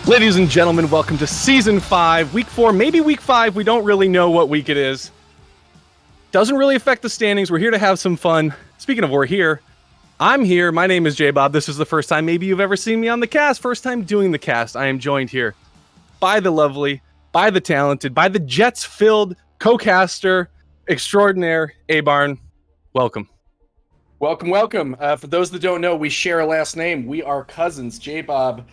Ladies and gentlemen, welcome to Season 5, Week 4, maybe Week 5. We don't really know what week it is. Doesn't really affect the standings. We're here to have some fun. Speaking of we're here, I'm here. My name is J-Bob. This is the first time maybe you've ever seen me on the cast. First time doing the cast. I am joined here by the lovely, by the talented, by the Jets-filled co-caster extraordinaire, A-Barn. Welcome. Welcome. For those that don't know, we share a last name. We are cousins. J-Bob,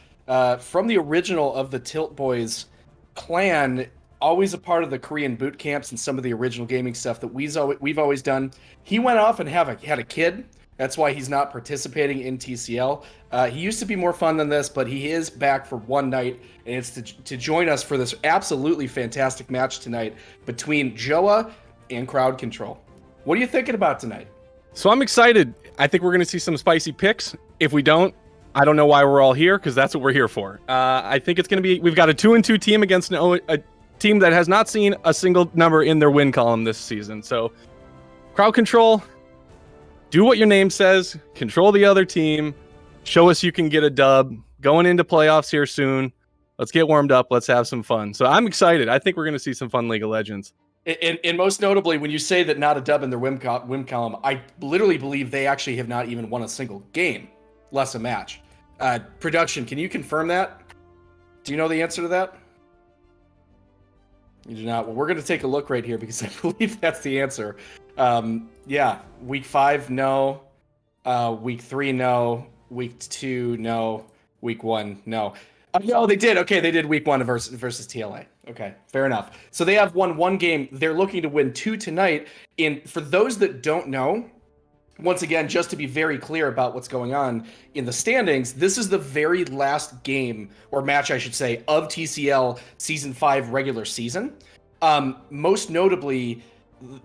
from the original of the Tilt Boys clan, always a part of the Korean boot camps and some of the original gaming stuff that we've always done. He went off and had a kid. That's why he's not participating in TCL. He used to be more fun than this, but he is back for one night, and it's to join us for this absolutely fantastic match tonight between JOA and Crowd Control. What are you thinking about tonight? So I'm excited. I think we're going to see some spicy picks. If we don't, I don't know why we're all here, because that's what we're here for. I think it's going to be, we've got a 2-2 team against a team that has not seen a single number in their win column this season. So Crowd Control, do what your name says, control the other team, show us you can get a dub. Going into playoffs here soon. Let's get warmed up. Let's have some fun. So I'm excited. I think we're going to see some fun League of Legends. And most notably, when you say that not a dub in their win column, I literally believe they actually have not even won a single game, less a match. Production, can you confirm that? Do you know the answer to that? You do not. Well, we're going to take a look right here because I believe that's the answer. Yeah, Week 5, no. Week 3, no. Week 2, no. Week 1, no. No, they did. Okay, they did Week 1 versus TLA. Okay, fair enough. So they have won one game. They're looking to win 2 tonight. And for those that don't know, once again, just to be very clear about what's going on in the standings, this is the very last game, or match, I should say, of TCL Season 5 regular season. Most notably,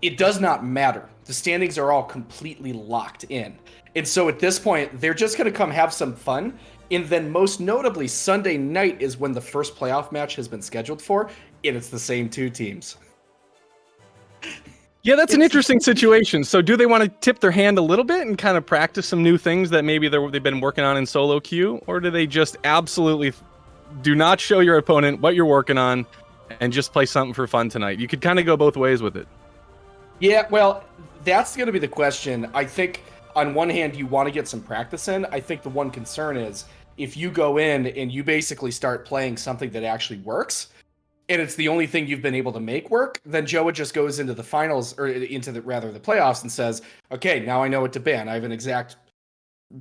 it does not matter. The standings are all completely locked in. And so at this point, they're just going to come have some fun. And then most notably, Sunday night is when the first playoff match has been scheduled for, and it's the same 2 teams. Yeah, that's an interesting situation. So do they want to tip their hand a little bit and kind of practice some new things that maybe they've been working on in solo queue? Or do they just absolutely do not show your opponent what you're working on and just play something for fun tonight? You could kind of go both ways with it. Yeah, well, that's going to be the question. I think on one hand, you want to get some practice in. I think the one concern is if you go in and you basically start playing something that actually works, and it's the only thing you've been able to make work, then JOA just goes into the finals, or into the playoffs, and says, okay, now I know what to ban. I have an exact,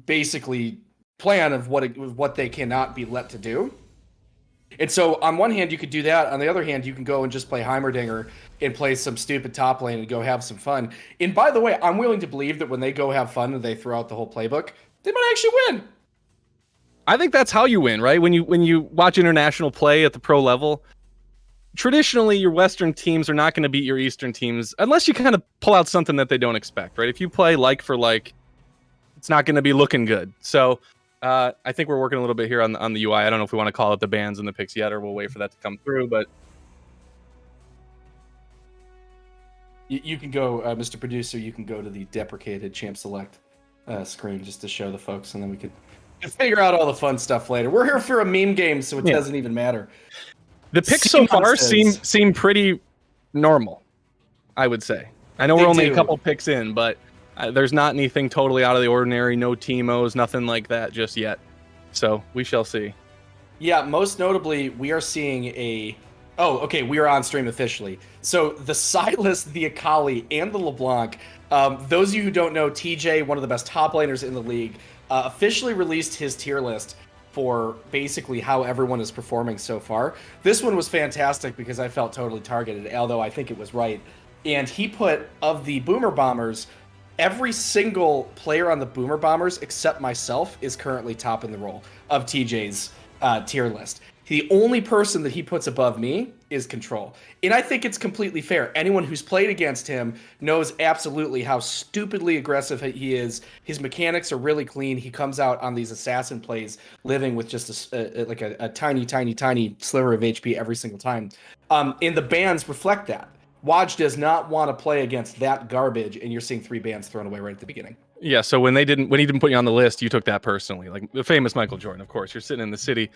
basically, plan of what they cannot be let to do. And so on one hand, you could do that. On the other hand, you can go and just play Heimerdinger and play some stupid top lane and go have some fun. And by the way, I'm willing to believe that when they go have fun and they throw out the whole playbook, they might actually win. I think that's how you win, right? When you watch international play at the pro level, traditionally, your Western teams are not going to beat your Eastern teams unless you kind of pull out something that they don't expect, right? If you play like for like, it's not going to be looking good. So I think we're working a little bit here on the UI. I don't know if we want to call it the bans and the picks yet, or we'll wait for that to come through. But you can go, Mr. Producer, you can go to the deprecated Champ Select screen just to show the folks, and then we can figure out all the fun stuff later. We're here for a meme game, so it doesn't even matter. The picks so far seem pretty normal, I would say. I know we're only a couple picks in, but there's not anything totally out of the ordinary. No Teemos, nothing like that just yet. So we shall see. Yeah, most notably, we are seeing a... Oh, okay, we are on stream officially. So the Silas, the Akali, and the LeBlanc, those of you who don't know, TJ, one of the best top laners in the league, officially released his tier list for basically how everyone is performing so far. This one was fantastic because I felt totally targeted, although I think it was right. And he put, of the Boomer Bombers, every single player on the Boomer Bombers except myself is currently top in the roll of TJ's tier list. The only person that he puts above me is Control. And I think it's completely fair. Anyone who's played against him knows absolutely how stupidly aggressive he is. His mechanics are really clean. He comes out on these assassin plays living with just a tiny, tiny, tiny sliver of HP every single time. And the bans reflect that. Waj does not want to play against that garbage, and you're seeing 3 bans thrown away right at the beginning. Yeah, so when he didn't put you on the list, you took that personally. Like the famous Michael Jordan, of course. You're sitting in the city,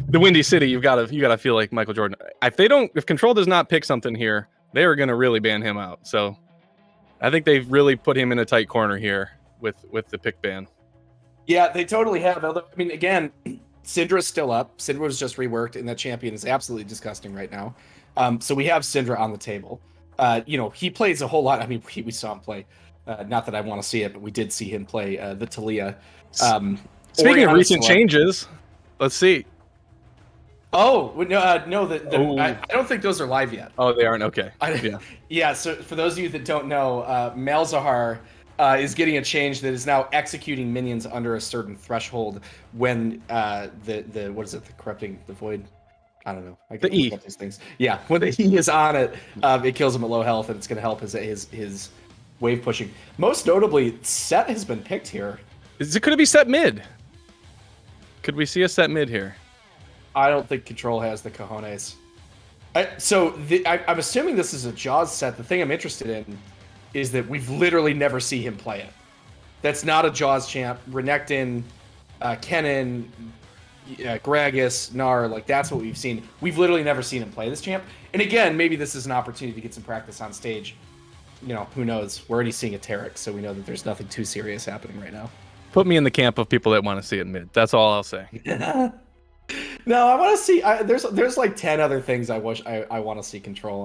the Windy City. You gotta feel like Michael Jordan. If Control does not pick something here, they are gonna really ban him out. So I think they've really put him in a tight corner here with the pick ban. Yeah, they totally have. Although, I mean, again, Syndra's still up. Syndra was just reworked, and that champion is absolutely disgusting right now. So we have Syndra on the table. He plays a whole lot. I mean, we saw him play. Not that I want to see it, but we did see him play the Talia. Speaking of recent changes, let's see. Oh no! I don't think those are live yet. Oh, they aren't. Okay. Yeah. So for those of you that don't know, Malzahar is getting a change that is now executing minions under a certain threshold when the what is it? The corrupting the void. I don't know. I the E. These things. Yeah, when the E is on it, it kills him at low health, and it's going to help his wave pushing. Most notably, Set has been picked here. Could it be Set mid? Could we see a Set mid here? I don't think Control has the cojones. I'm assuming this is a Jaws set. The thing I'm interested in is that we've literally never see him play it. That's not a Jaws champ. Renekton, Kennen, Gragas, Gnar, like that's what we've seen. We've literally never seen him play this champ. And again, maybe this is an opportunity to get some practice on stage. Who knows? We're already seeing a Taric, so we know that there's nothing too serious happening right now. Put me in the camp of people that want to see it mid. That's all I'll say. No, I want to see. There's like 10 other things I wish I want to see Control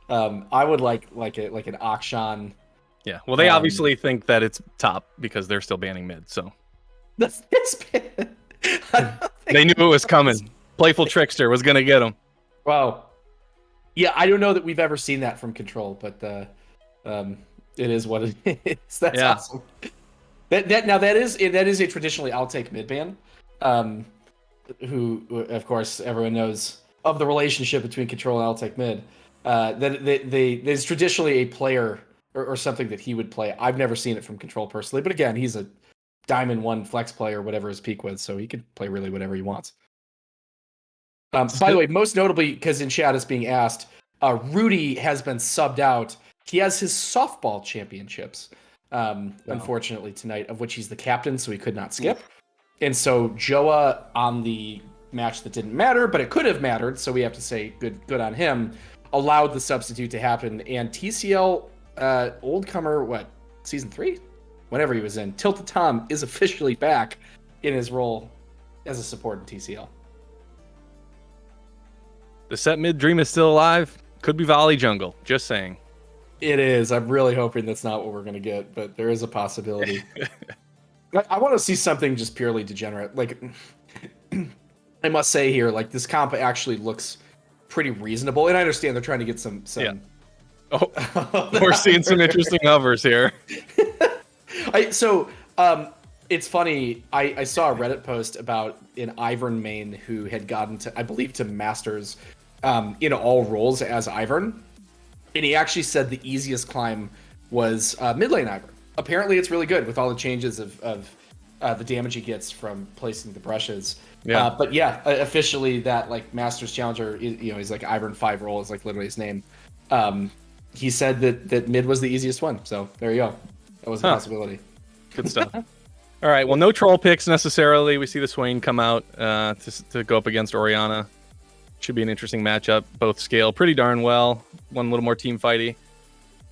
on. I would like an Akshan. Yeah. Well, they obviously think that it's top because they're still banning mid. So that's ban. They knew it was coming. Playful Trickster was gonna get them. Wow. Yeah, I don't know that we've ever seen that from Control, but it is what it is. That's awesome. That is a traditionally I'll take mid ban. Who of course everyone knows of the relationship between Control and I'll take mid. There's traditionally a player or something that he would play. I've never seen it from Control personally, but again, he's a Diamond 1 flex player, whatever his peak was, so he could play really whatever he wants. By the way, most notably, because in chat is being asked, Rudy has been subbed out. He has his softball championships, unfortunately, tonight, of which he's the captain, so he could not skip. And so JOA on the match that didn't matter, but it could have mattered, so we have to say good on him, allowed the substitute to happen. And TCL, oldcomer, season 3? Whenever he was in, Tilted Tom is officially back in his role as a support in TCL. The Set mid dream is still alive. Could be Volley jungle. Just saying. It is. I'm really hoping that's not what we're going to get, but there is a possibility. I want to see something just purely degenerate. Like, I must say here, like, this comp actually looks pretty reasonable, and I understand they're trying to get some. Yeah. Oh, we're seeing some interesting hovers here. It's funny. I saw a Reddit post about an Ivern main who had gotten to, I believe, to Masters in all roles as Ivern, and he actually said the easiest climb was mid lane Ivern. Apparently, it's really good with all the changes of the damage he gets from placing the brushes. Yeah. But yeah, officially that like Masters Challenger, he's like Ivern 5 role is like literally his name. He said that mid was the easiest one. So there you go. That was a possibility. Good stuff. All right. Well, no troll picks necessarily. We see the Swain come out to go up against Orianna. Should be an interesting matchup. Both scale pretty darn well. One a little more team fighty.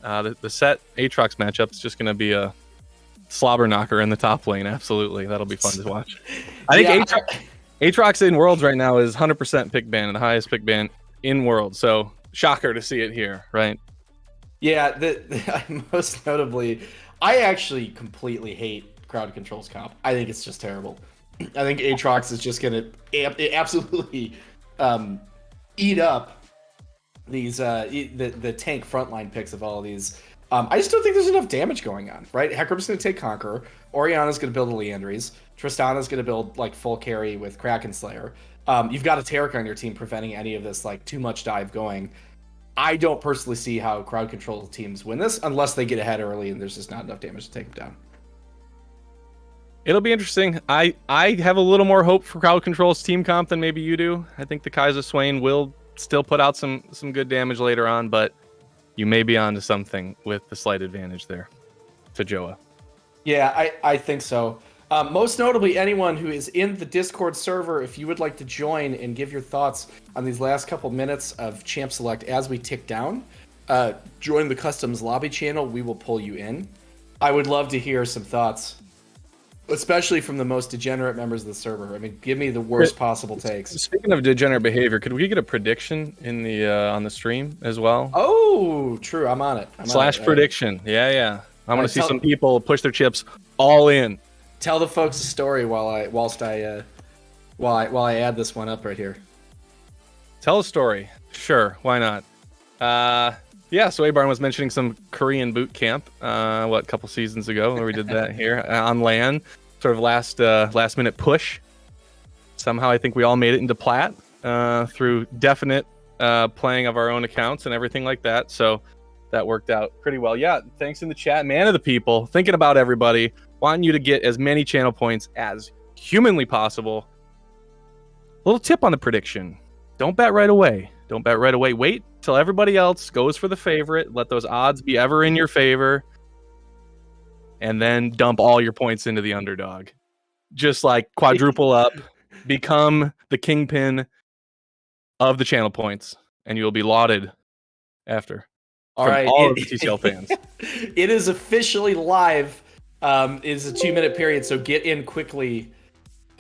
The Set Aatrox matchup is just going to be a slobber knocker in the top lane. Absolutely. That'll be fun to watch. I think Aatrox in Worlds right now is 100% pick ban and the highest pick ban in Worlds. So shocker to see it here, right? Yeah. Most notably, I actually completely hate Crowd Control's comp. I think it's just terrible. I think Aatrox is just going to absolutely eat up these the tank frontline picks of all of these I just don't think there's enough damage going on, right? Hecarim's going to take Conqueror. Oriana's going to build a Liandry's. Tristana's going to build like full carry with Kraken Slayer. You've got a Taric on your team preventing any of this like too much dive going. I don't personally see how crowd control teams win this unless they get ahead early and there's just not enough damage to take them down. It'll be interesting. I have a little more hope for crowd control's team comp than maybe you do. I think the Kaiser Swain will still put out some good damage later on, but you may be onto something with the slight advantage there to JOA. Yeah, I think so. Most notably, anyone who is in the Discord server, if you would like to join and give your thoughts on these last couple minutes of Champ Select as we tick down, join the Customs Lobby channel. We will pull you in. I would love to hear some thoughts, especially from the most degenerate members of the server. I mean, give me the worst possible takes. Speaking of degenerate behavior, could we get a prediction in the on the stream as well? Oh, true. I'm on it. Slash prediction. Yeah. I want to see some people push their chips all in. Tell the folks a story while I add this one up right here. Tell a story. Sure, why not? Yeah, so A-Barn was mentioning some Korean boot camp, a couple seasons ago, where we did that here on LAN, sort of last minute push. Somehow I think we all made it into Plat through definite playing of our own accounts and everything like that. So that worked out pretty well. Yeah, thanks in the chat, man of the people, thinking about everybody, wanting you to get as many channel points as humanly possible. Little tip on the prediction. Don't bet right away. Wait till everybody else goes for the favorite. Let those odds be ever in your favor. And then dump all your points into the underdog. Just like quadruple up. Become the kingpin of the channel points. And you'll be lauded after. All right. All of the TCL fans. It is officially live. It is a 2-minute period, so get in quickly.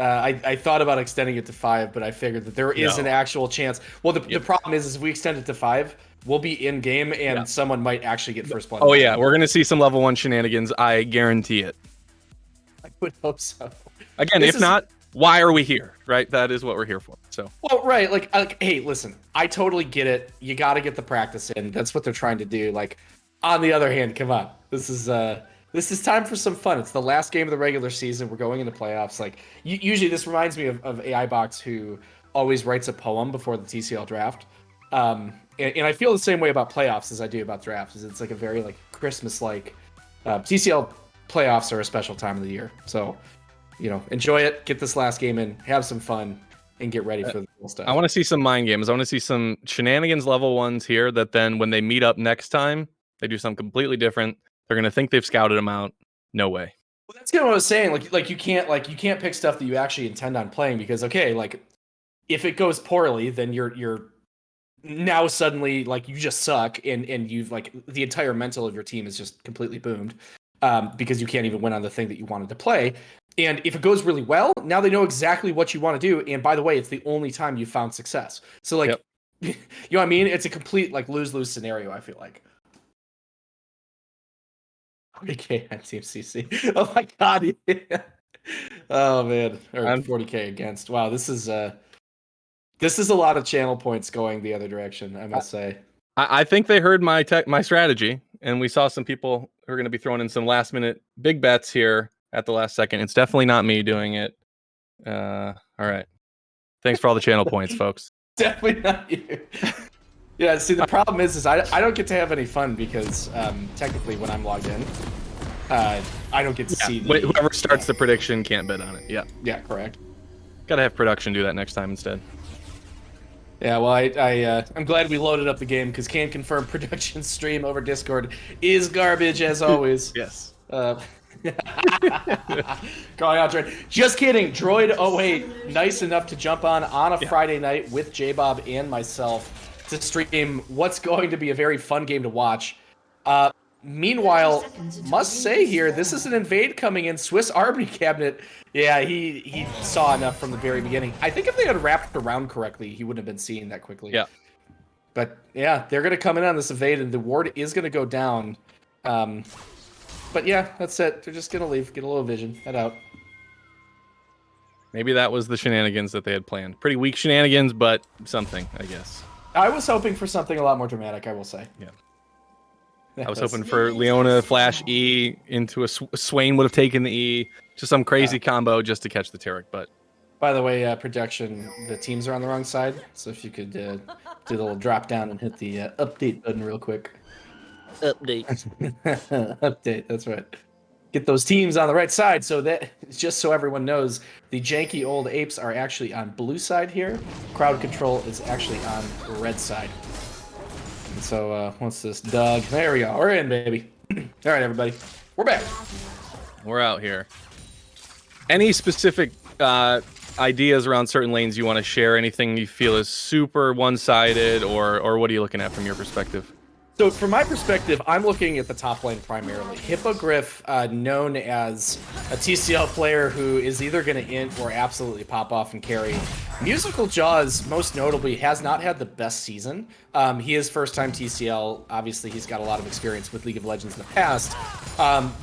I thought about extending it to 5, but I figured that there is an actual chance. Well, the problem is if we extend it to 5, we'll be in game and someone might actually get first blood. Oh yeah, we're gonna see some level 1 shenanigans. I guarantee it. I would hope so. Again, if not, why are we here? Right? That is what we're here for. So. Well, right. Like, hey, listen, I totally get it. You got to get the practice in. That's what they're trying to do. Like, on the other hand, come on, this is time for some fun. It's the last game of the regular season. We're going into playoffs. Like, usually this reminds me of AI Box, who always writes a poem before the TCL draft. And I feel the same way about playoffs as I do about drafts. It's like a very like Christmas-like. TCL playoffs are a special time of the year. So, enjoy it. Get this last game in. Have some fun. And get ready for the cool stuff. I want to see some mind games. I want to see some shenanigans level 1s here that then when they meet up next time, they do something completely different. They're gonna think they've scouted them out. No way. Well, that's kind of what I was saying. Like you can't pick stuff that you actually intend on playing because like if it goes poorly, then you're now suddenly like you just suck and you've like the entire mental of your team is just completely boomed because you can't even win on the thing that you wanted to play. And if it goes really well, now they know exactly what you want to do. And by the way, it's the only time you found success. So like, you know what I mean? It's a complete like lose-lose scenario. I feel like. 40K on Team CC. Oh my god. Yeah. Oh man. Or 40K against. Wow, this is a lot of channel points going the other direction, I must say. I think they heard my strategy, and we saw some people who are going to be throwing in some last minute big bets here at the last second. It's definitely not me doing it. All right. Thanks for all the channel points, folks. Definitely not you. Yeah, see, the problem is I don't get to have any fun because technically when I'm logged in, I don't get to see whoever starts the prediction can't bet on it. Yeah. Yeah, correct. Gotta have production do that next time instead. Yeah, well, I'm glad we loaded up the game because can confirm production stream over Discord is garbage as always. Yes. Calling out Droid. Just kidding. Droid 08, nice enough to jump on a Friday night with J-Bob and myself to stream what's going to be a very fun game to watch. Meanwhile, must say here, this is an invade coming in. Swiss Army Cabinet. Yeah, he saw enough from the very beginning. I think if they had wrapped around correctly, he wouldn't have been seen that quickly. Yeah. But yeah, they're going to come in on this invade, and the ward is going to go down. But yeah, that's it. They're just going to leave, get a little vision, head out. Maybe that was the shenanigans that they had planned. Pretty weak shenanigans, but something, I guess. I was hoping for something a lot more dramatic, I will say. Yeah. I was hoping for Leona flash E into a Swain would have taken the E, just some crazy combo just to catch the Tarek. But by the way, production, the teams are on the wrong side. So if you could do the little drop down and hit the update button real quick. Update. Update. That's right. Get those teams on the right side. So that just so everyone knows, the janky old apes are actually on blue side here. Crowd control is actually on red side. And so once this dug, there we go. We're in, baby. All right, everybody, we're back. We're out here. Any specific ideas around certain lanes you want to share? Anything you feel is super one-sided, or what are you looking at from your perspective? So from my perspective, I'm looking at the top lane primarily. Hippogriff, known as a TCL player who is either going to int or absolutely pop off and carry. Musical Jaws, most notably, has not had the best season. He is first-time TCL. Obviously, he's got a lot of experience with League of Legends in the past.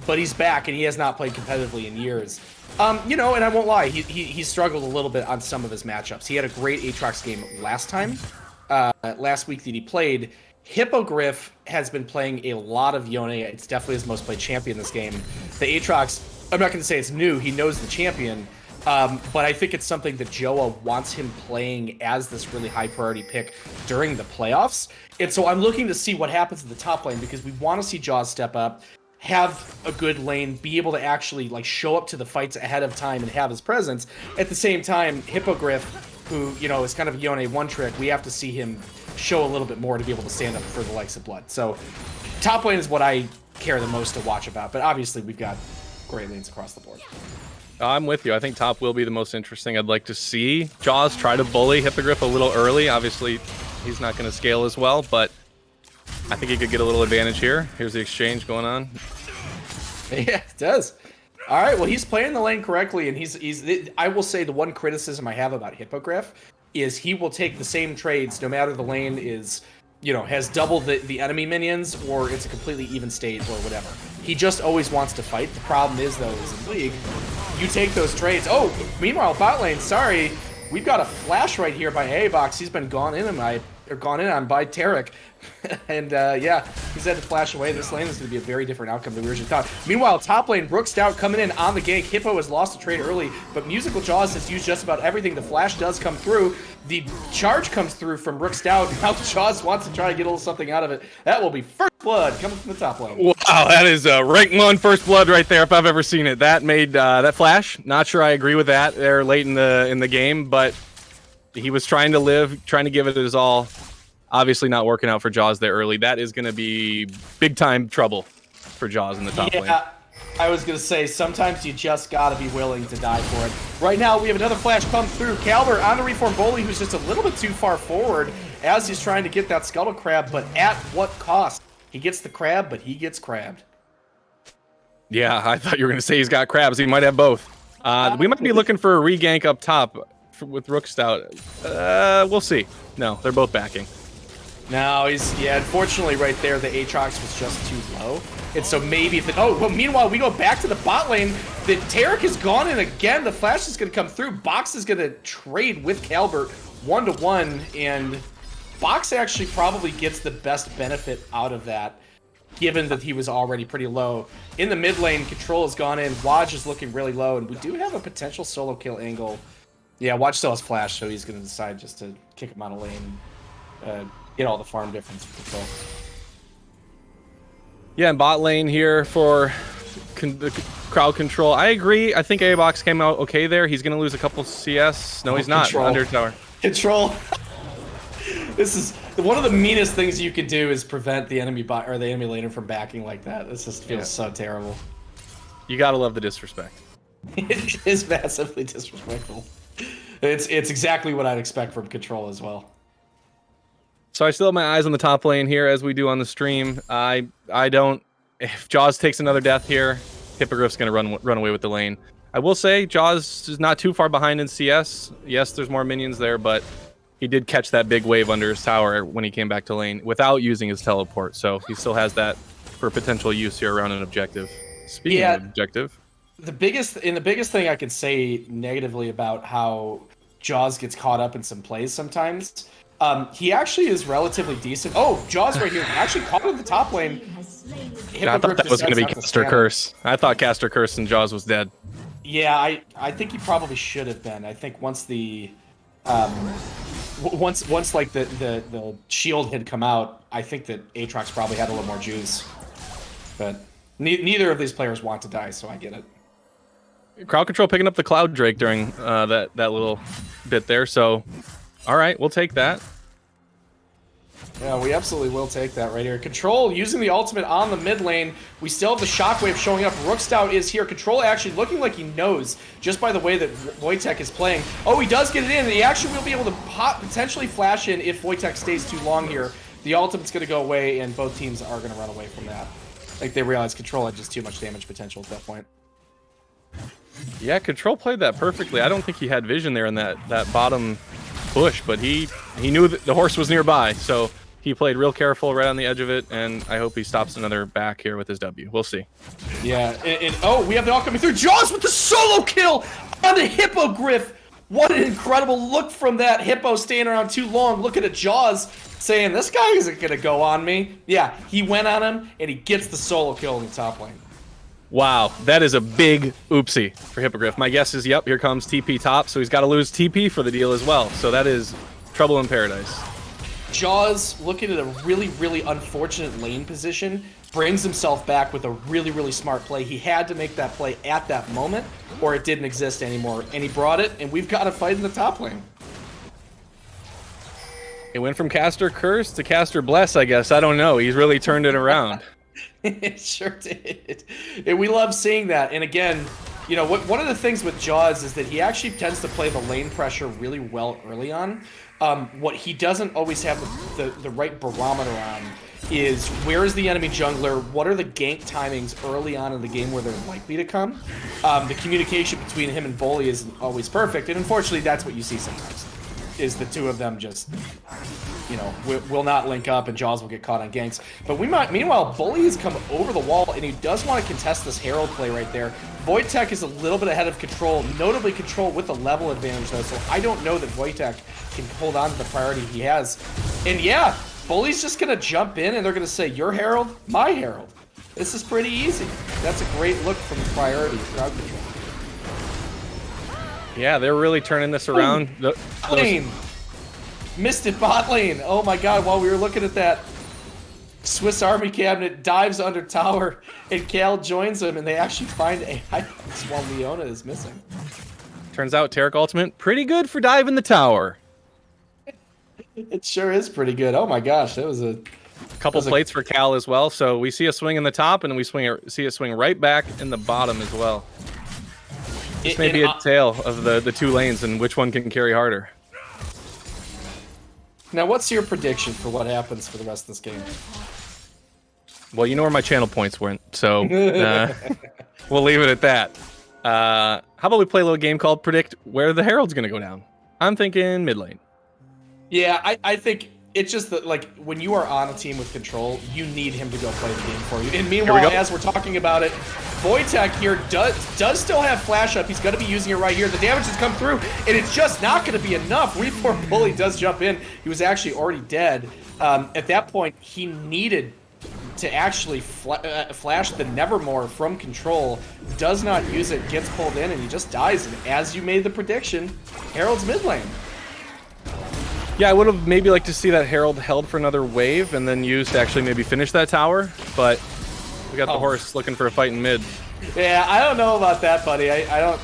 But he's back, and he has not played competitively in years. You know, and I won't lie, he struggled a little bit on some of his matchups. He had a great Aatrox game last time, last week that he played. Hippogriff has been playing a lot of Yone. It's definitely his most played champion this game. The Aatrox, I'm not going to say it's new. He knows the champion. But I think it's something that JOA wants him playing as this really high priority pick during the playoffs. And so I'm looking to see what happens in the top lane because we want to see Jaws step up, have a good lane, be able to actually like show up to the fights ahead of time and have his presence. At the same time, Hippogriff, who, you know, is kind of Yone one trick, we have to see him show a little bit more to be able to stand up for the likes of Blood. So top lane is what I care the most to watch about, but obviously we've got great lanes across the board. I'm with you. I think top will be the most interesting. I'd like to see Jaws try to bully Hippogriff a little early. Obviously, he's not going to scale as well, but I think he could get a little advantage here. Here's the exchange going on. Yeah, it does. All right, well, he's playing the lane correctly, and he's. I will say the one criticism I have about Hippogriff is he will take the same trades no matter the lane is, you know, has double the enemy minions or it's a completely even state or whatever. He just always wants to fight. The problem is, though, is in League, you take those trades. Oh, meanwhile, bot lane, sorry, we've got a flash right here by A-Box. He's been gone in on by Tarek. And yeah, he's had to flash away. This lane is going to be a very different outcome than we originally thought. Meanwhile, top lane, Brook Stout coming in on the gank. Hippo has lost a trade early, but Musical Jaws has used just about everything. The flash does come through. The charge comes through from Brook Stout. Now Jaws wants to try to get a little something out of it. That will be first blood coming from the top lane. Wow, that is rank 1 first blood right there if I've ever seen it. That made that flash. Not sure I agree with that there late in the game, but he was trying to live, trying to give it his all. Obviously not working out for Jaws there early. That is going to be big-time trouble for Jaws in the top lane. I was going to say, sometimes you just got to be willing to die for it. Right now, we have another flash come through. Calber on the Reform Bully, who's just a little bit too far forward as he's trying to get that Scuttle Crab, but at what cost? He gets the crab, but he gets crabbed. Yeah, I thought you were going to say he's got crabs. He might have both. We might be looking for a regank up top with Rook Stout. We'll see. No, they're both backing. No, unfortunately right there, the Aatrox was just too low. And so maybe if well, meanwhile, we go back to the bot lane. The Tarek has gone in again. The flash is going to come through. Box is going to trade with Calbert 1-to-1. And Box actually probably gets the best benefit out of that, given that he was already pretty low. In the mid lane, Control has gone in. Waj is looking really low. And we do have a potential solo kill angle. Yeah, Waj still has flash, so he's going to decide just to kick him out of lane. Get all the farm difference for Control. Yeah, and bot lane here for the crowd control. I agree. I think A-Box came out okay there. He's going to lose a couple CS. No, he's not. Control. Under tower. Control. This is one of the meanest things you can do is prevent the enemy bot or the enemy laner from backing like that. This just feels so terrible. You got to love the disrespect. It is massively disrespectful. It's exactly what I'd expect from Control as well. So I still have my eyes on the top lane here, as we do on the stream. I don't. If Jaws takes another death here, Hippogriff's going to run away with the lane. I will say Jaws is not too far behind in CS. Yes, there's more minions there, but he did catch that big wave under his tower when he came back to lane without using his teleport. So he still has that for potential use here around an objective. Speaking of objective, the biggest thing I can say negatively about how Jaws gets caught up in some plays sometimes. He actually is relatively decent. Oh, Jaws right here. Actually caught in the top lane. I thought that was going to be decides not Caster stand. Curse. I thought Caster Curse and Jaws was dead. Yeah, I think he probably should have been. I think once the once like the shield had come out, I think that Aatrox probably had a little more juice. But neither of these players want to die, so I get it. Crowd Control picking up the Cloud Drake during that little bit there. So, all right, we'll take that. Yeah, we absolutely will take that right here. Control using the ultimate on the mid lane. We still have the Shockwave showing up. Rookstout is here. Control actually looking like he knows just by the way that Wojtek is playing. Oh, he does get it in, and he actually will be able to potentially flash in if Wojtek stays too long here. The ultimate's going to go away, and both teams are going to run away from that. Like, they realize Control had just too much damage potential at that point. Yeah, Control played that perfectly. I don't think he had vision there in that bottom bush, but he knew that the horse was nearby, so he played real careful right on the edge of it, and I hope he stops another back here with his W. We'll see. Yeah, and oh, we have it all coming through. Jaws with the solo kill on the Hippogriff. What an incredible look from that Hippo staying around too long. Looking at Jaws saying, this guy isn't going to go on me. Yeah, he went on him, and he gets the solo kill in the top lane. Wow, that is a big oopsie for Hippogriff. My guess is, yep, here comes TP top, so he's got to lose TP for the deal as well. So that is trouble in paradise. Jaws, looking at a really, really unfortunate lane position, brings himself back with a really, really smart play. He had to make that play at that moment, or it didn't exist anymore. And he brought it, and we've got a fight in the top lane. It went from Caster Curse to Caster Bless, I guess. I don't know. He's really turned it around. It sure did. And we love seeing that. And again, you know, one of the things with Jaws is that he actually tends to play the lane pressure really well early on. What he doesn't always have the right barometer on is where is the enemy jungler, what are the gank timings early on in the game where they're likely to come. The communication between him and Bully isn't always perfect, and unfortunately that's what you see sometimes, is the two of them just, you know, will not link up and Jaws will get caught on ganks. But meanwhile, Bully has come over the wall and he does want to contest this Herald play right there. Wojtek is a little bit ahead of Control, notably Control with a level advantage though, so I don't know that Wojtek can hold on to the priority he has. And yeah, Bully's just going to jump in and they're going to say, your Herald, my Herald. This is pretty easy. That's a great look from the priority crowd control. Yeah, they're really turning this around. Lane. Missed it, bot lane. Oh my god, while we were looking at that, Swiss Army cabinet dives under tower, and Cal joins him, and they actually find a Hypox while Leona is missing. Turns out Taric Ultimate, pretty good for diving the tower. It sure is pretty good. Oh my gosh, that was a couple plates for Cal as well, so we see a swing in the top, and we see a swing right back in the bottom as well. This may be a tale of the two lanes and which one can carry harder. Now, what's your prediction for what happens for the rest of this game? Well, you know where my channel points went, so we'll leave it at that. How about we play a little game called Predict Where the Herald's going to go down? I'm thinking mid lane. Yeah, I think it's just that, like, when you are on a team with Control, you need him to go play the game for you. And meanwhile, as we're talking about it, Wojtek here does still have flash up. He's going to be using it right here. The damage has come through, and it's just not going to be enough. Reform Bully does jump in. He was actually already dead. At that point, he needed to actually flash the Nevermore from Control. Does not use it, gets pulled in, and he just dies. And as you made the prediction, Herald's mid lane. Yeah, I would have maybe liked to see that Herald held for another wave and then used to actually maybe finish that tower, but we got the horse looking for a fight in mid. Yeah, I don't know about that, buddy. I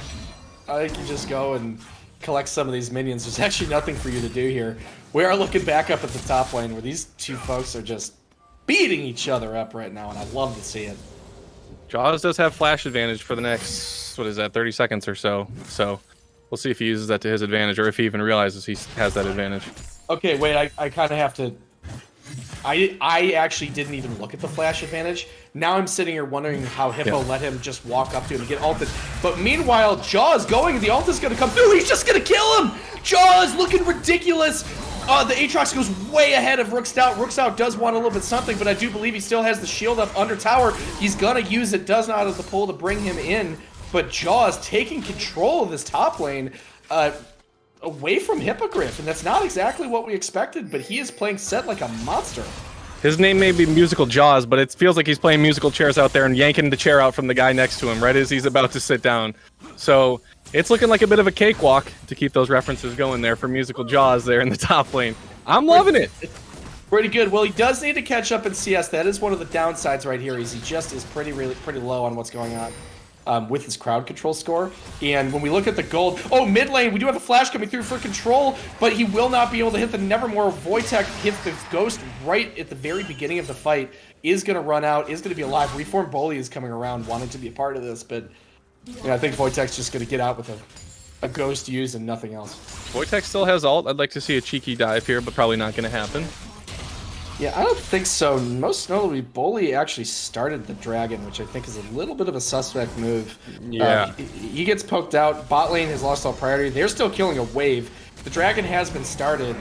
think you just go and collect some of these minions. There's actually nothing for you to do here. We are looking back up at the top lane where these two folks are just beating each other up right now, and I love to see it. Jaws does have flash advantage for the next, 30 seconds or so. So we'll see if he uses that to his advantage or if he even realizes he has that advantage. Okay, wait, I kind of have to... I actually didn't even look at the flash advantage. Now I'm sitting here wondering how Hippo let him just walk up to him and get ulted. But meanwhile, Jaws going, the ult is going to come through. He's just going to kill him! Jaws looking ridiculous! The Aatrox goes way ahead of Rookstout. Rookstout does want a little bit something, but I do believe he still has the shield up under tower. He's going to use it, does not have the pull to bring him in. But Jaws taking control of this top lane away from Hippogriff, and that's not exactly what we expected, but he is playing set like a monster. His name may be Musical Jaws, but it feels like he's playing musical chairs out there and yanking the chair out from the guy next to him right as he's about to sit down. So it's looking like a bit of a cakewalk to keep those references going there for Musical Jaws there in the top lane. I'm loving it. Pretty good. Well, he does need to catch up in CS. That is one of the downsides right here. Is he just is pretty low on what's going on with his crowd control score. And when we look at the gold, oh, mid lane, we do have a flash coming through for control, but he will not be able to hit the Nevermore. Voitek hit the ghost right at the very beginning of the fight. Is going to run out. Is going to be alive. Reform Bully is coming around, wanting to be a part of this, but I think Voitek's just going to get out with a ghost use and nothing else. Voitek still has ult. I'd like to see a cheeky dive here, but probably not going to happen. Yeah, I don't think so. Most notably, Bully actually started the dragon, which I think is a little bit of a suspect move. Yeah. He gets poked out. Bot lane has lost all priority. They're still killing a wave. The dragon has been started.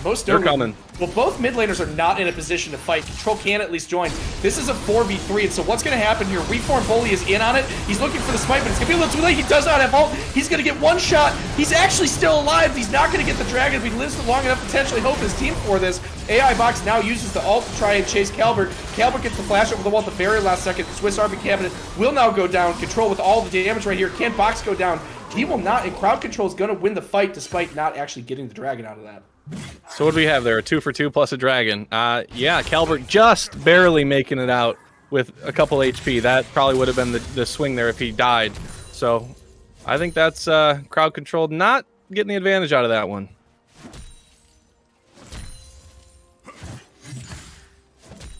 Most They're notably, coming. well, both mid laners are not in a position to fight. Control can at least join. This is a 4v3, and so what's going to happen here? Reform Bully is in on it. He's looking for the smite, but it's going to be a little too late. He does not have ult. He's going to get one shot. He's actually still alive. He's not going to get the dragon. If he lives for long enough, potentially hope his team for this. AI Box now uses the ult to try and chase Calvert. Calvert gets the flash over the wall at the very last second. Swiss Army Cabinet will now go down. Control with all the damage right here. Can Box go down? He will not, and Crowd Control is going to win the fight despite not actually getting the dragon out of that. So what do we have there? A 2 for 2 plus a dragon. Yeah, Calvert just barely making it out with a couple HP. That probably would have been the swing there if he died. So I think that's crowd controlled, not getting the advantage out of that one.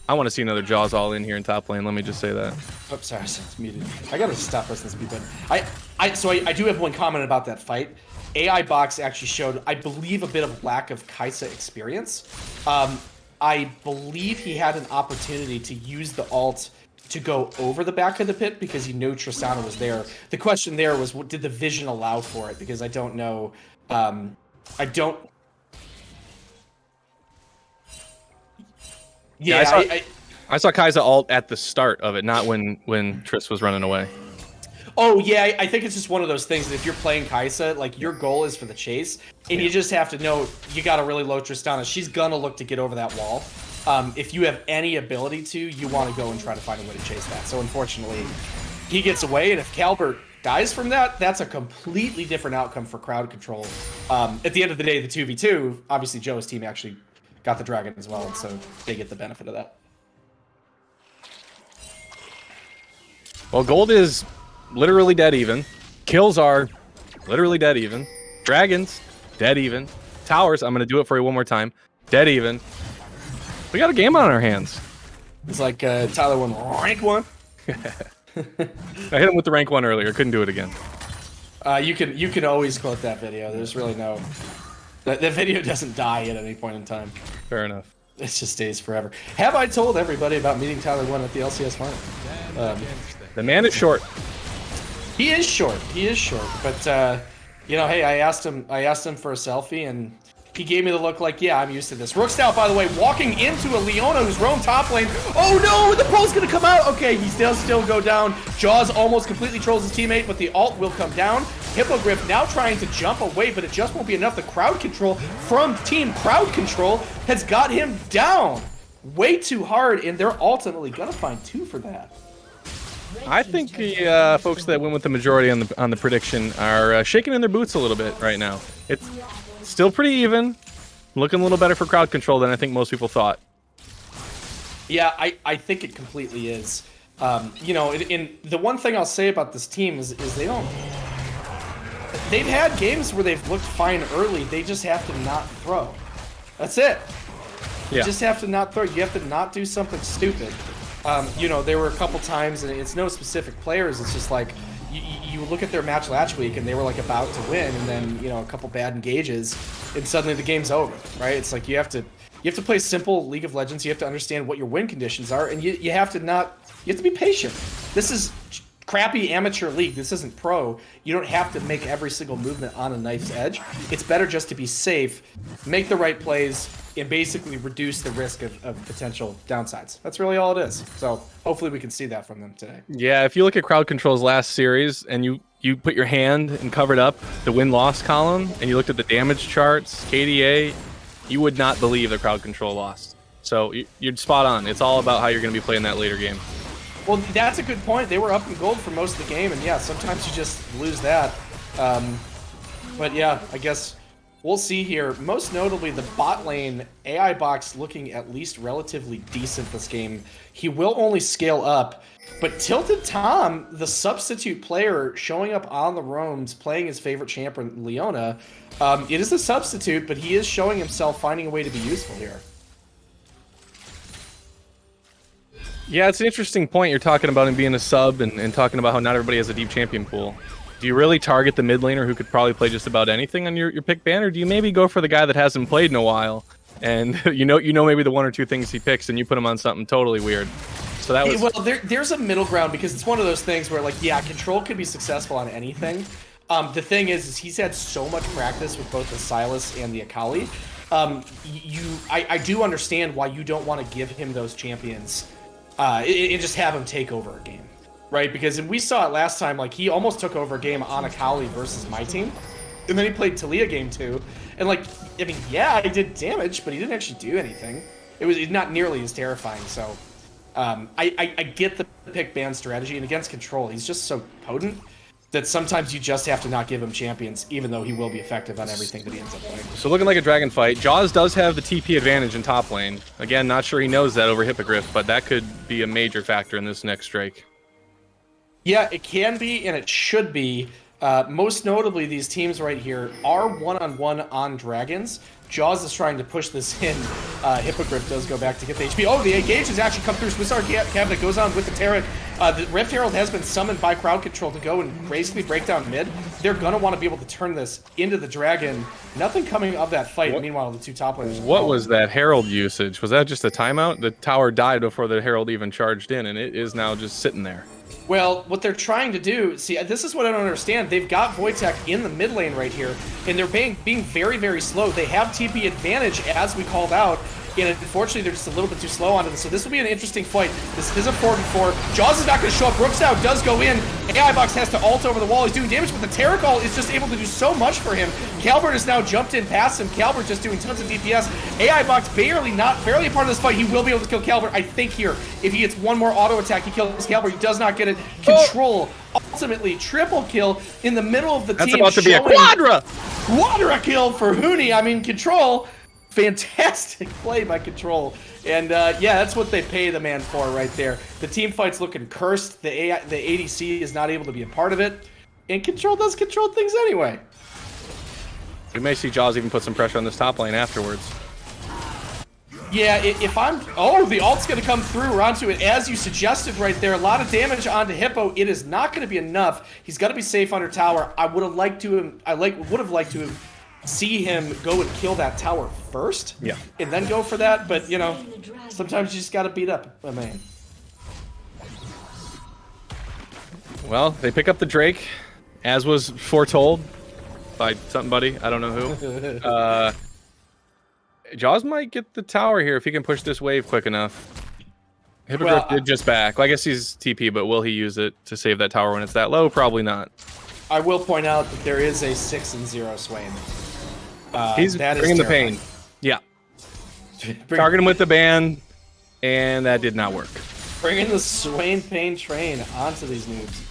I want to see another Jaws all in here in top lane. Let me just say that. Oops, sorry, it's muted. I gotta stop pressing this mute button. So I do have one comment about that fight. AI Box actually showed, I believe, a bit of lack of Kai'Sa experience. I believe he had an opportunity to use the ult to go over the back of the pit because he knew Tristana was there. The question there was, did the vision allow for it? Because I don't know. I don't. Yeah, I saw Kai'Sa ult at the start of it, not when Triss was running away. Oh, yeah, I think it's just one of those things that if you're playing Kai'Sa, like, your goal is for the chase, and you just have to know you got a really low Tristana. She's gonna look to get over that wall. If you have any ability to, you want to go and try to find a way to chase that. So, unfortunately, he gets away, and if Calvert dies from that, that's a completely different outcome for crowd control. At the end of the day, the 2v2, obviously JOA's team actually got the dragon as well, and so they get the benefit of that. Well, gold is literally dead even. Kills are literally dead even. Dragons, dead even. Towers, I'm going to do it for you one more time. Dead even. We got a game on our hands. It's like Tyler won rank 1. I hit him with the rank 1 earlier. Couldn't do it again. You can always quote that video. There's really no... That video doesn't die at any point in time. Fair enough. It just stays forever. Have I told everybody about meeting Tyler 1 at the LCS final? The man is short. He is short. He is short. But you know, hey, I asked him for a selfie, and he gave me the look like, yeah, I'm used to this. Rook Stout, by the way, walking into a Leona who's roamed top lane. Oh no, the pole's gonna come out. Okay, he does still go down. Jaws almost completely trolls his teammate, but the ult will come down. Hippogriff now trying to jump away, but it just won't be enough. The crowd control from Team Crowd Control has got him down way too hard, and they're ultimately gonna find 2 for that. I think the folks that went with the majority on the prediction are shaking in their boots a little bit right now. It's still pretty even, looking a little better for crowd control than I think most people thought. Yeah, I think it completely is. You know, in the one thing I'll say about this team is they don't. They've had games where they've looked fine early. They just have to not throw. That's it. You just have to not throw. You have to not do something stupid. You know, there were a couple times, and it's no specific players. It's just like you look at their match last week, and they were like about to win, and then, you know, a couple bad engages, and suddenly the game's over, right? It's like you have to play simple League of Legends. You have to understand what your win conditions are, and you have to be patient. This is crappy amateur league. This isn't pro. You don't have to make every single movement on a knife's edge. It's better just to be safe, make the right plays, and basically reduce the risk of potential downsides. That's really all it is. So hopefully we can see that from them today. Yeah, if you look at Crowd Control's last series and you put your hand and covered up the win-loss column and you looked at the damage charts, KDA, you would not believe the Crowd Control lost. So you're spot on. It's all about how you're going to be playing that later game. Well, that's a good point. They were up in gold for most of the game, and yeah, sometimes you just lose that. But yeah, I guess we'll see here. Most notably, the bot lane AI box looking at least relatively decent this game. He will only scale up, but Tilted Tom, the substitute player, showing up on the roams, playing his favorite champion, Leona. It is a substitute, but he is showing himself, finding a way to be useful here. Yeah, it's an interesting point. You're talking about him being a sub and talking about how not everybody has a deep champion pool. Do you really target the mid laner who could probably play just about anything on your pick ban, or do you maybe go for the guy that hasn't played in a while and you know maybe the one or two things he picks and you put him on something totally weird? So that was... Well, there's a middle ground because it's one of those things where, like, yeah, Control could be successful on anything. The thing is he's had so much practice with both the Sylas and the Akali. I do understand why you don't want to give him those champions and just have him take over a game, right? Because we saw it last time, like, he almost took over a game on Akali versus my team, and then he played Talia game 2, and, like, I mean, yeah, he did damage, but he didn't actually do anything. It was not nearly as terrifying, so I get the pick ban strategy, and against Control, he's just so potent that sometimes you just have to not give him champions, even though he will be effective on everything that he ends up playing. So looking like a dragon fight. Jaws does have the TP advantage in top lane. Again, not sure he knows that over Hippogriff, but that could be a major factor in this next Drake. Yeah, it can be, and it should be. Most notably, these teams right here are one-on-one on dragons. Jaws is trying to push this in. Hippogriff does go back to get the HP. Oh, the engage has actually come through. Swiss Cabinet goes on with the Taric. The Rift Herald has been summoned by crowd control to go and basically break down mid. They're going to want to be able to turn this into the dragon. Nothing coming of that fight. Meanwhile, the two top laners. What was that Herald usage? Was that just a timeout? The tower died before the Herald even charged in, and it is now just sitting there. Well, what they're trying to do, see, this is what I don't understand. They've got Wojtek in the mid lane right here, and they're being very, very slow. They have TP advantage, as we called out, and unfortunately, they're just a little bit too slow onto this. So this will be an interesting fight. This is a 4v4. Jaws is not going to show up. Brooks now does go in. AI Box has to ult over the wall. He's doing damage, but the Taric ult is just able to do so much for him. Calbert has now jumped in past him. Calbert just doing tons of DPS. AI Box barely a part of this fight. He will be able to kill Calbert, I think, here. If he gets one more auto attack, he kills Calbert. He does not get it. Control. Ultimately, triple kill in the middle of the team. That's about to be a quadra! Quadra kill for Huni. I mean, Control. Fantastic play by Control. And yeah, that's what they pay the man for right there. The team fight's looking cursed. The ADC is not able to be a part of it. And Control does control things anyway. We may see Jaws even put some pressure on this top lane afterwards. Yeah, if I'm... Oh, the ult's going to come through. We're onto it, as you suggested right there. A lot of damage onto Hippo. It is not going to be enough. He's got to be safe under tower. I would have liked to have see him go and kill that tower first, yeah, and then go for that. But you know, sometimes you just gotta beat up a man. Well, they pick up the Drake, as was foretold by somebody. I don't know who. Jaws might get the tower here if he can push this wave quick enough. Hippogriff did just back. Well, I guess he's TP, but will he use it to save that tower when it's that low? Probably not. I will point out that there is a 6-0 Swain. He's bringing the pain. Yeah. Target him with the ban, and that did not work. Bringing the Swain pain train onto these noobs.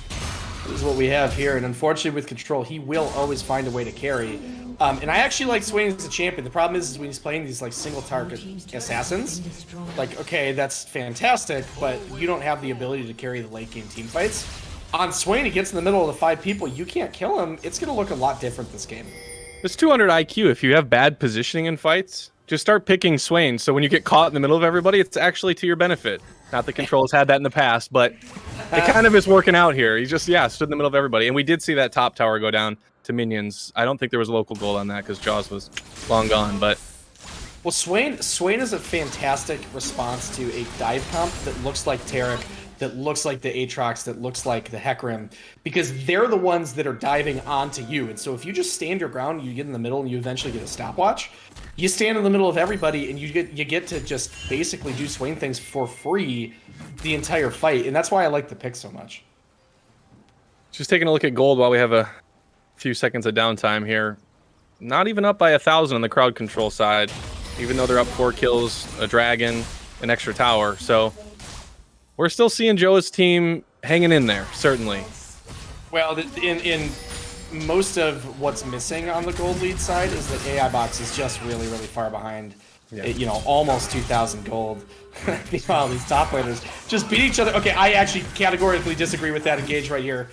This is what we have here, and unfortunately with Control, he will always find a way to carry. And I actually like Swain as a champion. The problem is when he's playing these like single target assassins, like, okay, that's fantastic, but you don't have the ability to carry the late game team fights. On Swain, he gets in the middle of the 5 people, you can't kill him. It's going to look a lot different this game. It's 200 IQ. If you have bad positioning in fights, just start picking Swain. So when you get caught in the middle of everybody, it's actually to your benefit. Not that Control has had that in the past, but it kind of is working out here. He just, stood in the middle of everybody. And we did see that top tower go down to minions. I don't think there was a local goal on that because Jaws was long gone, but... Well, Swain is a fantastic response to a dive comp that looks like Taric, that looks like the Aatrox, that looks like the Hecarim, because they're the ones that are diving onto you. And so if you just stand your ground, you get in the middle, and you eventually get a stopwatch, you stand in the middle of everybody, and you get to just basically do Swain things for free the entire fight. And that's why I like the pick so much. Just taking a look at gold while we have a few seconds of downtime here. Not even up by 1,000 on the crowd control side. even though they're up 4 kills, a dragon, an extra tower. So we're still seeing JOA's team hanging in there, certainly. Well, in most of what's missing on the gold lead side is that AI Box is just really, really far behind. Yeah. You know, almost 2,000 gold. Meanwhile, these top laners just beat each other. Okay, I actually categorically disagree with that engage right here.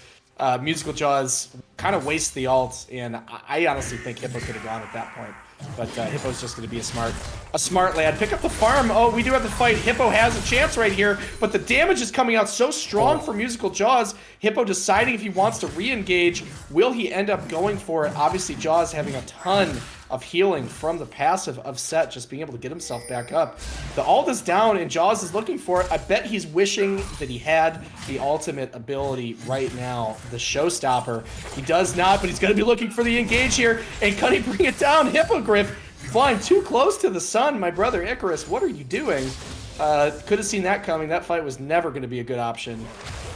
Musical Jaws kind of wastes the ult, and I honestly think Hippo could have gone at that point. But Hippo's just going to be a smart lad. Pick up the farm. Oh, we do have to fight. Hippo has a chance right here, but the damage is coming out so strong for Musical Jaws. Hippo deciding if he wants to re-engage. Will he end up going for it? Obviously, Jaws having a ton of healing from the passive of Set, just being able to get himself back up. The ult is down, and Jaws is looking for it. I bet he's wishing that he had the ultimate ability right now, the showstopper. He does not, but he's going to be looking for the engage here. And can he bring it down? Hippogriff flying too close to the sun. My brother Icarus, what are you doing? Could have seen that coming. That fight was never going to be a good option,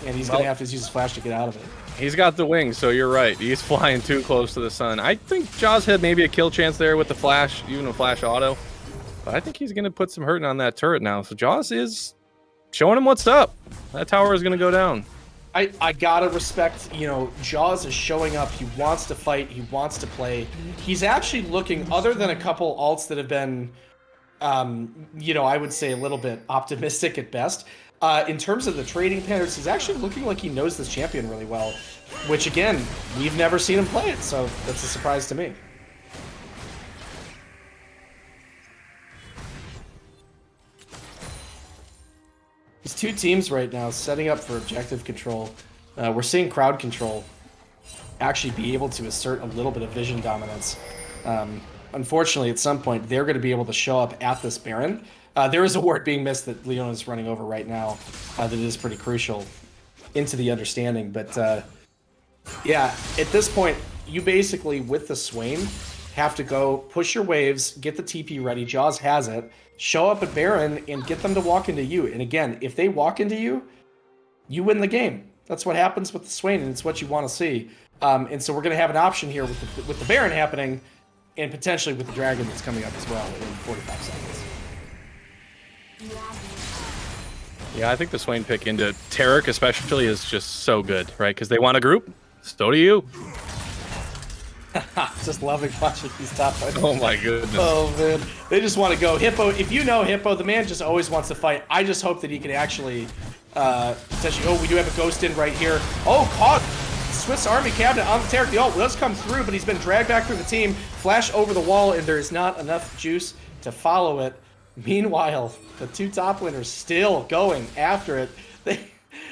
and he's going to have to use his flash to get out of it. He's got the wings, so you're right. He's flying too close to the sun. I think Jaws had maybe a kill chance there with the flash, even a flash auto. But I think he's going to put some hurting on that turret now. So Jaws is showing him what's up. That tower is going to go down. I gotta respect, you know, Jaws is showing up. He wants to fight. He wants to play. He's actually looking, other than a couple ults that have been, you know, I would say a little bit optimistic at best. In terms of the trading patterns, he's actually looking like he knows this champion really well, which again, we've never seen him play it, so that's a surprise to me. These two teams right now setting up for objective control. We're seeing crowd control actually be able to assert a little bit of vision dominance. Unfortunately, at some point, they're going to be able to show up at this Baron. There is a ward being missed that Leona is running over right now that is pretty crucial into the understanding. But yeah, at this point, you basically, with the Swain, have to go push your waves, get the TP ready. Jaws has it. Show up at Baron and get them to walk into you. And again, if they walk into you, you win the game. That's what happens with the Swain, and it's what you want to see. And so we're going to have an option here with the Baron happening, and potentially with the Dragon that's coming up as well in 45 seconds. Yeah, I think the Swain pick into Tarek especially is just so good, right? Because they want a group. So do you. Just loving watching these top fighters. Oh my goodness. Oh man, they just want to go. Hippo, if you know Hippo, the man just always wants to fight. I just hope that he can actually potentially. Oh, we do have a ghost in right here. Oh, caught. Swiss Army cabinet on the Tarek. The ult does come through, but he's been dragged back through the team. Flash over the wall, and there is not enough juice to follow it. Meanwhile, the two top laners still going after it. They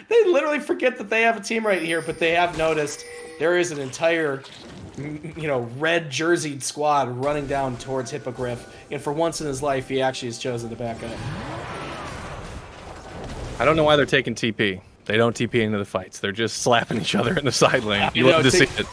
literally forget that they have a team right here, but they have noticed there is an entire, you know, red jerseyed squad running down towards Hippogriff, and for once in his life, he actually has chosen to back up. I don't know why they're taking TP. They don't TP into the fights. They're just slapping each other in the side lane. You love to see it.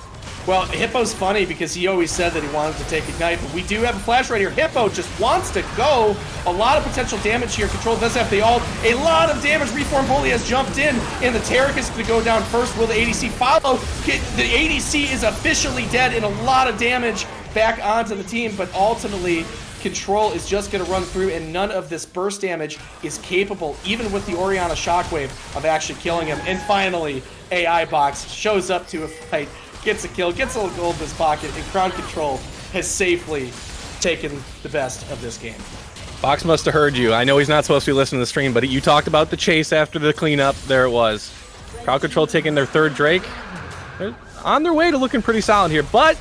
Well, Hippo's funny because he always said that he wanted to take Ignite, but we do have a flash right here. Hippo just wants to go. A lot of potential damage here. Control does have the ult. A lot of damage. Reform Bully has jumped in, and the Tarek is going to go down first. Will the ADC follow? The ADC is officially dead, and a lot of damage back onto the team, but ultimately, Control is just going to run through, and none of this burst damage is capable, even with the Orianna Shockwave, of actually killing him. And finally, AI Box shows up to a fight, gets a kill, gets a little gold in his pocket, and Crowd Control has safely taken the best of this game. Box must have heard you. I know he's not supposed to be listening to the stream, but you talked about the chase after the cleanup. There it was. Crowd Control taking their third Drake. They're on their way to looking pretty solid here, but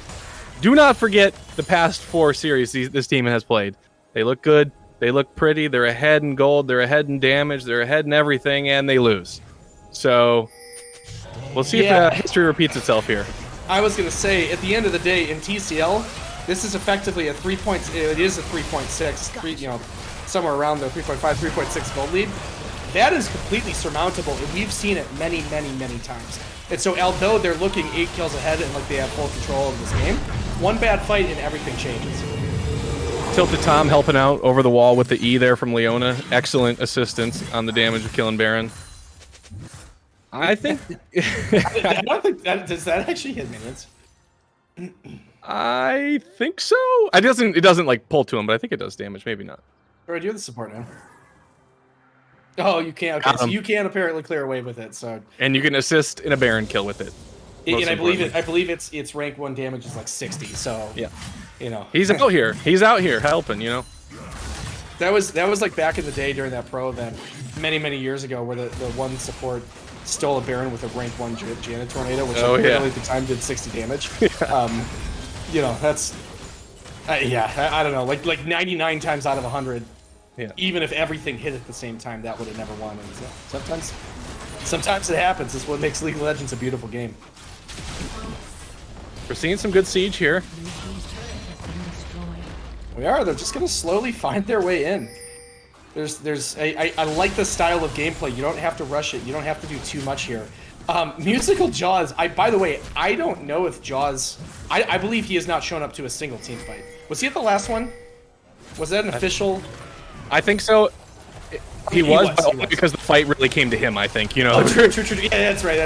do not forget the past 4 series this team has played. They look good. They look pretty. They're ahead in gold. They're ahead in damage. They're ahead in everything, and they lose. So we'll see if history repeats itself here. I was going to say, at the end of the day, in TCL, this is effectively a 3 point. It is a 3.6, you know, somewhere around the 3.5, 3.6 gold lead. That is completely surmountable, and we've seen it many, many, many times. And so, although they're looking 8 kills ahead and like they have full control of this game, one bad fight and everything changes. Tilted Tom helping out over the wall with the E there from Leona. Excellent assistance on the damage of killing Baron. I think I don't think that does that actually hit minions. I think so. It doesn't like pull to him, but I think it does damage. Maybe not. All right, you're the support now. Oh, you can't. Okay, so you can apparently clear away with it. So and you can assist in a Baron kill with it. And I believe its rank 1 damage is like 60. So yeah, you know he's out here. He's out here helping. You know. That was like back in the day during that pro event many years ago, where the one support stole a Baron with a rank 1 Janet Tornado, which literally at the time did 60 damage. Yeah. You know, that's I don't know, like 99 times out of 100. Yeah. Even if everything hit at the same time, that would have never won. And so sometimes it happens. It's what makes League of Legends a beautiful game. We're seeing some good siege here. We are. They're just gonna slowly find their way in. I like the style of gameplay. You don't have to rush it. You don't have to do too much here. Musical Jaws. By the way, I don't know if Jaws. I believe he has not shown up to a single team fight. Was he at the last one? Was that an official? I think so. He was, but only because the fight really came to him, I think, you know. Oh, true. Yeah, that's right.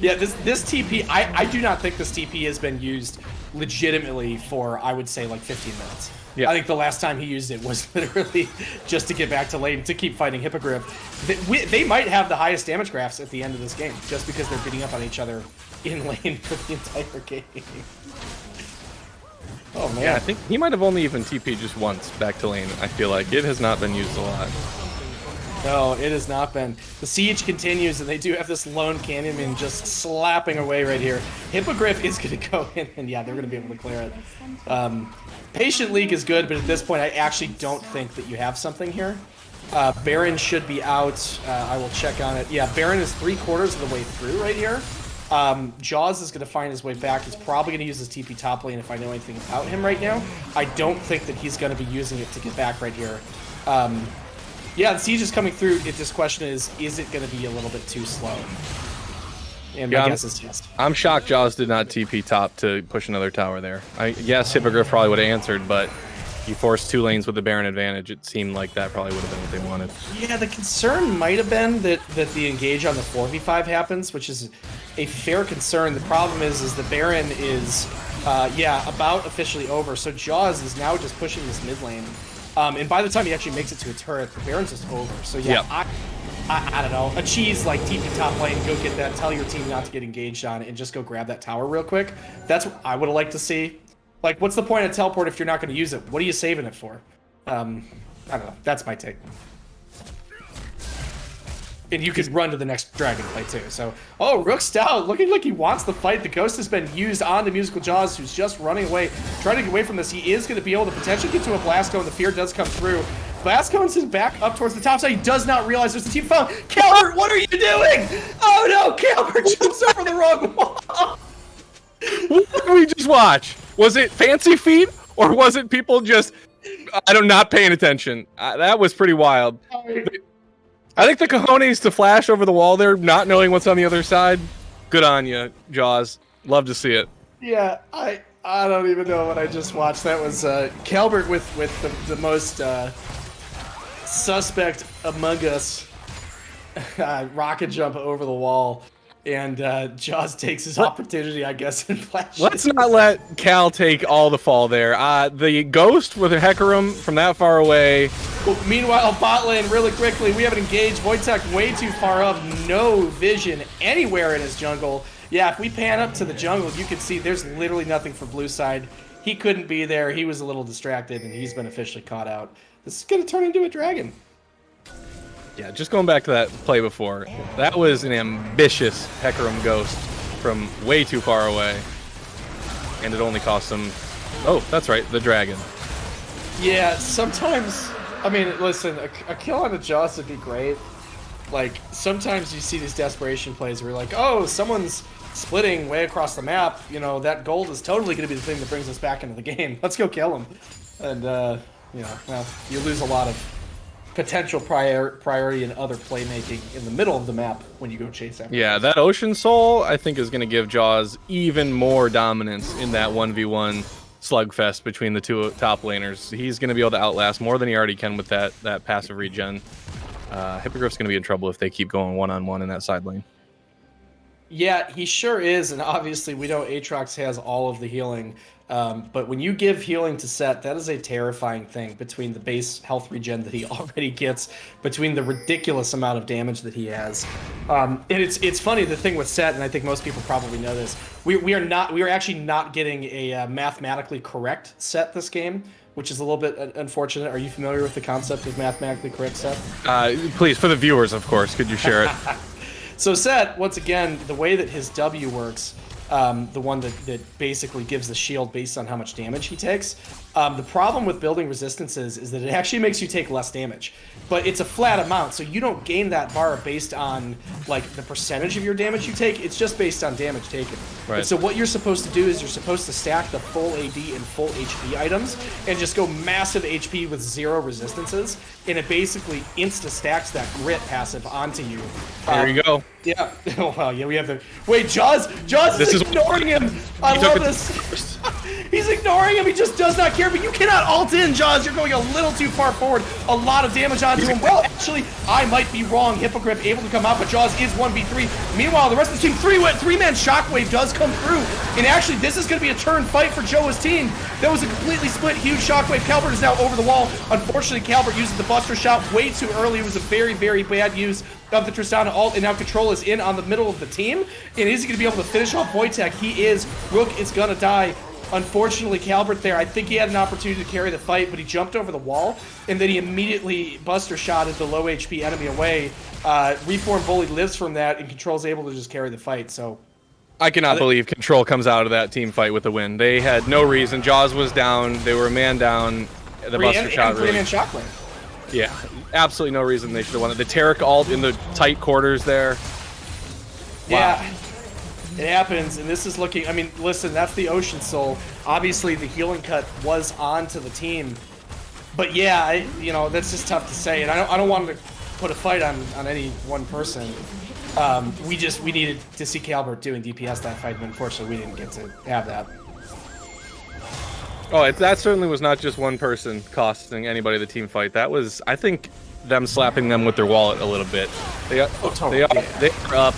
Yeah, this TP, I do not think this TP has been used legitimately for, I would say, like 15 minutes. Yeah. I think the last time he used it was literally just to get back to lane, to keep fighting Hippogriff. They might have the highest damage graphs at the end of this game, just because they're beating up on each other in lane for the entire game. Oh, man. Yeah, I think he might have only even TP'd just once back to lane. I feel like it has not been used a lot. No, it has not been. The siege continues, and they do have this lone Canyonman just slapping away right here. Hippogriff is going to go in, and yeah, they're going to be able to clear it. Patient League is good, but at this point, I actually don't think that you have something here. Baron should be out. I will check on it. Yeah, Baron is 3/4 of the way through right here. Jaws is going to find his way back. He's probably going to use his TP top lane if I know anything about him right now. I don't think that he's going to be using it to get back right here. Yeah, the siege is coming through. If this question is it going to be a little bit too slow? And my guess is yes. I'm shocked Jaws did not TP top to push another tower there. Yes, Hippogriff probably would have answered, but you forced 2 lanes with the Baron advantage. It seemed like that probably would have been what they wanted. Yeah, the concern might have been that the engage on the 4v5 happens, which is a fair concern. The problem is the Baron is, about officially over. So Jaws is now just pushing this mid lane. And by the time he actually makes it to a turret, the Baron's just over. So yeah, I don't know. A cheese like TP top lane, go get that, tell your team not to get engaged on it, and just go grab that tower real quick. That's what I would have liked to see. Like, what's the point of teleport if you're not going to use it? What are you saving it for? I don't know. That's my take. And you could run to the next dragon play too. So, oh, Rook Stout looking like he wants the fight. The ghost has been used on the Musical Jaws, who's just running away, trying to get away from this. He is going to be able to potentially get to a Blast Cone. The fear does come through. Blast Cone's his back up towards the top side. He does not realize there's a team found. Calvert, what are you doing? Oh no, Calvert jumps over the wrong wall. What did we just watch? Was it fancy feet, or was it people just, not paying attention? That was pretty wild. I think the cojones to flash over the wall there, not knowing what's on the other side. Good on you, Jaws. Love to see it. Yeah, I don't even know what I just watched. That was Calvert with the most suspect among us rocket jump over the wall. And Jaws takes his opportunity, I guess, and flashes. Let's not let Cal take all the fall there. The ghost with a Hecarim from that far away. Well, meanwhile, bot lane, really quickly, we haven't engaged. Wojtek way too far up. No vision anywhere in his jungle. Yeah, if we pan up to the jungle, you can see there's literally nothing for blue side. He couldn't be there. He was a little distracted, and he's been officially caught out. This is going to turn into a dragon. Yeah, just going back to that play before, that was an ambitious Hecarim Ghost from way too far away, and it only cost him, oh, that's right, the dragon. Yeah, sometimes, I mean, listen, a kill on a Jaws would be great. Like, sometimes you see these desperation plays where you're like, oh, someone's splitting way across the map, you know, that gold is totally going to be the thing that brings us back into the game. Let's go kill him. And, well, you lose a lot of potential priority and other playmaking in the middle of the map when you go chase after. Yeah, that Ocean Soul, I think, is going to give Jaws even more dominance in that 1v1 slugfest between the two top laners. He's going to be able to outlast more than he already can with that passive regen. Hippogriff's going to be in trouble if they keep going one-on-one in that side lane. Yeah, he sure is, and obviously we know Aatrox has all of the healing. But when you give healing to Set, that is a terrifying thing between the base health regen that he already gets, between the ridiculous amount of damage that he has. And it's funny, the thing with Set, and I think most people probably know this, we are actually not getting a mathematically correct Set this game, which is a little bit unfortunate. Are you familiar with the concept of mathematically correct Set? Please, for the viewers, of course, could you share it? So Set, once again, the way that his W works, the one that basically gives the shield based on how much damage he takes, the problem with building resistances is that it actually makes you take less damage. But it's a flat amount, so you don't gain that bar based on like the percentage of your damage you take. It's just based on damage taken. Right. And so what you're supposed to do is you're supposed to stack the full AD and full HP items and just go massive HP with 0 resistances, and it basically insta-stacks that grit passive onto you. There you go. Yeah. Oh, wow. Yeah, we have the... Wait, Jaws is ignoring him. I love this. He's ignoring him. He just does not care. But you cannot ult in, Jaws. You're going a little too far forward. A lot of damage onto him. Well, actually, I might be wrong. Hippogriff able to come out, but Jaws is 1v3. Meanwhile, the rest of the team, three-man Shockwave does come through. And actually, this is going to be a turn fight for JOA's team. That was a completely split, huge Shockwave. Calvert is now over the wall. Unfortunately, Calvert uses the Buster Shot way too early. It was a very, very bad use of the Tristana ult, and now Control is in on the middle of the team. And is he going to be able to finish off Wojtek? He is. Rook is going to die. Unfortunately, Calvert there, I think he had an opportunity to carry the fight, but he jumped over the wall, and then he immediately Buster shotted the low HP enemy away. Reform Bully lives from that, and Control's able to just carry the fight, so... I cannot believe Control comes out of that team fight with a win. They had no reason. Jaws was down. They were a man down. The Buster shot really... three-man Shockwave. Yeah, absolutely no reason they should have won it. The Tarek ult in the tight quarters there. Wow. Yeah, it happens, and this is looking... I mean, listen, that's the Ocean Soul. Obviously, the healing cut was on to the team. But yeah, that's just tough to say, and I don't want to put a fight on any one person. We needed to see Calvert doing DPS that fight, but unfortunately, we didn't get to have that. Oh, that certainly was not just one person costing anybody the team fight. That was, I think, them slapping them with their wallet a little bit. They are up,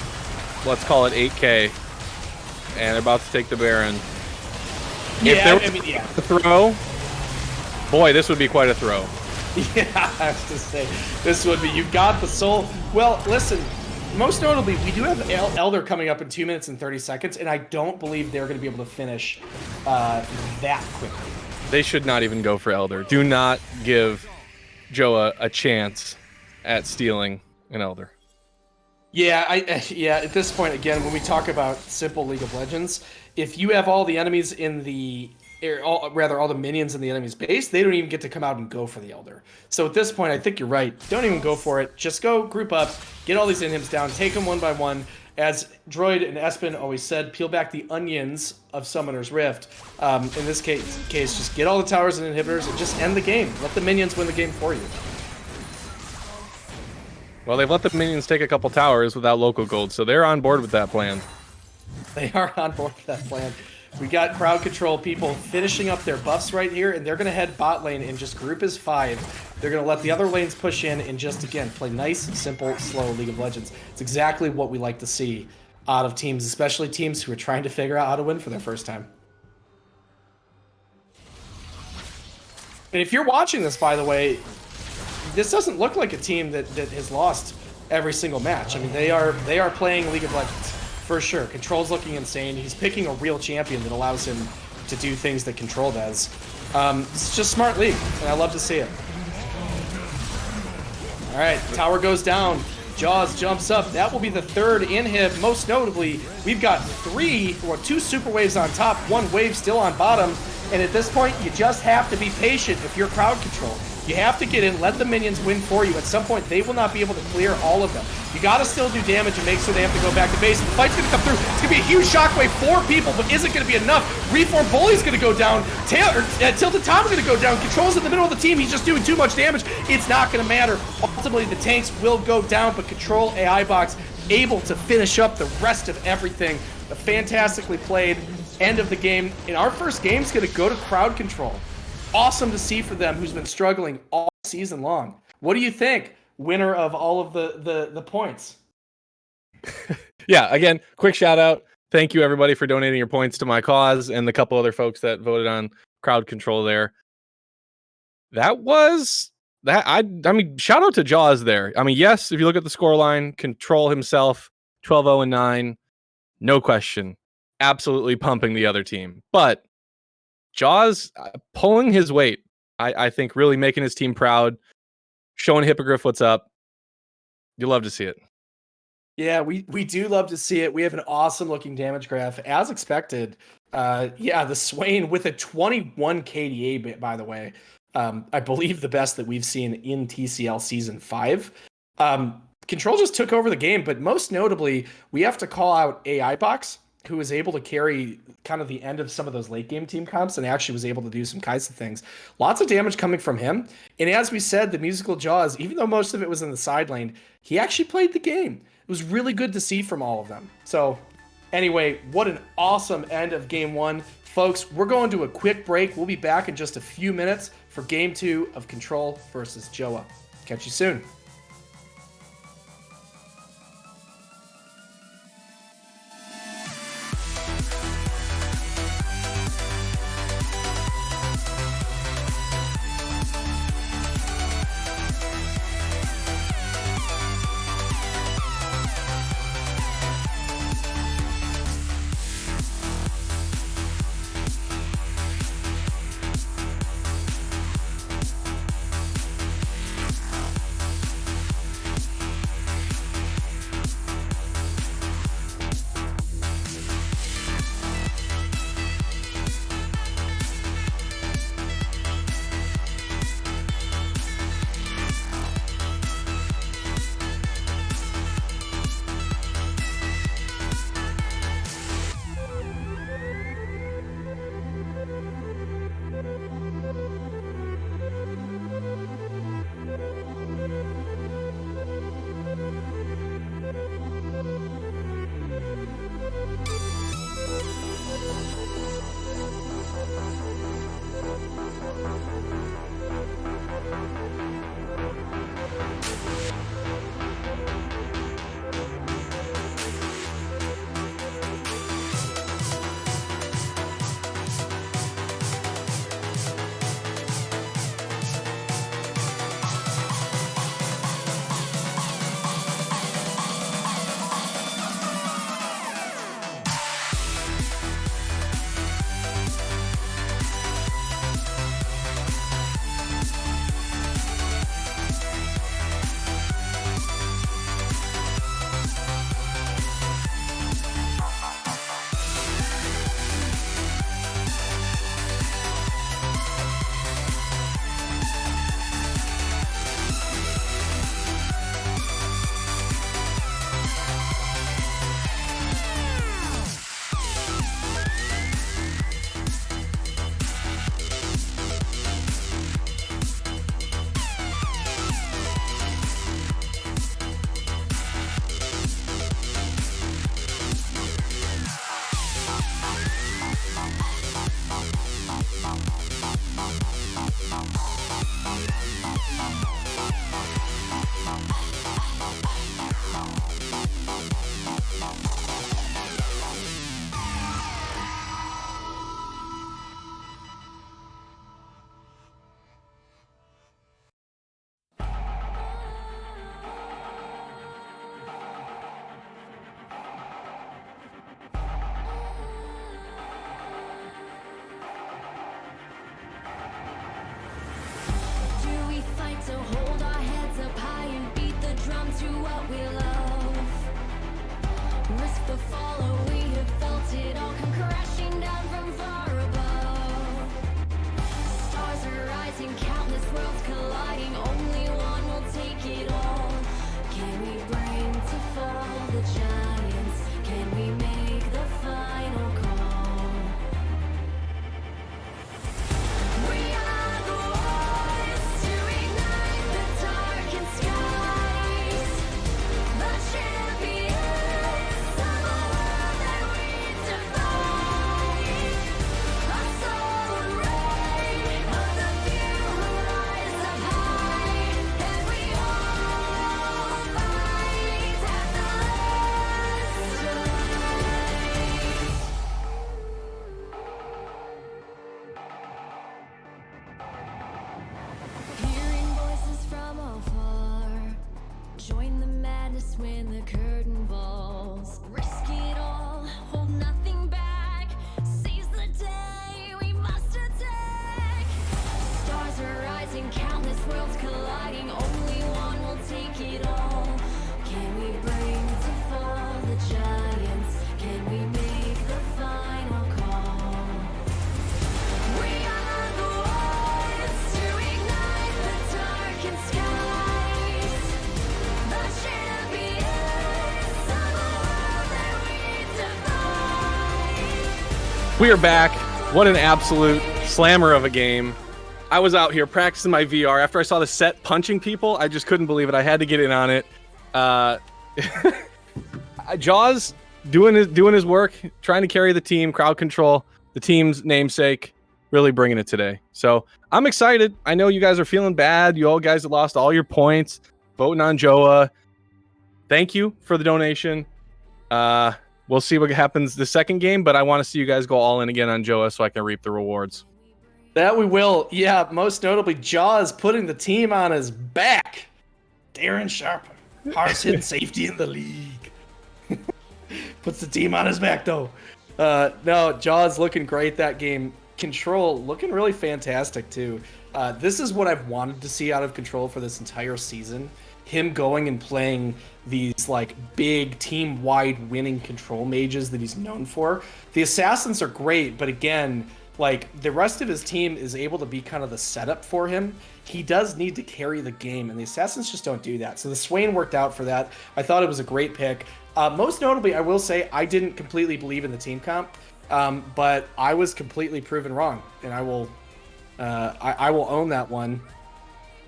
let's call it 8K, and they're about to take the Baron. Yeah, if there was a throw, boy, this would be quite a throw. Yeah, I was to say, this would be. You've got the soul. Well, listen. Most notably, we do have Elder coming up in 2 minutes and 30 seconds, and I don't believe they're going to be able to finish that quickly. They should not even go for Elder. Do not give JOA a chance at stealing an Elder. Yeah, at this point, again, when we talk about simple League of Legends, if you have all the enemies in the... all the minions in the enemy's base, they don't even get to come out and go for the Elder. So at this point, I think you're right. Don't even go for it. Just go group up, get all these inhibs down, take them one by one. As Droid and Espen always said, peel back the onions of Summoner's Rift. In this case, just get all the towers and inhibitors and just end the game. Let the minions win the game for you. Well, they've let the minions take a couple towers without local gold, so they're on board with that plan. They are on board with that plan. We got crowd control people finishing up their buffs right here, and they're going to head bot lane and just group as 5. They're going to let the other lanes push in and just, again, play nice, simple, slow League of Legends. It's exactly what we like to see out of teams, especially teams who are trying to figure out how to win for their first time. And if you're watching this, by the way, this doesn't look like a team that has lost every single match. I mean, they are playing League of Legends. For sure. Control's looking insane. He's picking a real champion that allows him to do things that Control does. It's just smart league, and I love to see it. All right, tower goes down. Jaws jumps up. That will be the 3rd inhib. Most notably, we've got 2 super waves on top, 1 wave still on bottom. And at this point, you just have to be patient if you're crowd control. You have to get in, let the minions win for you. At some point, they will not be able to clear all of them. You got to still do damage and make sure they have to go back to base. And the fight's going to come through. It's going to be a huge shockwave. 4 people, but is it going to be enough? Reform Bully's going to go down. Tilted Tom going to go down. Control's in the middle of the team. He's just doing too much damage. It's not going to matter. Ultimately, the tanks will go down, but Control AI Box able to finish up the rest of everything. A fantastically played end of the game. And our first game's going to go to crowd control. Awesome to see for them, who's been struggling all season long. What do you think, winner of all of the points? Yeah, again, quick shout out. Thank you everybody for donating your points to my cause and the couple other folks that voted on crowd control there. That was that. I mean, shout out to Jaws there. I mean, yes, if you look at the score line, Control himself, 12-0-9, no question. Absolutely pumping the other team. But Jaws pulling his weight, I think really making his team proud, showing Hippogriff what's up. You love to see it. Yeah, we do love to see it. We have an awesome looking damage graph, as expected. Yeah, the Swain with a 21 KDA, by the way. I believe the best that we've seen in TCL Season 5. Control just took over the game, but most notably, we have to call out AI Box, who was able to carry kind of the end of some of those late game team comps and actually was able to do some Kai'Sa things. Lots of damage coming from him. And as we said, the musical Jaws, even though most of it was in the side lane, he actually played the game. It was really good to see from all of them. So anyway, what an awesome end of game one. Folks, we're going to a quick break. We'll be back in just a few minutes for game 2 of Control versus JOA. Catch you soon. madness when the curtain falls. Risk it all, hold nothing back. Seize the day, we must attack. Stars are rising, countless worlds colliding. Only one will take it all. Can we bring to fall the giants? Can we make the final call? We are the ones to ignite the darkened skies. The champions of the world that we defy. We are back. What an absolute slammer of a game. I was out here practicing my VR. After I saw the set punching people, I just couldn't believe it. I had to get in on it. Jaws doing his work, trying to carry the team, crowd control, the team's namesake, really bringing it today. So I'm excited. I know you guys are feeling bad. You all guys have lost all your points voting on JOA. Thank you for the donation. We'll see what happens the second game, but I want to see you guys go all in again on JOA so I can reap the rewards. That we will. Yeah, most notably, Jaws putting the team on his back. Darren Sharper, hardest hitting safety in the league. Puts the team on his back, though. No, Jaws looking great that game. Control looking really fantastic, too. This is what I've wanted to see out of Control for this entire season. Him going and playing these like big team-wide winning control mages that he's known for. The assassins are great, but again, like the rest of his team is able to be kind of the setup for him. He does need to carry the game, and the assassins just don't do that. So the Swain worked out for that. I thought it was a great pick. Most notably, I will say I didn't completely believe in the team comp, but I was completely proven wrong, and I will own that one.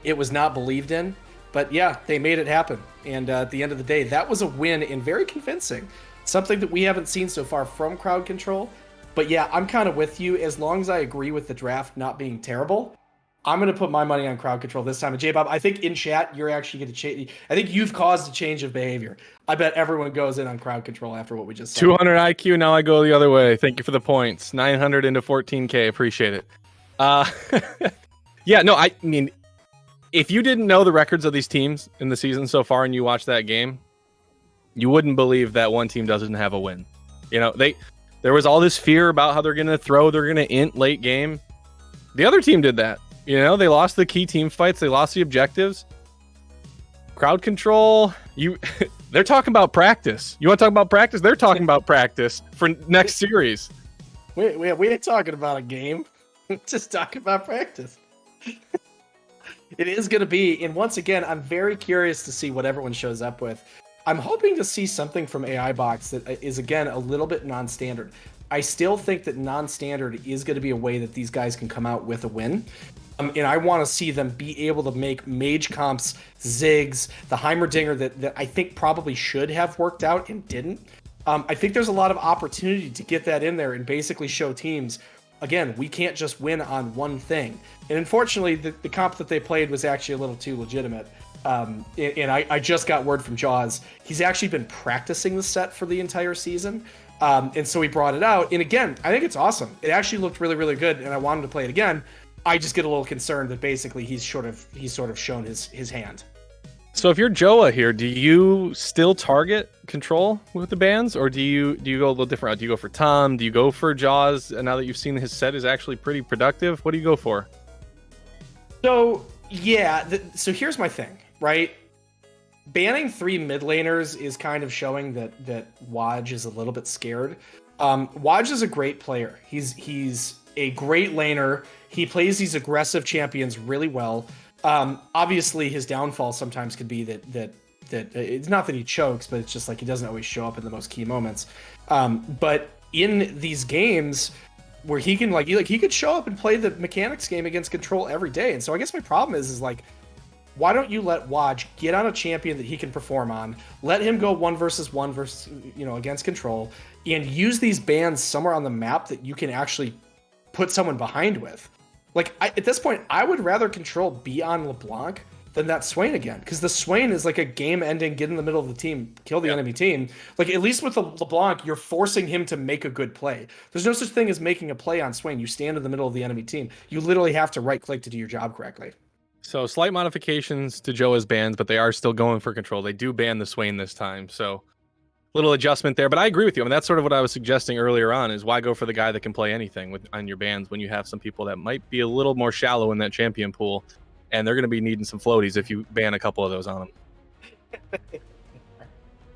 It was not believed in, but yeah, they made it happen. And at the end of the day, that was a win and very convincing. Something that we haven't seen so far from Crowd Control. But yeah, I'm kind of with you. As long as I agree with the draft not being terrible, I'm going to put my money on Crowd Control this time. And J-Bob, I think in chat, you're actually going to change. I think you've caused a change of behavior. I bet everyone goes in on Crowd Control after what we just saw. 200 IQ, now I go the other way. Thank you for the points. 900 into 14K, appreciate it. Yeah, no, I mean, if you didn't know the records of these teams in the season so far and you watched that game, you wouldn't believe that one team doesn't have a win. You know, there was all this fear about how they're going to throw, they're going to int late game. The other team did that. You know, they lost the key team fights, they lost the objectives. Crowd Control, they're talking about practice. You want to talk about practice? They're talking about practice for next series. We ain't talking about a game. Just talking about practice. It is going to be, and once again, I'm very curious to see what everyone shows up with. I'm hoping to see something from AI Box that is, again, a little bit non-standard. I still think that non-standard is going to be a way that these guys can come out with a win. And I want to see them be able to make mage comps, Ziggs, the Heimerdinger that I think probably should have worked out and didn't. I think there's a lot of opportunity to get that in there and basically show teams, again, we can't just win on one thing. And unfortunately, the comp that they played was actually a little too legitimate. And I just got word from Jaws. He's actually been practicing the set for the entire season. And so he brought it out. And again, I think it's awesome. It actually looked really, really good. And I want him to play it again. I just get a little concerned that basically he's sort of shown his hand. So if you're JOA here, do you still target Control with the bans, or do you go a little different route? Do you go for Tom? Do you go for Jaws? And now that you've seen his set is actually pretty productive, what do you go for? So yeah, so here's my thing, right? Banning 3 mid laners is kind of showing that Waj is a little bit scared. Waj is a great player. He's a great laner. He plays these aggressive champions really well. Obviously, his downfall sometimes could be that it's not that he chokes, but it's just like he doesn't always show up in the most key moments. But in these games where he can he could show up and play the mechanics game against Control every day. And so I guess my problem is like, why don't you let Waj get on a champion that he can perform on, let him go 1v1 versus against Control, and use these bans somewhere on the map that you can actually put someone behind with. Like, at this point, I would rather Control be on LeBlanc than that Swain again, because the Swain is like a game-ending, get in the middle of the team, kill the enemy team. Like, at least with the LeBlanc, you're forcing him to make a good play. There's no such thing as making a play on Swain. You stand in the middle of the enemy team. You literally have to right-click to do your job correctly. So slight modifications to JOA's bans, but they are still going for control. They do ban the Swain this time, so little adjustment there. But I agree with you. I mean, that's sort of what I was suggesting earlier on: is why go for the guy that can play anything on your bans when you have some people that might be a little more shallow in that champion pool, and they're going to be needing some floaties if you ban a couple of those on them.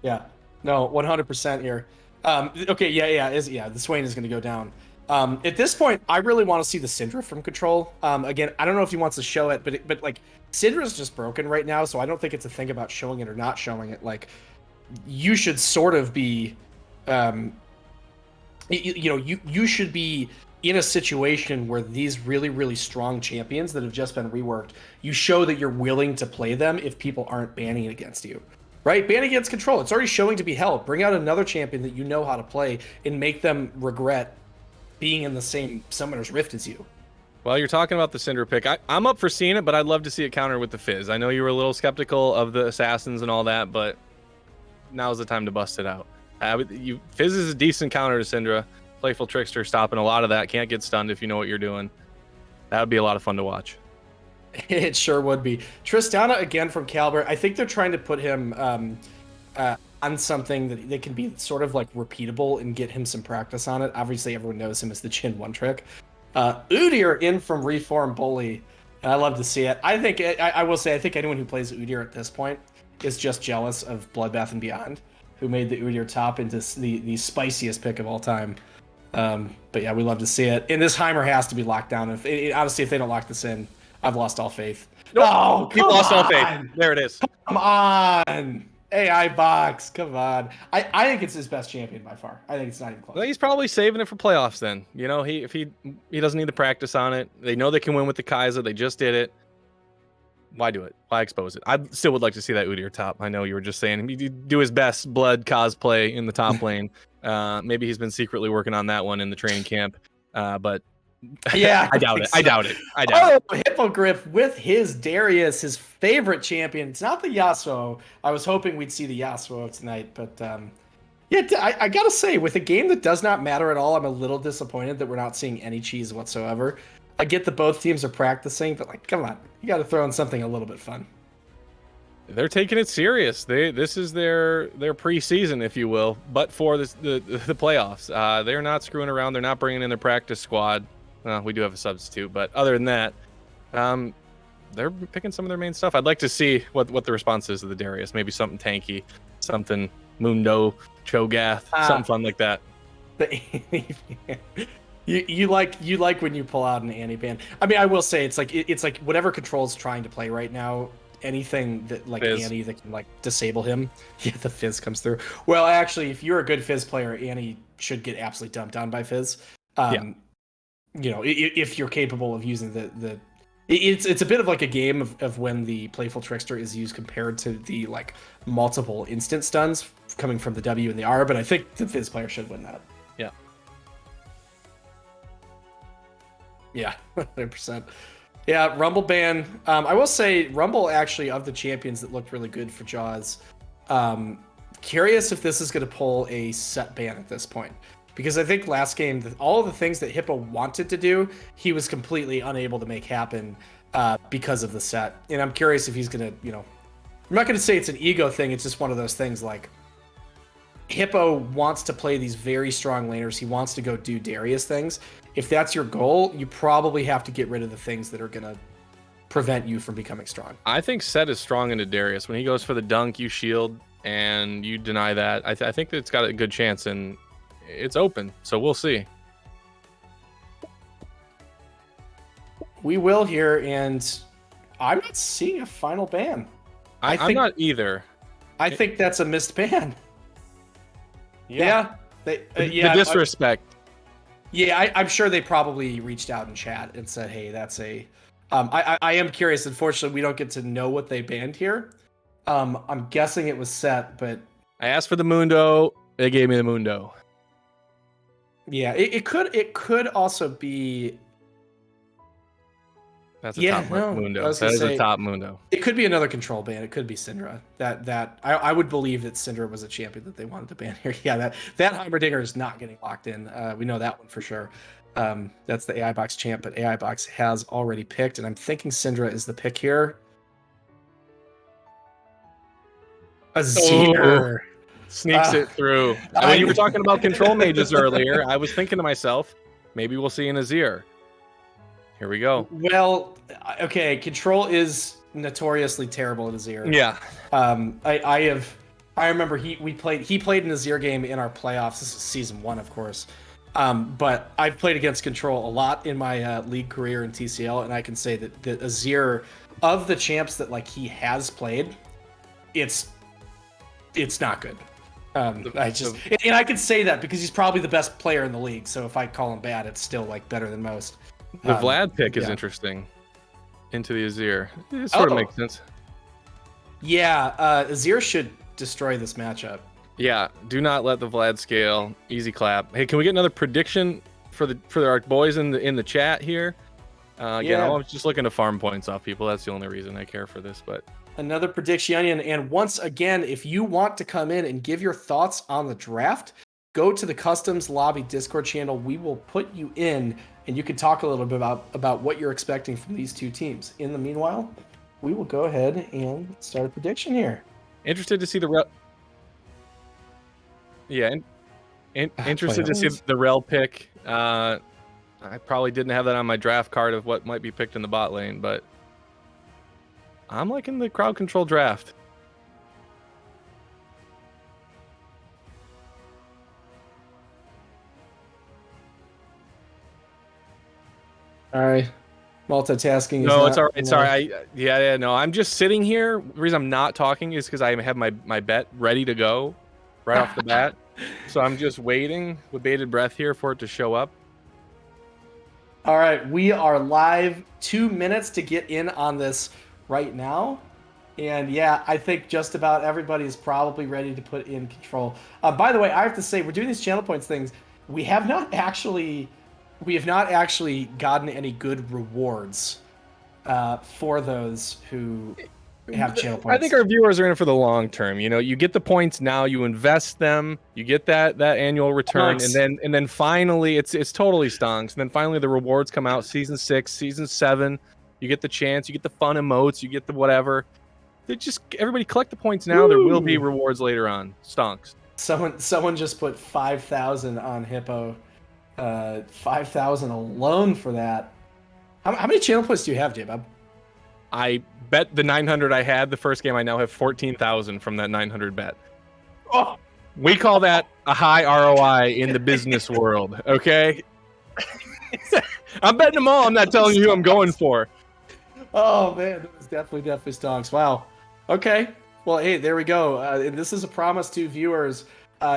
Yeah, no, 100% here. Okay, the Swain is going to go down. At this point, I really want to see the Syndra from control. Again, I don't know if he wants to show it, but like Syndra's just broken right now, so I don't think it's a thing about showing it or not showing it. Like, you should sort of be, you should be in a situation where these really, really strong champions that have just been reworked, you show that you're willing to play them if people aren't banning against you. Right? Ban against control. It's already showing to be held. Bring out another champion that you know how to play and make them regret being in the same Summoner's Rift as you. Well, you're talking about the Syndra pick. I'm up for seeing it, but I'd love to see it counter with the Fizz. I know you were a little skeptical of the Assassins and all that, but now's the time to bust it out. Fizz is a decent counter to Syndra. Playful Trickster stopping a lot of that. Can't get stunned if you know what you're doing. That would be a lot of fun to watch. It sure would be. Tristana, again, from Caliber. I think they're trying to put him on something that can be sort of like repeatable and get him some practice on it. Obviously, everyone knows him as the Chin 1 trick. Udyr in from Reform Bully, and I love to see it. I will say, I think anyone who plays Udyr at this point is just jealous of Bloodbath and Beyond, who made the Udyr top into the spiciest pick of all time. But yeah, we love to see it. And this Heimer has to be locked down. Honestly, if they don't lock this in, I've lost all faith. Nope. Oh, We've lost all faith. There it is. Come on. AI Box, come on. I think it's his best champion by far. I think it's not even close. Well, he's probably saving it for playoffs then. You know, if he doesn't need to practice on it. They know they can win with the Kaiser. They just did it. Why do it? Why expose it? I still would like to see that Udyr top. I know you were just saying he'd do his best Blood cosplay in the top lane. Maybe he's been secretly working on that one in the training camp. But yeah, I doubt it. Oh, Hippogriff with his Darius, his favorite champion. It's not the Yasuo. I was hoping we'd see the Yasuo tonight, but yeah, I gotta say, with a game that does not matter at all, I'm a little disappointed that we're not seeing any cheese whatsoever. I get that both teams are practicing, but like, come on, you got to throw in something a little bit fun. They're taking it serious. This is their preseason, if you will, but for the playoffs. They're not screwing around. They're not bringing in their practice squad. We do have a substitute, but other than that, they're picking some of their main stuff. I'd like to see what the response is to the Darius. Maybe something tanky, something Mundo, Cho'Gath, something fun like that. You like when you pull out an Annie-ban. I mean, I will say it's like whatever Control's trying to play right now. Anything that like Fizz. Annie that can like disable him, yeah, the Fizz comes through. Well, actually, if you're a good Fizz player, Annie should get absolutely dumped on by Fizz. Yeah. You know, if you're capable of using it's a bit of like a game of when the Playful Trickster is used compared to the like multiple instant stuns coming from the W and the R. But I think the Fizz player should win that. Yeah. Yeah, 100%. Yeah, Rumble ban. I will say Rumble actually of the champions that looked really good for Jaws. Curious if this is going to pull a set ban at this point. Because I think last game, all of the things that Hippo wanted to do, he was completely unable to make happen because of the set. And I'm curious if he's going to, I'm not going to say it's an ego thing. It's just one of those things like Hippo wants to play these very strong laners. He wants to go do Darius things. If that's your goal, you probably have to get rid of the things that are going to prevent you from becoming strong. I think Set is strong into Darius. When he goes for the dunk, you shield and you deny that. I think that it's got a good chance and it's open. So we'll see. We will here, and I'm not seeing a final ban. I'm not either. I think that's a missed ban. Yeah. The disrespect. I'm sure they probably reached out in chat and said, hey, that's a... I am curious. Unfortunately, we don't get to know what they banned here. I'm guessing it was Set, but... I asked for the Mundo. They gave me the Mundo. Yeah, it could also be... That's a top Mundo. That is a top Mundo. It could be another control ban. It could be Syndra. I would believe that Syndra was a champion that they wanted to ban here. Yeah, that Heimerdinger is not getting locked in. We know that one for sure. That's the AI Box champ, but AI Box has already picked, and I'm thinking Syndra is the pick here. Azir. Sneaks it through. And when you were talking about control mages earlier, I was thinking to myself, maybe we'll see an Azir. Here we go. Well, okay, control is notoriously terrible at Azir. Yeah. I remember he played an Azir game in our playoffs. This is season 1, of course. But I've played against control a lot in my league career in TCL, and I can say that Azir, of the champs that like he has played, it's not good. And I can say that because he's probably the best player in the league. So if I call him bad, it's still like better than most. The Vlad pick is interesting. Into the Azir. It sort of makes sense. Yeah, Azir should destroy this matchup. Yeah, do not let the Vlad scale. Easy clap. Hey, can we get another prediction for our boys in the chat here? Again, I was just looking to farm points off people. That's the only reason I care for this. But another prediction, and once again, if you want to come in and give your thoughts on the draft, go to the Customs Lobby Discord channel. We will put you in, and you can talk a little bit about what you're expecting from these two teams. In the meanwhile, we will go ahead and start a prediction here. Interested to see the interested to see the Rel pick. I probably didn't have that on my draft card of what might be picked in the bot lane, but I'm liking the crowd control draft. All right. Multitasking. No, it's all right. Sorry. No. I'm just sitting here. The reason I'm not talking is because I have my bet ready to go right off the bat. So I'm just waiting with bated breath here for it to show up. All right. We are live. 2 minutes to get in on this right now. And yeah, I think just about everybody is probably ready to put in control. By the way, I have to say, we're doing these channel points things. We have not actually gotten any good rewards for those who have channel points. I think our viewers are in it for the long term. You know, you get the points now, you invest them, you get that annual return, and then finally it's totally stonks. And then finally the rewards come out. Season 6, Season 7, you get the chance, you get the fun emotes, you get the whatever. They just everybody collect the points now. Ooh. There will be rewards later on. Stonks. Someone just put 5,000 on Hippo. 5,000 alone for that. How many channel points do you have, J-Bob? I bet the 900 I had the first game. I now have 14,000 from that 900 bet. Oh, we call that a high ROI in the business world. Okay, I'm betting them all. I'm not telling you who I'm going for. Oh man, that was definitely stonks. Wow. Okay. Well, hey, there we go. And this is a promise to viewers.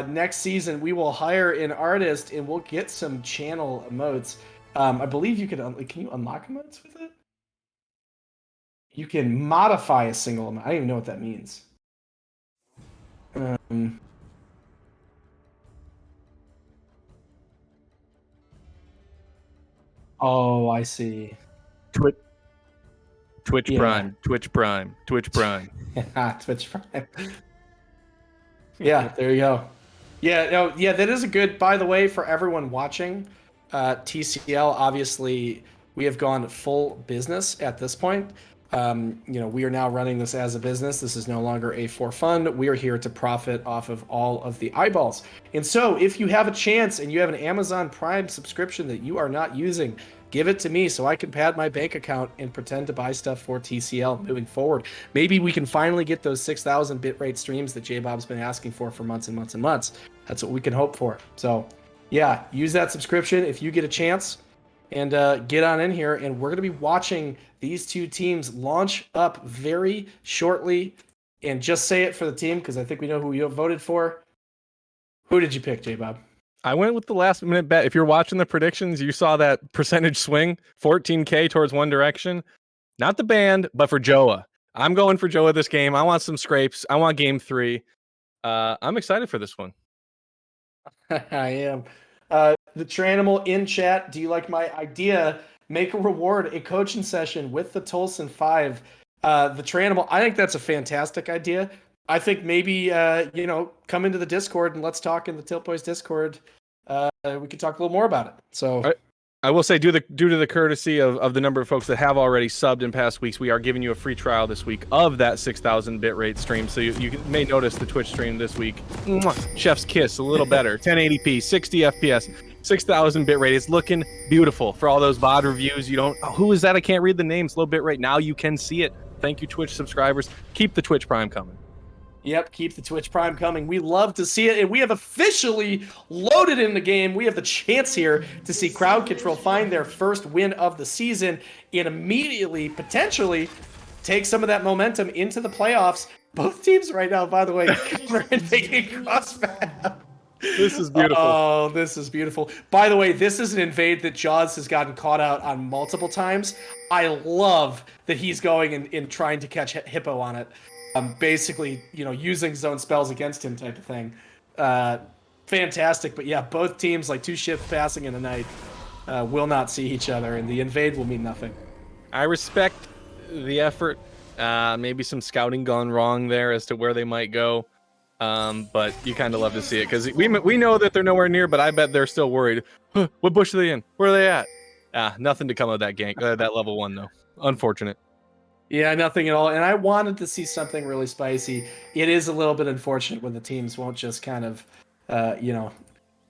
Next season, we will hire an artist and we'll get some channel emotes. I believe you can you unlock emotes with it? You can modify a single emote. I don't even know what that means. Oh, I see. Twitch Prime. Twitch Prime. Twitch Prime. Yeah, there you go. Yeah, no, yeah, that is a good, by the way, for everyone watching, TCL, obviously, we have gone full business at this point. We are now running this as a business. This is no longer a for fun. We are here to profit off of all of the eyeballs. And so if you have a chance and you have an Amazon Prime subscription that you are not using, give it to me so I can pad my bank account and pretend to buy stuff for TCL moving forward. Maybe we can finally get those 6,000 bitrate streams that J-Bob's been asking for months and months and months. That's what we can hope for. So yeah, use that subscription if you get a chance. And get on in here, and we're going to be watching these two teams launch up very shortly. And just say it for the team, because I think we know who you voted for. Who did you pick, J-Bob? I went with the last minute bet. If you're watching the predictions, you saw that percentage swing, 14K towards one direction. Not the band, but for JOA. I'm going for JOA this game. I want some scrapes. I want game 3. I'm excited for this one. I am. The Tranimal in chat, do you like my idea? Make a reward, a coaching session with the Tolson 5. The Tranimal, I think that's a fantastic idea. I think maybe, come into the Discord and let's talk in the Tilt Boys Discord. We could talk a little more about it. So I will say, due to the courtesy of the number of folks that have already subbed in past weeks, we are giving you a free trial this week of that 6,000 bitrate stream. So you may notice the Twitch stream this week. Mwah, chef's kiss, a little better. 1080p, 60 FPS, 6,000 bitrate. It's looking beautiful for all those VOD reviews. You don't, oh, who is that? I can't read the names. Low bitrate. Now you can see it. Thank you, Twitch subscribers. Keep the Twitch Prime coming. Yep, keep the Twitch Prime coming. We love to see it, and we have officially loaded in the game. We have the chance here to see Crowd Control find their first win of the season and immediately, potentially, take some of that momentum into the playoffs. Both teams right now, by the way, making cross-map. This is beautiful. Oh, this is beautiful. By the way, this is an invade that Jaws has gotten caught out on multiple times. I love that he's going and trying to catch Hippo on it. Basically, using zone spells against him type of thing. Fantastic. But yeah, both teams, like 2 shift passing in a night, will not see each other, and the invade will mean nothing. I respect the effort. Maybe some scouting gone wrong there as to where they might go. But you kind of love to see it because we know that they're nowhere near, but I bet they're still worried. Huh, what bush are they in? Where are they at? Nothing to come of that gank. That level 1 though. Unfortunate. Yeah, nothing at all. And I wanted to see something really spicy. It is a little bit unfortunate when the teams won't just kind of,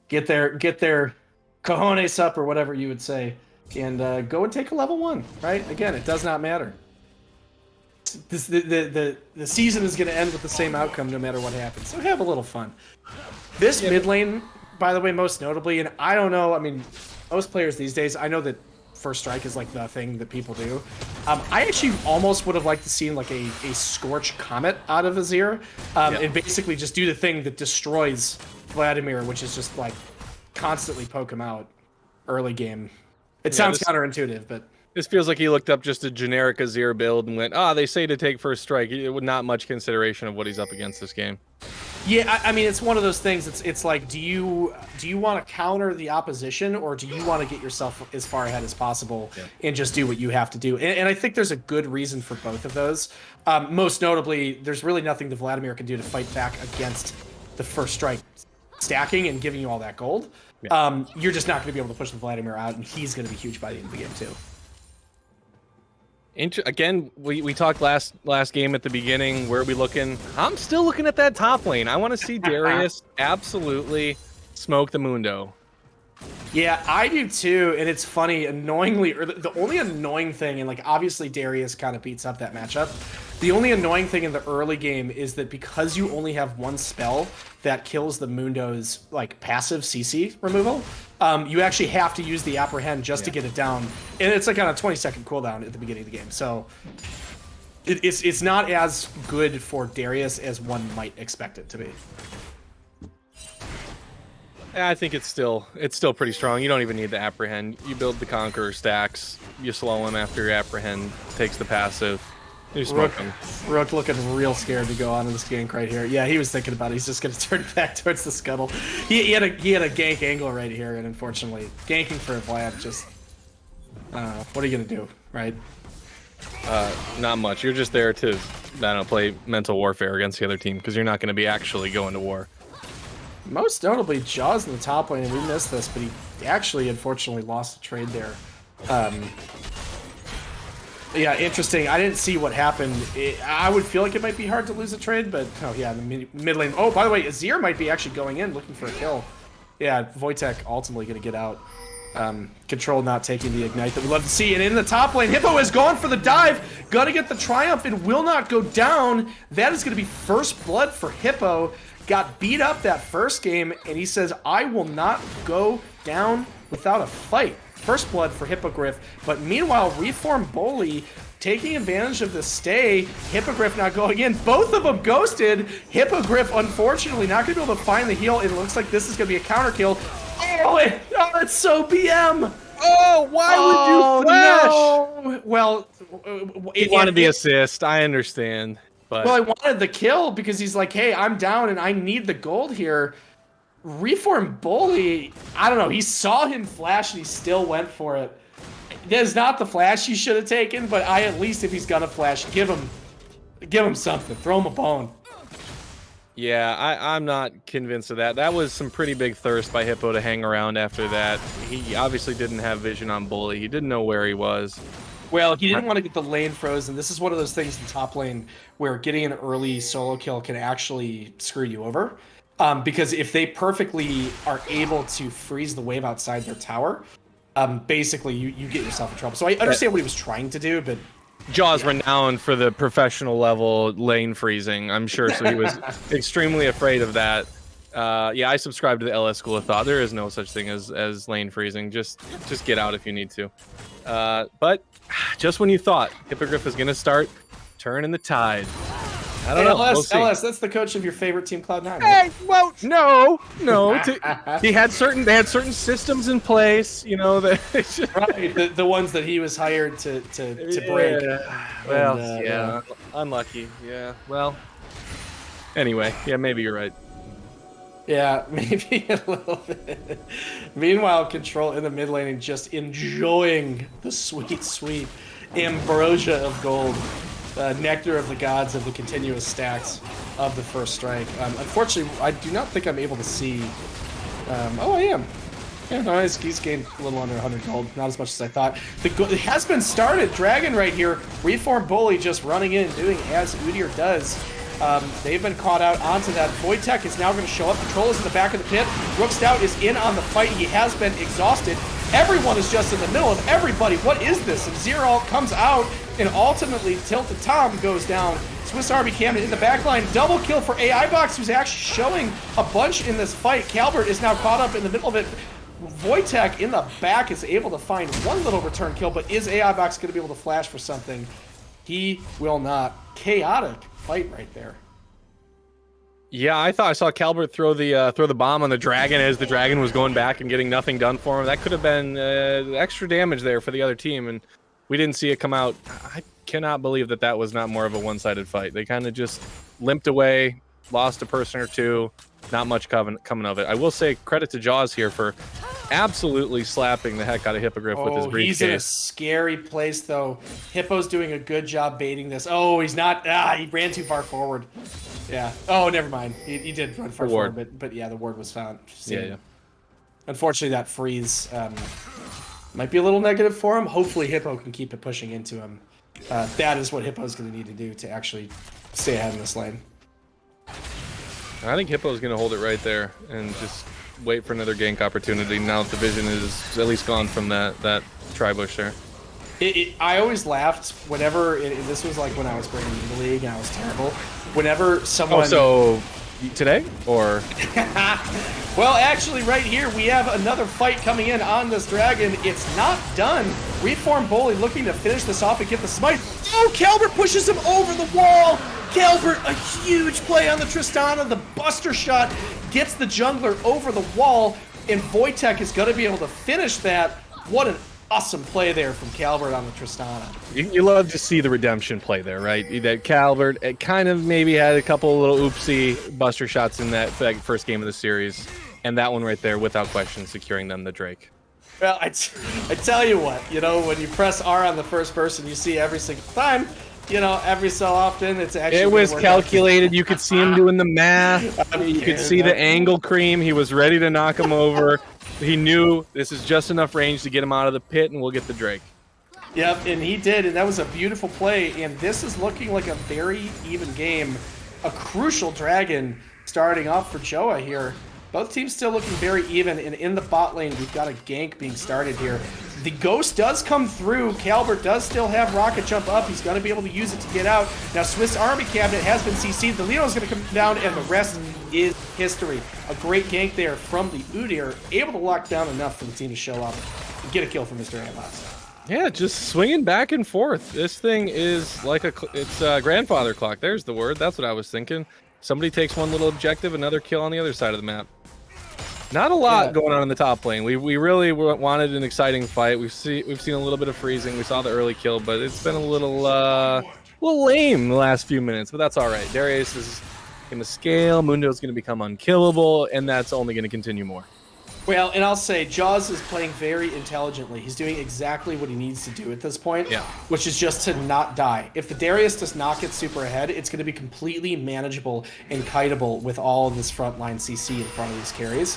get their cojones up or whatever you would say, and go and take a level 1. Right? Again, it does not matter. The season is going to end with the same outcome no matter what happens. So have a little fun. This mid lane, by the way, most notably, and I don't know. I mean, most players these days, I know that First Strike is like the thing that people do. I actually almost would have liked to see like a Scorch Comet out of Azir, and basically just do the thing that destroys Vladimir, which is just like constantly poke him out early game. It sounds counterintuitive, but this feels like he looked up just a generic Azir build and went, they say to take First Strike. It would not much consideration of what he's up against this game. Yeah, I mean, it's one of those things. It's like, do you want to counter the opposition, or do you want to get yourself as far ahead as possible and just do what you have to do? And I think there's a good reason for both of those. Most notably, there's really nothing that Vladimir can do to fight back against the First Strike stacking and giving you all that gold. Yeah. You're just not going to be able to push the Vladimir out, and he's going to be huge by the end of the game too. Again, we talked last game at the beginning. Where are we looking? I'm still looking at that top lane. I want to see Darius absolutely smoke the Mundo. Yeah, I do too. And it's funny, annoyingly, or the only annoying thing, and like obviously Darius kind of beats up that matchup. The only annoying thing in the early game is that because you only have one spell that kills the Mundo's like passive CC removal, you actually have to use the Apprehend just to get it down. And it's like on a 20-second cooldown at the beginning of the game. So it's not as good for Darius as one might expect it to be. I think it's still pretty strong. You don't even need the Apprehend. You build the Conqueror stacks. You slow him after your Apprehend takes the passive. You smoke him. Rook looking real scared to go on in this gank right here. Yeah, he was thinking about it. He's just going to turn back towards the scuttle. He had a gank angle right here, and unfortunately, ganking for Vlad just... I don't know. What are you going to do, right? Not much. You're just there to, play mental warfare against the other team, because you're not going to be actually going to war. Most notably, Jaws in the top lane, and we missed this, but he actually, unfortunately, lost a trade there. Yeah, interesting. I didn't see what happened. I would feel like it might be hard to lose a trade, but oh yeah, the mid lane. Oh, by the way, Azir might be actually going in looking for a kill. Yeah, Wojtek ultimately going to get out. Control not taking the ignite that we love to see. And in the top lane, Hippo has gone for the dive. Gonna get the triumph and will not go down. That is going to be first blood for Hippo. Got beat up that first game, and he says, I will not go down without a fight. First blood for Hippogriff, but meanwhile, Reform Bully taking advantage of the stay. Hippogriff not going in. Both of them ghosted. Hippogriff, unfortunately, not going to be able to find the heal. It looks like this is going to be a counter kill. Oh, it's so BM. Oh, why would you flash? No. Well, he wanted the assist. I understand. But... Well, I wanted the kill because he's like, hey, I'm down and I need the gold here. Reform Bully, I don't know. He saw him flash and he still went for it. That is not the flash he should have taken, but at least if he's gonna flash, give him something. Throw him a bone. Yeah, I'm not convinced of that. That was some pretty big thirst by Hippo to hang around after that. He obviously didn't have vision on Bully. He didn't know where he was. Well, he didn't want to get the lane frozen. This is one of those things in top lane where getting an early solo kill can actually screw you over. Because if they perfectly are able to freeze the wave outside their tower, basically you get yourself in trouble. So I understand what he was trying to do, but JOA's renowned for the professional level lane freezing, I'm sure, so he was extremely afraid of that. Yeah, I subscribe to the LS school of thought. There is no such thing as lane freezing. Just get out if you need to. But just when you thought Hippogriff is going to start turning the tide. I don't know. LS, LS, that's the coach of your favorite team, Cloud9. Hey, well, no. They had certain systems in place, you know. That right, the ones that he was hired to break. Well, yeah, unlucky. Yeah. Well. Anyway, yeah, maybe you're right. Yeah, maybe a little bit. Meanwhile, Control in the mid lane and just enjoying the sweet ambrosia of gold. Nectar of the gods of the continuous stacks of the first strike. Unfortunately, I do not think I'm able to see... oh, I am. Yeah, nice. He's gained a little under 100 gold. Not as much as I thought. It has been started. Dragon right here. Reform Bully just running in, doing as Udyr does. They've been caught out onto that. Wojtek is now going to show up. Control is in the back of the pit. Rook Stout is in on the fight. He has been exhausted. Everyone is just in the middle of everybody. What is this? And Zero comes out and ultimately Tilted Tom goes down. Swiss Army Camden in the backline. Double kill for AI Box, who's actually showing a bunch in this fight. Calbert is now caught up in the middle of it. Wojtek in the back is able to find one little return kill, but is AI Box going to be able to flash for something? He will not. Chaotic fight right there. Yeah, I thought I saw Calbert throw the bomb on the dragon as the dragon was going back and getting nothing done for him. That could have been extra damage there for the other team, and we didn't see it come out. I cannot believe that was not more of a one-sided fight. They kind of just limped away, lost a person or two. Not much coming of it. I will say credit to Jaws here for absolutely slapping the heck out of Hippogriff with his briefcase. He's in a scary place, though. Hippo's doing a good job baiting this. Oh, he's not. He ran too far forward. Yeah. Oh, never mind. He did run far forward, but yeah, the ward was found. Yeah. Unfortunately, that freeze might be a little negative for him. Hopefully, Hippo can keep it pushing into him. That is what Hippo's going to need to do to actually stay ahead in this lane. I think Hippo's going to hold it right there and just wait for another gank opportunity. Now that the vision is at least gone from that tri-bush there. I always laughed whenever this was like when I was bringing the league and I was terrible. Whenever someone... Oh, so today or... Well, actually, right here we have another fight coming in on this dragon. It's not done. Reform Bully looking to finish this off and get the smite. Oh, Calbert pushes him over the wall. Calbert, a huge play on the Tristana. The buster shot gets the jungler over the wall, and Wojtek is going to be able to finish that. What an awesome play there from Calbert on the Tristana. You love to see the redemption play there, right? That Calbert it kind of maybe had a couple little oopsie buster shots in that first game of the series, and that one right there, without question, securing them the Drake. Well, I tell you what, you know, when you press R on the first person, you see every single time. You know, every so often, it's actually... It was calculated. You could see him doing the math. You could see the angle cream. He was ready to knock him over. He knew this is just enough range to get him out of the pit, and we'll get the Drake. Yep, and he did, and that was a beautiful play. And this is looking like a very even game. A crucial dragon starting off for JOA here. Both teams still looking very even, and in the bot lane, we've got a gank being started here. The Ghost does come through. Calbert does still have Rocket Jump up. He's going to be able to use it to get out. Now, Swiss Army Cabinet has been CC'd. The Lino is going to come down, and the rest is history. A great gank there from the Udyr, able to lock down enough for the team to show up and get a kill from Mr. Amos. Yeah, just swinging back and forth. This thing is like it's a grandfather clock. There's the word. That's what I was thinking. Somebody takes one little objective, another kill on the other side of the map. Not a lot going on in the top lane. We really wanted an exciting fight. We've seen a little bit of freezing. We saw the early kill, but it's been a little lame the last few minutes. But that's all right. Darius is going to scale. Mundo's going to become unkillable, and that's only going to continue more. Well, and I'll say Jaws is playing very intelligently. He's doing exactly what he needs to do at this point, Yeah. which is just to not die. If the Darius does not get super ahead, it's going to be completely manageable and kiteable with all of this frontline CC in front of these carries.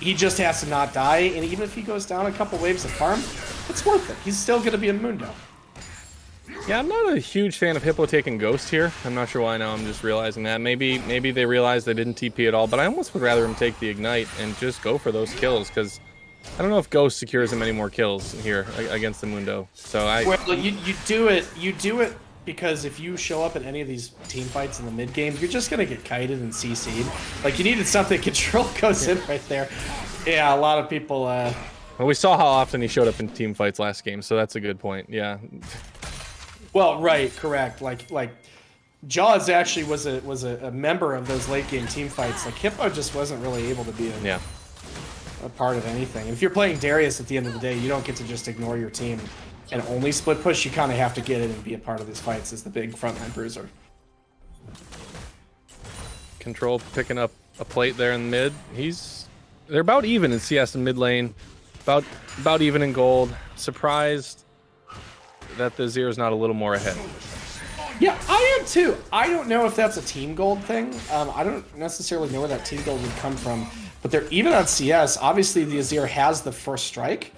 He just has to not die, and even if he goes down a couple waves of farm, it's worth it. He's still going to be a Mundo. Yeah, I'm not a huge fan of Hippo taking Ghost here. I'm not sure why now. I'm just realizing that. Maybe they realized they didn't TP at all, but I almost would rather him take the Ignite and just go for those kills, because I don't know if Ghost secures him any more kills here against the Mundo. So Well, you do it because if you show up in any of these team fights in the mid game, you're just gonna get kited and CC'd. Like, you needed something. Control goes in right there. Yeah, a lot of people. Well, we saw how often he showed up in team fights last game, so that's a good point. Yeah. Well, right, correct. Like Jaws actually was a member of those late game team fights. Like, Hippo just wasn't really able to be a part of anything. And if you're playing Darius at the end of the day, you don't get to just ignore your team and only split push. You kind of have to get in and be a part of these fights as the big frontline bruiser. Control picking up a plate there in the mid. They're about even in CS and mid lane, about even in gold. Surprised that the Zero's not a little more ahead. Yeah, I am too. I don't know if that's a team gold thing. I don't necessarily know where that team gold would come from, but they're even on CS. Obviously, the Azir has the first strike,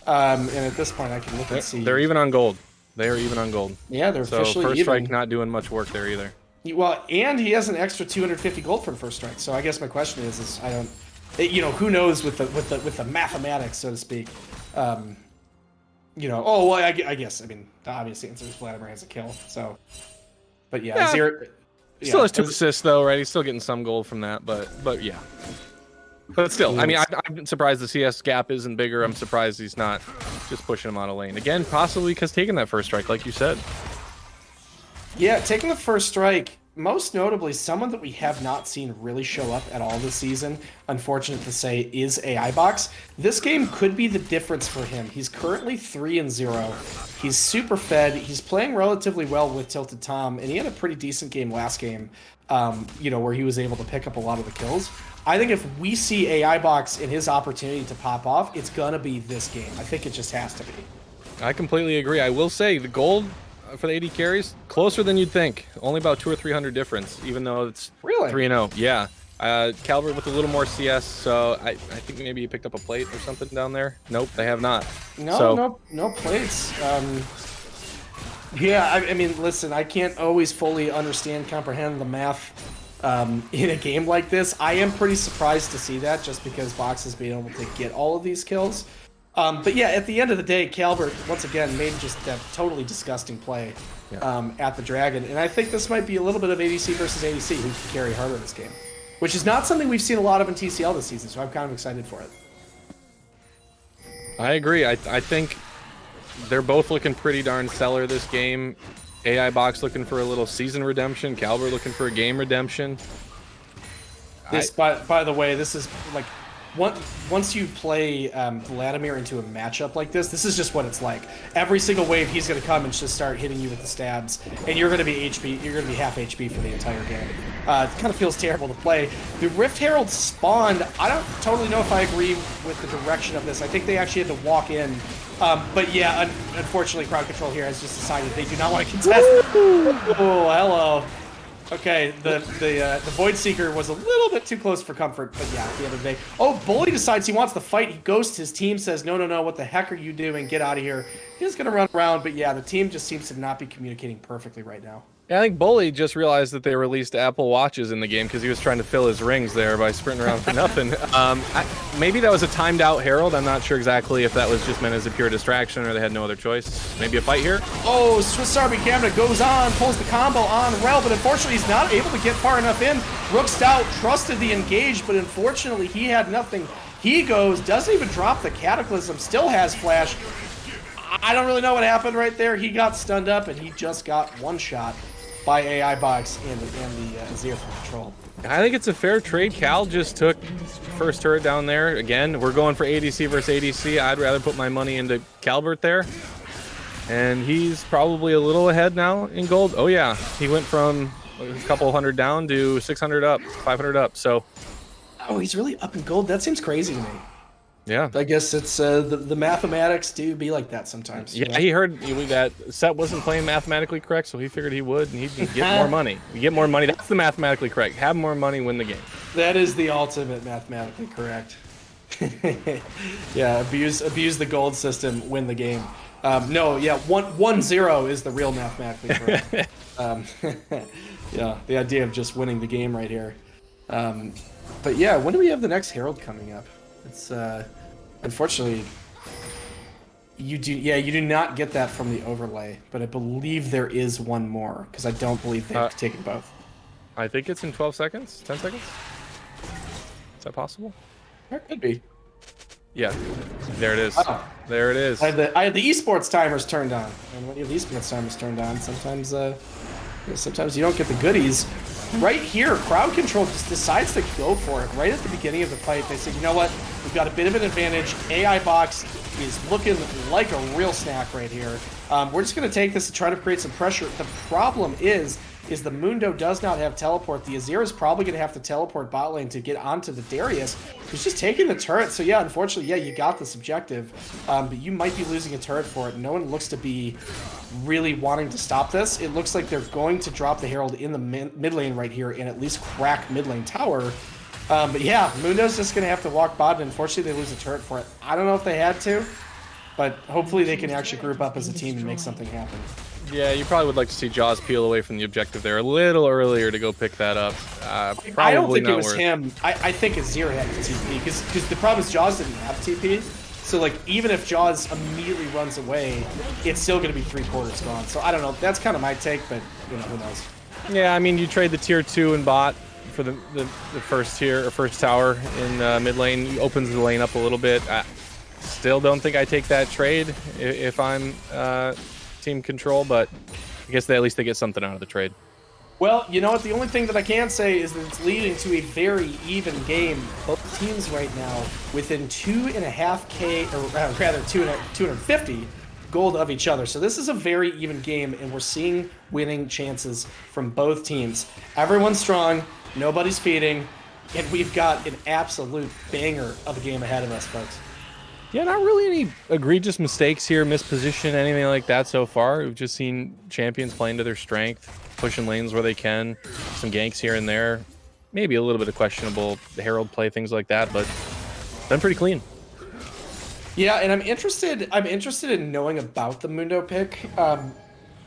and at this point, I can look and see. They're even on gold. They are even on gold. Yeah, they're so officially first even. strike not doing much work there either. Well, and he has an extra 250 gold for the first strike. So I guess my question is I don't, who knows with the mathematics, so to speak. Oh, well, I guess, I mean, the obvious answer is Vladimir has a kill, so. But yeah, Azir... Still has 2 assists, though, right? He's still getting some gold from that, but yeah. But still, I mean, I'm surprised the CS gap isn't bigger. I'm surprised he's not just pushing him out of lane. Again, possibly because taking that first strike, like you said. Yeah, taking the first strike, most notably, someone that we have not seen really show up at all this season, unfortunate to say, is AI Box. This game could be the difference for him. He's currently 3-0. He's super fed. He's playing relatively well with Tilted Tom, and he had a pretty decent game last game, where he was able to pick up a lot of the kills. I think if we see AI Box in his opportunity to pop off, it's going to be this game. I think it just has to be. I completely agree. I will say the gold for the AD carries, closer than you'd think. Only about 200 or 300 difference, even though it's really 3-0. Yeah. Calvert with a little more CS, so I think maybe he picked up a plate or something down there. Nope, they have not. No plates. Yeah, I mean, listen, I can't always fully comprehend the math in a game like this. I am pretty surprised to see that, just because Box has been able to get all of these kills. But yeah, at the end of the day, Calvert, once again, made just that totally disgusting play at the Dragon. And I think this might be a little bit of ADC versus ADC, who can carry harder in this game. Which is not something we've seen a lot of in TCL this season, so I'm kind of excited for it. I agree. I think they're both looking pretty darn stellar this game. AI Box looking for a little season redemption. Calvert looking for a game redemption. By the way, this is like... Once you play Vladimir into a matchup like this is just what it's like. Every single wave, he's going to come and just start hitting you with the stabs, and you're going to be half HP for the entire game. It kind of feels terrible to play. The Rift Herald spawned. I don't totally know if I agree with the direction of this. I think they actually had to walk in. But yeah, unfortunately, Crowd Control here has just decided they do not want to contest. Oh, hello. Okay, the Void Seeker was a little bit too close for comfort, but yeah, at the end of the day. Oh, Bully decides he wants to fight. He ghosts his team, says, no, what the heck are you doing? Get out of here. He's going to run around, but yeah, the team just seems to not be communicating perfectly right now. Yeah, I think Bully just realized that they released Apple Watches in the game because he was trying to fill his rings there by sprinting around for nothing. Maybe that was a timed out Herald. I'm not sure exactly if that was just meant as a pure distraction or they had no other choice. Maybe a fight here? Oh, Swiss Army Camera goes on, pulls the combo on Rel, but unfortunately he's not able to get far enough in. Rook Stout trusted the engage, but unfortunately he had nothing. He goes, doesn't even drop the Cataclysm, still has flash. I don't really know what happened right there. He got stunned up and he just got one shot by AI Box and the Azir from Control. I think it's a fair trade. Cal just took first turret down there. Again, we're going for ADC versus ADC. I'd rather put my money into Calvert there. And he's probably a little ahead now in gold. Oh yeah, he went from a couple hundred down to 600 up, 500 up. So Oh, he's really up in gold. That seems crazy to me. Yeah. I guess it's the mathematics do be like that sometimes. Yeah, he heard that Set wasn't playing mathematically correct, so he figured he would, and he'd get more money. You get more money. That's the mathematically correct. Have more money, win the game. That is the ultimate mathematically correct. Yeah, abuse the gold system, win the game. No, yeah, 1-0 is the real mathematically correct. Yeah, the idea of just winning the game right here. But yeah, when do we have the next Herald coming up? It's unfortunately you do not get that from the overlay, but I believe there is one more because I don't believe they've taken both. I think it's in 12 seconds, 10 seconds. Is that possible? It could be. Yeah, there it is. Oh. There it is. I had the esports timers turned on, and when you have the esports timers turned on, sometimes you don't get the goodies. Right here, crowd control just decides to go for it right at the beginning of the fight. They say, you know what, we've got a bit of an advantage. AI box is looking like a real snack right here. We're just going to take this and try to create some pressure. The problem is the Mundo does not have teleport. The Azir is probably going to have to teleport bot lane to get onto the Darius, who's just taking the turret. So yeah, unfortunately, yeah, you got this objective, but you might be losing a turret for it. No one looks to be really wanting to stop this. It looks like they're going to drop the Herald in the mid lane right here and at least crack mid lane tower. But yeah, Mundo's just going to have to walk bot, and unfortunately they lose a turret for it. I don't know if they had to, but hopefully they can actually group up as a team and make something happen. Yeah, you probably would like to see Jaws peel away from the objective there a little earlier to go pick that up. I don't think it was him. I think Azir had the TP, because the problem is Jaws didn't have TP. So like even if Jaws immediately runs away, it's still going to be 3/4 gone. So I don't know. That's kind of my take, but you know, who knows? Yeah, I mean, you trade the tier 2 and bot for the first tier or first tower in mid lane. He opens the lane up a little bit. I still don't think I take that trade if I'm team control, but I guess at least they get something out of the trade. Well, you know what? The only thing that I can say is that it's leading to a very even game. Both teams right now within 2.5K, or rather 250 gold of each other. So this is a very even game, and we're seeing winning chances from both teams. Everyone's strong, nobody's feeding, and we've got an absolute banger of a game ahead of us, folks. Yeah, not really any egregious mistakes here, misposition, anything like that so far. We've just seen champions playing to their strength, pushing lanes where they can, some ganks here and there, maybe a little bit of questionable Herald play, things like that, but been pretty clean. Yeah, and I'm interested in knowing about the Mundo pick.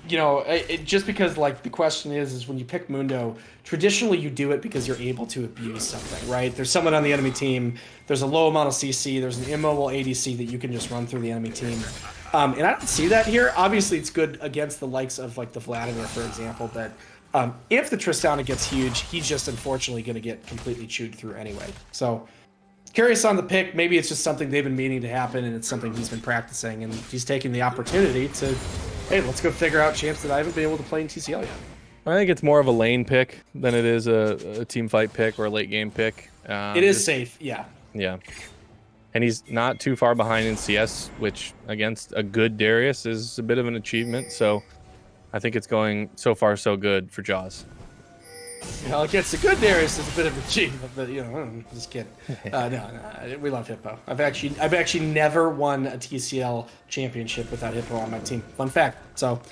You know, just because like the question is when you pick Mundo, traditionally you do it because you're able to abuse something, right? There's someone on the enemy team, there's a low amount of CC, there's an immobile ADC that you can just run through the enemy team. And I don't see that here. Obviously, it's good against the likes of like the Vladimir, for example, but if the Tristana gets huge, he's just unfortunately going to get completely chewed through anyway. So curious on the pick. Maybe it's just something they've been meaning to happen, and it's something he's been practicing, and he's taking the opportunity to, hey, let's go figure out champs that I haven't been able to play in TCL yet. I think it's more of a lane pick than it is a team fight pick or a late game pick. It is safe, yeah. Yeah. And he's not too far behind in CS, which against a good Darius is a bit of an achievement. So I think it's going so far so good for Jaws. Well, against a good Darius is a bit of an achievement, but you know, I'm just kidding. No, we love Hippo. I've actually never won a TCL championship without Hippo on my team. Fun fact. So,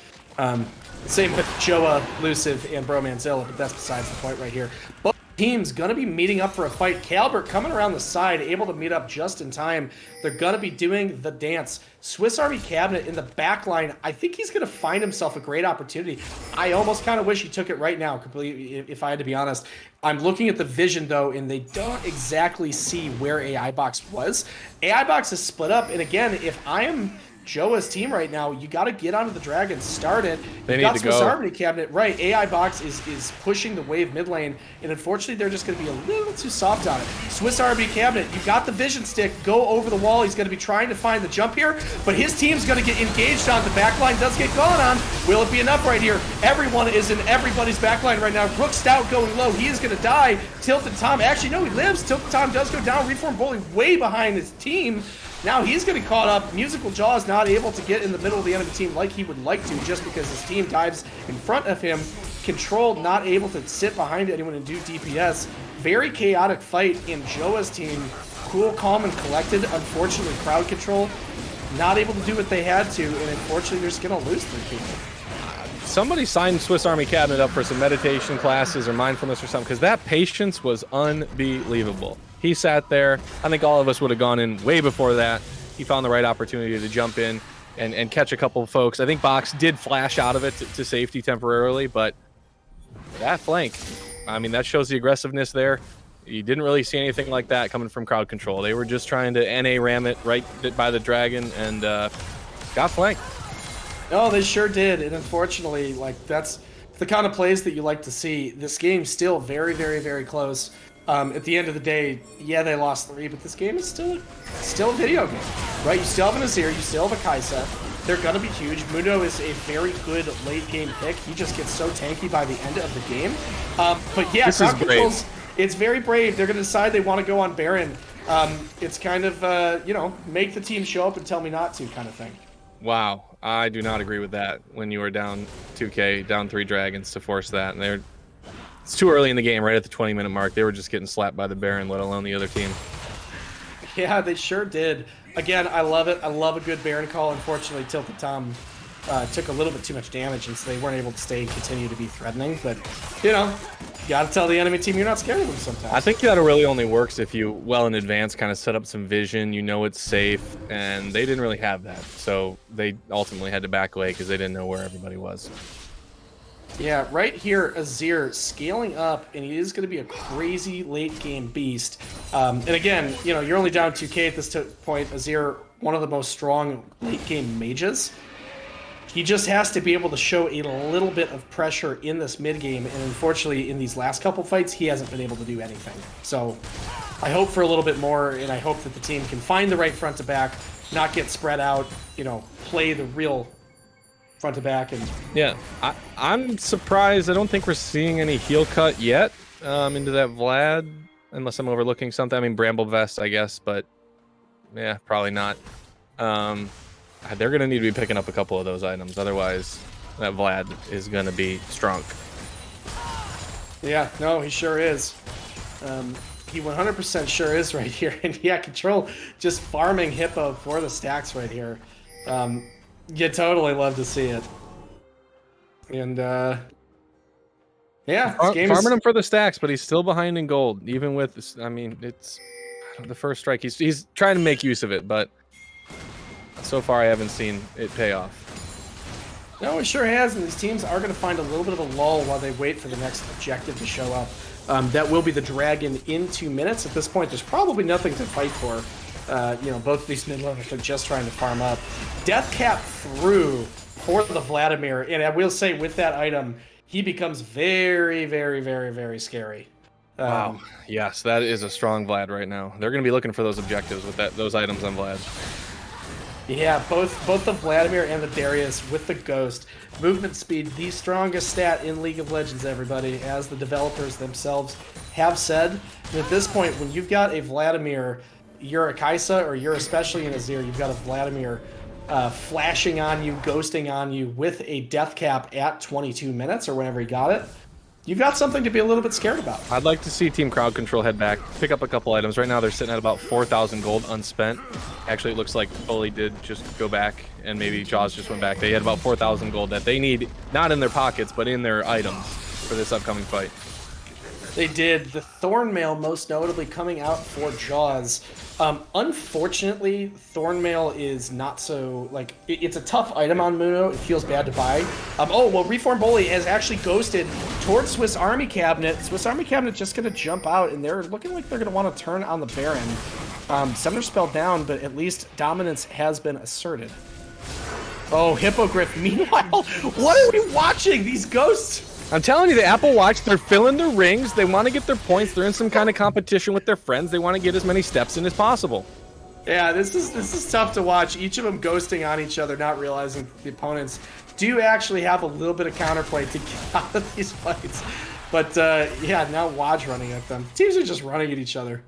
same with JOA, Luciv, and Bromanzilla, but that's besides the point right here. Both teams gonna be meeting up for a fight. Calbert coming around the side, able to meet up just in time. They're gonna be doing the dance. Swiss Army Cabinet in the back line. I think he's gonna find himself a great opportunity. I almost kind of wish he took it right now, completely, if I had to be honest. I'm looking at the vision though, and they don't exactly see where AI Box was. AI Box is split up, and again, if I am JOA's team right now, you got to get onto the dragon, start it. They need to Swiss go. Army Cabinet, right? AI Box is pushing the wave mid lane, and unfortunately, they're just going to be a little too soft on it. Swiss Army Cabinet, you got the vision stick. Go over the wall. He's going to be trying to find the jump here, but his team's going to get engaged on. The backline does get gone on. Will it be enough right here? Everyone is in everybody's backline right now. Rook Stout going low. He is going to die. Tilted Tom, actually, no, he lives. Tilted Tom does go down. Reform Bully way behind his team. Now he's getting caught up. Musical Jaw is not able to get in the middle of the enemy team like he would like to, just because his team dives in front of him. Control not able to sit behind anyone and do DPS. Very chaotic fight in JOA's team. Cool, calm, and collected. Unfortunately, crowd control not able to do what they had to, and unfortunately, they're just gonna lose 3 people. Somebody signed Swiss Army Cabinet up for some meditation classes or mindfulness or something, because that patience was unbelievable. He sat there. I think all of us would have gone in way before that. He found the right opportunity to jump in and catch a couple of folks. I think Box did flash out of it to safety temporarily, but that flank, I mean, that shows the aggressiveness there. You didn't really see anything like that coming from crowd control. They were just trying to NA ram it right by the dragon and got flanked. No, they sure did, and unfortunately, like, that's the kind of plays that you like to see. This game's still very, very, very close. At the end of the day, yeah, they lost 3, but this game is still a video game, right? You still have an Azir, you still have a Kaisa. They're gonna be huge. Mundo is a very good late game pick. He just gets so tanky by the end of the game. But yeah, crowd controls. It's very brave. They're gonna decide they want to go on Baron. It's kind of you know, make the team show up and tell me not to kind of thing. Wow, I do not agree with that. When you were down 2K, down 3 dragons to force that, and it's too early in the game, right at the 20-minute mark. They were just getting slapped by the Baron, let alone the other team. Yeah, they sure did. Again, I love it. I love a good Baron call. Unfortunately, Tilted Tom took a little bit too much damage, and so they weren't able to stay and continue to be threatening. But, you know, you got to tell the enemy team you're not scared of them sometimes. I think that really only works if you, well in advance, kind of set up some vision. You know it's safe, and they didn't really have that. So they ultimately had to back away because they didn't know where everybody was. Yeah, right here, Azir scaling up, and he is going to be a crazy late-game beast. And again, you know, you're only down 2K at this point. Azir, one of the most strong late-game mages. He just has to be able to show a little bit of pressure in this mid-game, and unfortunately, in these last couple fights, he hasn't been able to do anything. So I hope for a little bit more, and I hope that the team can find the right front to back, not get spread out, you know, play the real front to back. And yeah, I'm surprised. I don't think we're seeing any heel cut yet into that Vlad, unless I'm overlooking something. I mean, Bramble Vest, I guess, but yeah, probably not. They're going to need to be picking up a couple of those items. Otherwise, that Vlad is going to be strong. Yeah, no, he sure is. He 100% sure is right here. And yeah, Control just farming Hippo for the stacks right here. You totally love to see it. And, yeah, this game farming him for the stacks, but he's still behind in gold. Even with, this, I mean, it's the first strike. He's trying to make use of it, but so far I haven't seen it pay off. No, it sure has, and these teams are going to find a little bit of a lull while they wait for the next objective to show up. That will be the Dragon in 2 minutes. At this point, there's probably nothing to fight for. You know, both of these mid-levels are just trying to farm up. Death Cap through for the Vladimir, and I will say with that item, he becomes very, very, very, very scary. Wow. Yes, that is a strong Vlad right now. They're going to be looking for those objectives with those items on Vlad. Yeah, both the Vladimir and the Darius with the Ghost. Movement speed, the strongest stat in League of Legends, everybody, as the developers themselves have said. And at this point, when you've got a Vladimir, you're a Kaisa, or you're especially an Azir, you've got a Vladimir flashing on you, ghosting on you with a death cap at 22 minutes or whenever he got it. You've got something to be a little bit scared about. I'd like to see Team Crowd Control head back, pick up a couple items. Right now they're sitting at about 4,000 gold unspent. Actually, it looks like Foley did just go back, and maybe Jaws just went back. They had about 4,000 gold that they need, not in their pockets, but in their items for this upcoming fight. They did. The Thornmail most notably coming out for Jaws. Unfortunately, Thornmail is not so, like, it's a tough item on Muno. It feels bad to buy. Oh, well, Reform Bully has actually ghosted towards Swiss Army Cabinet. Swiss Army Cabinet just going to jump out, and they're looking like they're going to want to turn on the Baron. Summoner spell down, but at least dominance has been asserted. Oh, Hippogriff. Meanwhile, what are we watching? These ghosts... I'm telling you, the Apple Watch, they're filling their rings. They want to get their points. They're in some kind of competition with their friends. They want to get as many steps in as possible. Yeah, this is tough to watch. Each of them ghosting on each other, not realizing the opponents do actually have a little bit of counterplay to get out of these fights. But yeah, now Waj running at them. Teams are just running at each other.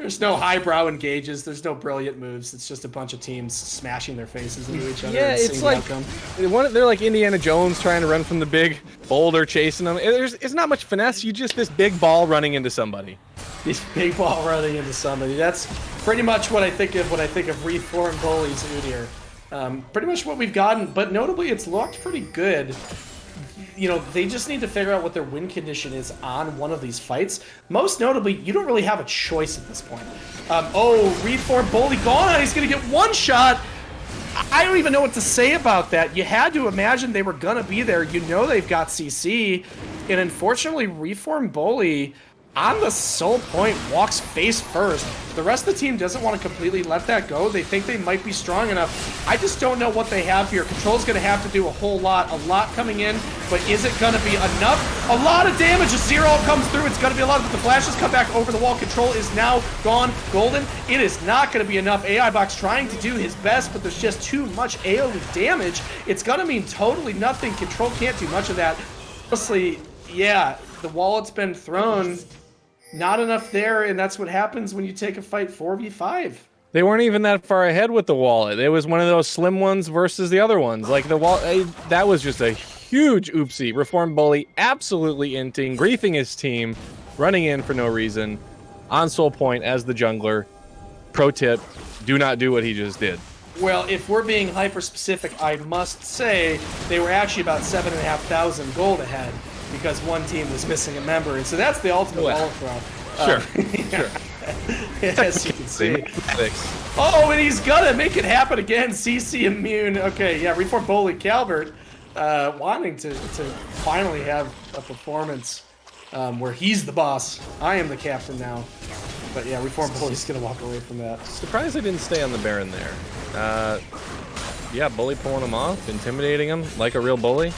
There's no highbrow engages. There's no brilliant moves. It's just a bunch of teams smashing their faces into each other. Yeah, and it's seeing like the outcome. they're like Indiana Jones trying to run from the big boulder chasing them. It's not much finesse. You just this big ball running into somebody. This big ball running into somebody. That's pretty much what I think of when I think of reformed bullies Udyr. Pretty much what we've gotten, but notably it's looked pretty good. You know, they just need to figure out what their win condition is on one of these fights. Most notably, you don't really have a choice at this point. Oh, reform bully gone. He's going to get one shot. I don't even know what to say about that. You had to imagine they were going to be there. You know they've got CC. And unfortunately, reform bully on the soul point walks face first. The rest of the team doesn't want to completely let that go. They think they might be strong enough. I just don't know what they have here. Control's going to have to do a whole lot. A lot coming in, but is it going to be enough? A lot of damage. A zero comes through. It's going to be a lot, but the flashes come back over the wall. Control is now gone golden. It is not going to be enough. AI Box trying to do his best, but there's just too much AoE damage. It's going to mean totally nothing. Control can't do much of that. Honestly, yeah, the wallet's been thrown. Not enough there, and that's what happens when you take a fight 4v5. They weren't even that far ahead with the wallet. It was one of those slim ones versus the other ones. Like the wallet, that was just a huge oopsie. Reform Bully absolutely inting, griefing his team, running in for no reason, on soul point as the jungler. Pro tip, do not do what he just did. Well, if we're being hyper-specific, I must say they were actually about 7,500 gold ahead, because one team was missing a member, and so that's the ultimate wallet throw. Sure, sure. As you can see. Six. Oh, and he's gonna make it happen again. CC immune. Okay, yeah, reform bully Calvert wanting to finally have a performance where he's the boss. I am the captain now. But yeah, reform bully's gonna walk away from that. Surprised I didn't stay on the Baron there. Yeah, bully pulling him off, intimidating him like a real bully.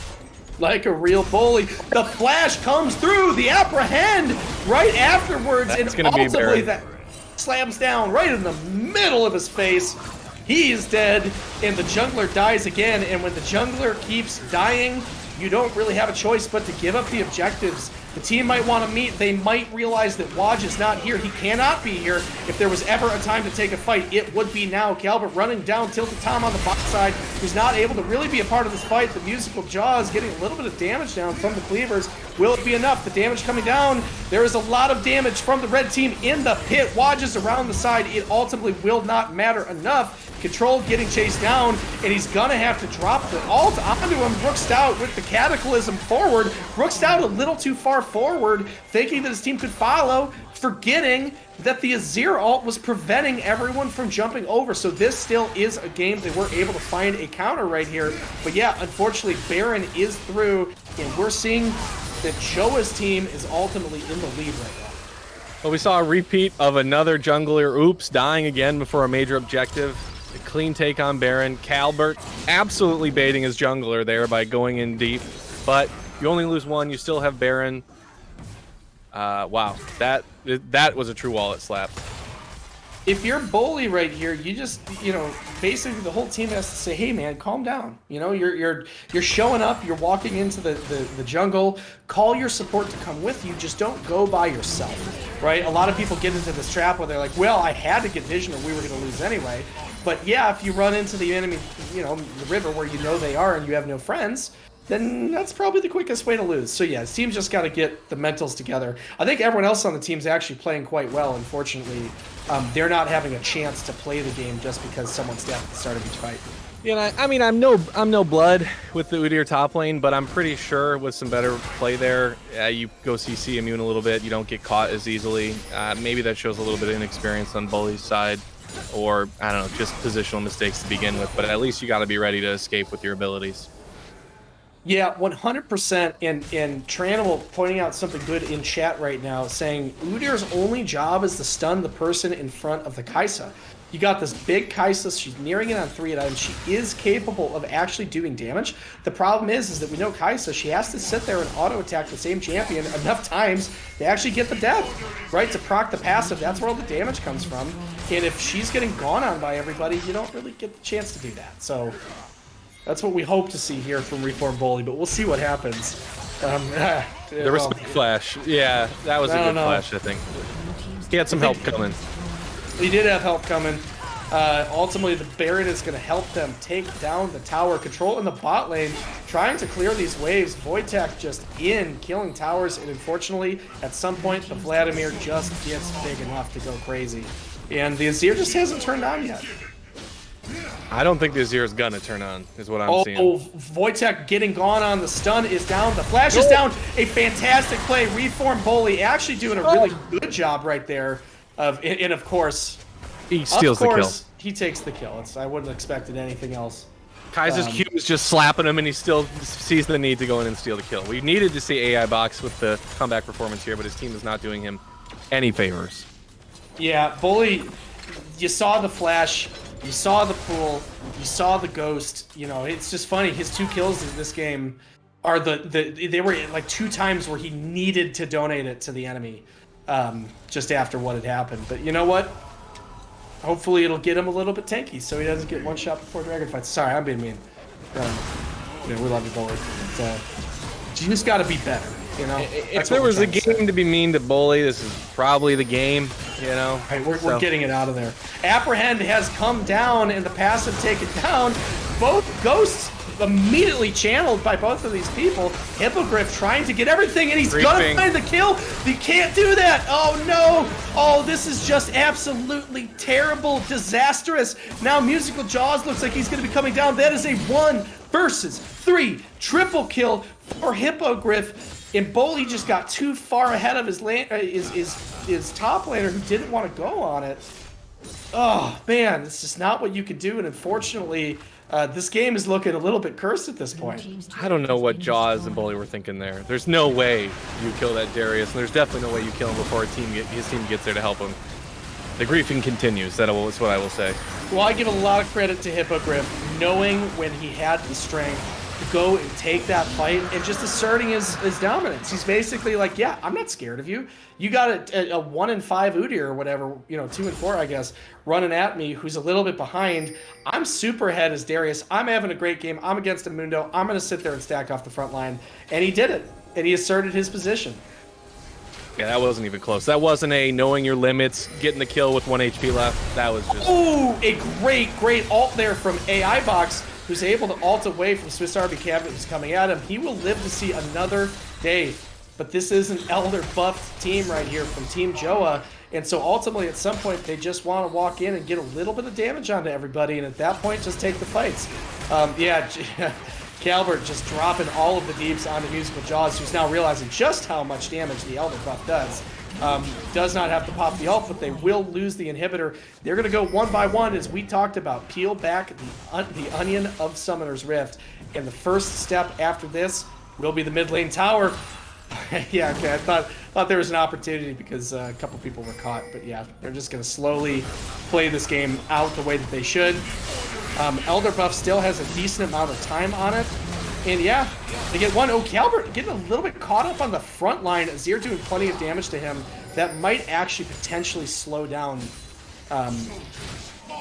Like a real bully. The flash comes through, the apprehend right afterwards, That's and gonna be ultimately Baron. that slams down right in the middle of his face. He is dead, and the jungler dies again, and when the jungler keeps dying, you don't really have a choice but to give up the objectives. The team might want to meet. They might realize that Waj is not here. He cannot be here. If there was ever a time to take a fight, it would be now. Calvert running down Tilted Tom on the bot side, who's not able to really be a part of this fight. The musical jaw is getting a little bit of damage down from the cleavers. Will it be enough? The damage coming down. There is a lot of damage from the red team in the pit. Waj is around the side. It ultimately will not matter enough. Control getting chased down, and he's gonna have to drop the ult onto him. Rook Stout with the Cataclysm forward. Rook Stout a little too far forward, thinking that his team could follow, forgetting that the Azir ult was preventing everyone from jumping over. So this still is a game they were able to find a counter right here. But yeah, unfortunately, Baron is through, and we're seeing that JOA's team is ultimately in the lead right now. Well, we saw a repeat of another jungler oops dying again before a major objective. A clean take on Baron. Calbert absolutely baiting his jungler there by going in deep. But you only lose one. You still have Baron. Wow, that was a true wallet slap. If you're bully right here, you just, you know, basically the whole team has to say, hey man, calm down. You know, you're showing up, you're walking into the jungle, call your support to come with you, just don't go by yourself, right? A lot of people get into this trap where they're like, well, I had to get vision or we were gonna lose anyway. But yeah, if you run into the enemy, you know, the river where you know they are and you have no friends, then that's probably the quickest way to lose. So yeah, the team's just got to get the mentals together. I think everyone else on the team's actually playing quite well. Unfortunately, they're not having a chance to play the game just because someone's dead at the start of each fight. Yeah, I mean, I'm no blood with the Udyr top lane, but I'm pretty sure with some better play there, you go CC immune a little bit. You don't get caught as easily. Maybe that shows a little bit of inexperience on Bully's side, or I don't know, just positional mistakes to begin with. But at least you got to be ready to escape with your abilities. Yeah, 100%. And Tranimal pointing out something good in chat right now, saying Udyr's only job is to stun the person in front of the Kai'Sa. You got this big Kai'Sa, she's nearing it on 3 items. She is capable of actually doing damage. The problem is that we know Kai'Sa, she has to sit there and auto-attack the same champion enough times to actually get the death, right? To proc the passive, that's where all the damage comes from. And if she's getting gone on by everybody, you don't really get the chance to do that. So that's what we hope to see here from Reform Bully, but we'll see what happens. The respect flash. Yeah, that was a good flash, I think. He had some help coming. He did have help coming. Ultimately, the Baron is going to help them take down the tower. Control in the bot lane, trying to clear these waves. Wojtek just killing towers, and unfortunately, at some point, the Vladimir just gets big enough to go crazy. And the Azir just hasn't turned on yet. I don't think the Azir is gonna turn on, is what I'm seeing. Oh, Wojtek getting gone on. The stun is down. The flash is down. A fantastic play. Reform Bully actually doing a really good job right there. And of course, he steals the kill. He takes the kill. I wouldn't have expected anything else. Kaiser's Q is just slapping him, and he still sees the need to go in and steal the kill. We needed to see AI Box with the comeback performance here, but his team is not doing him any favors. Yeah, Bully, you saw the flash. You saw the pool, you saw the ghost. You know, it's just funny. His 2 kills in this game are they were like 2 times where he needed to donate it to the enemy, just after what had happened. But you know what? Hopefully it'll get him a little bit tanky, so he doesn't get 1 shot before Dragon fights. Sorry, I'm being mean. We love you, Bully. You just got to be better. You know, if there was a game to be mean to Bully, this is probably the game. You know, right, we're getting it out of there. Apprehend has come down and the passive taken down. Both ghosts immediately channeled by both of these people. Hippogriff trying to get everything, and he's gonna find the kill. He can't do that. Oh no! Oh, this is just absolutely terrible, disastrous. Now Musical Jaws looks like he's gonna be coming down. That is a 1 versus 3 triple kill for Hippogriff. And Bully just got too far ahead of his top laner who didn't want to go on it. Oh, man, this is not what you could do. And unfortunately, this game is looking a little bit cursed at this point. I don't know what Jaws and Bully were thinking there. There's no way you kill that Darius, and there's definitely no way you kill him before his team gets there to help him. The griefing continues. That is what I will say. Well, I give a lot of credit to Hippogriff, knowing when he had the strength to go and take that fight and just asserting his dominance. He's basically like, yeah, I'm not scared of you. You got a 1 in 5 Udyr or whatever, 2 and 4, I guess, running at me, who's a little bit behind. I'm super ahead as Darius. I'm having a great game. I'm against a Mundo. I'm going to sit there and stack off the front line. And he did it. And he asserted his position. Yeah, that wasn't even close. That wasn't a knowing your limits, getting the kill with 1 HP left. That was just... Oh, a great ult there from AI Box, who's able to ult away from Swiss Army Cabinet who's coming at him. He will live to see another day. But this is an Elder buffed team right here from Team JOA. And so ultimately, at some point, they just want to walk in and get a little bit of damage onto everybody. And at that point, just take the fights. Calvert just dropping all of the deeps onto Musical Jaws, who's now realizing just how much damage the Elder buff does. Does not have to pop the ult, but they will lose the inhibitor. They're going to go 1 by 1, as we talked about. Peel back the onion of Summoner's Rift. And the first step after this will be the mid lane tower. Yeah, okay, I thought there was an opportunity because a couple people were caught. But yeah, they're just going to slowly play this game out the way that they should. Elder buff still has a decent amount of time on it. And yeah, they get 1. Oh, Calvert getting a little bit caught up on the front line. Azir doing plenty of damage to him. That might actually potentially slow down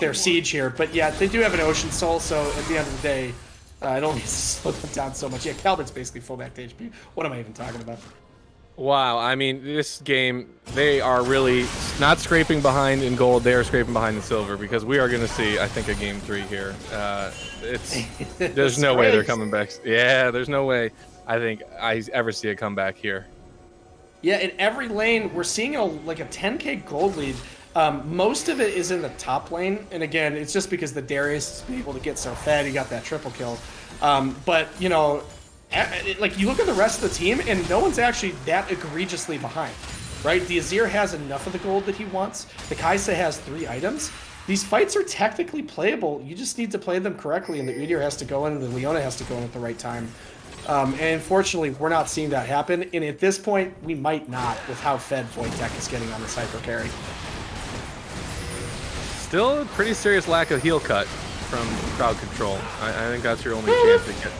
their siege here. But yeah, they do have an Ocean Soul, so at the end of the day, I don't need to slow them down so much. Yeah, Calvert's basically full back to HP. What am I even talking about? Wow, I mean, this game, they are really not scraping behind in gold. They are scraping behind in silver, because we are going to see, I think, a game 3 here. There's no way they're coming back. Yeah, there's no way I think I ever see a comeback here. Yeah, in every lane, we're seeing like a 10k gold lead. Most of it is in the top lane, and again, it's just because the Darius has been able to get so fed. He got that triple kill. But, like, you look at the rest of the team, and no one's actually that egregiously behind, right? The Azir has enough of the gold that he wants. The Kai'Sa has 3 items. These fights are technically playable. You just need to play them correctly, and the Udyr has to go in, and the Leona has to go in at the right time. And unfortunately, we're not seeing that happen. And at this point, we might not, with how fed Wojtek is getting on this hyper carry. Still a pretty serious lack of heal cut from crowd control. I think that's your only chance to get.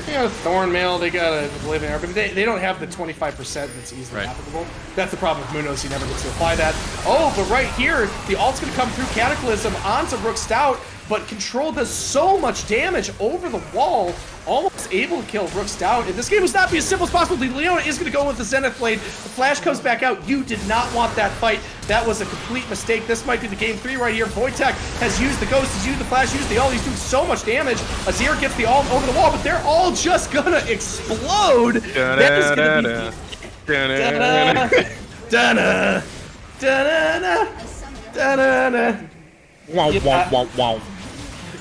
They got a Thornmail, they got a Living Air, but they don't have the 25% that's easily applicable. That's the problem with Munoz, he never gets to apply that. Oh, but right here, the ult's going to come through Cataclysm onto Rook Stout. but Control does so much damage over the wall, almost able to kill Rook's down. And this game was not be as simple as possible. Leona is going to go with the Zenith Blade. The flash comes back out. You did not want that fight. That was a complete mistake. This might be the game 3 right here. Wojtek has used the Ghost, he's used the flash, used the ult. He's doing so much damage. Azir gets the ult over the wall, but they're all just going to explode. That is going to be... Da-da, da-da, da-da, da-da. Wow, wow, wow, wow.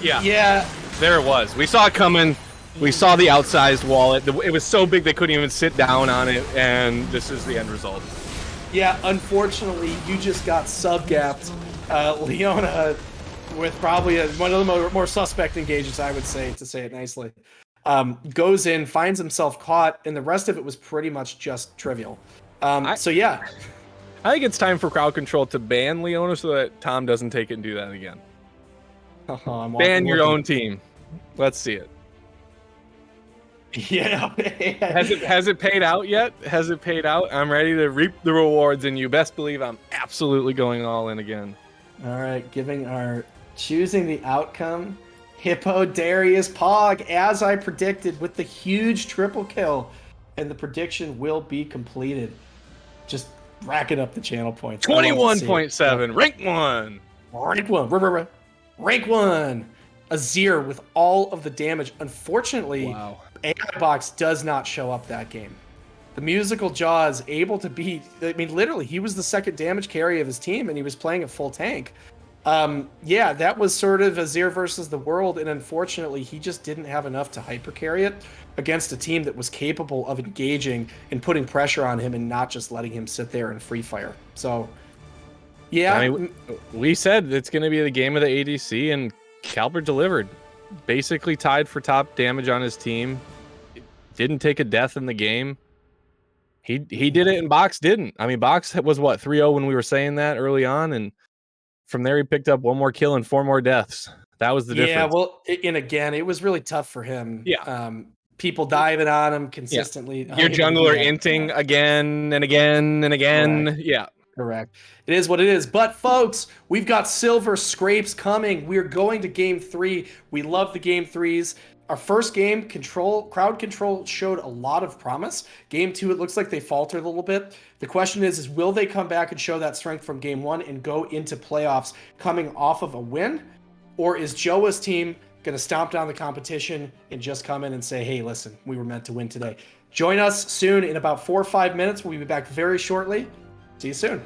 Yeah. Yeah. There it was. We saw it coming. We saw the outsized wall. It was so big they couldn't even sit down on it, and this is the end result. Yeah, unfortunately, you just got sub-gapped. Leona, with probably one of the more suspect engagements, I would say, to say it nicely, goes in, finds himself caught, and the rest of it was pretty much just trivial. So yeah. I think it's time for crowd control to ban Leona so that Tom doesn't take it and do that again. Ban your own team. Let's see it. Yeah. Has it paid out yet? Has it paid out? I'm ready to reap the rewards, and you best believe I'm absolutely going all in again. All right, choosing the outcome. Hippo Darius Pog, as I predicted, with the huge triple kill, and the prediction will be completed. Just racking up the channel points. 21.7, rank 1. Rank 1. Rank 1. Azir with all of the damage. Unfortunately, wow. AI Box does not show up that game. The musical JOA is able to beat... I mean, literally, he was the second damage carry of his team, and he was playing at full tank. Yeah, that was sort of Azir versus the world, and unfortunately, he just didn't have enough to hyper carry it against a team that was capable of engaging and putting pressure on him and not just letting him sit there and free fire. So, yeah. I mean, we said it's going to be the game of the ADC, and Calbert delivered. Basically tied for top damage on his team. Didn't take a death in the game. He did it, and Box didn't. I mean, Box was, what, 3-0 when we were saying that early on, and from there he picked up 1 more kill and 4 more deaths. That was the difference. Yeah, well, and again, it was really tough for him. Yeah. People diving on him consistently. Yeah. Your jungler inting again and again and again. Correct. Yeah. Correct. It is what it is. But, folks, we've got silver scrapes coming. We're going to game 3. We love the game 3s. Our first game, crowd control showed a lot of promise. Game 2, it looks like they faltered a little bit. The question is will they come back and show that strength from game 1 and go into playoffs coming off of a win? Or is JOA's team going to stomp down the competition and just come in and say, hey, listen, we were meant to win today? Join us soon in about 4 or 5 minutes. We'll be back very shortly. See you soon.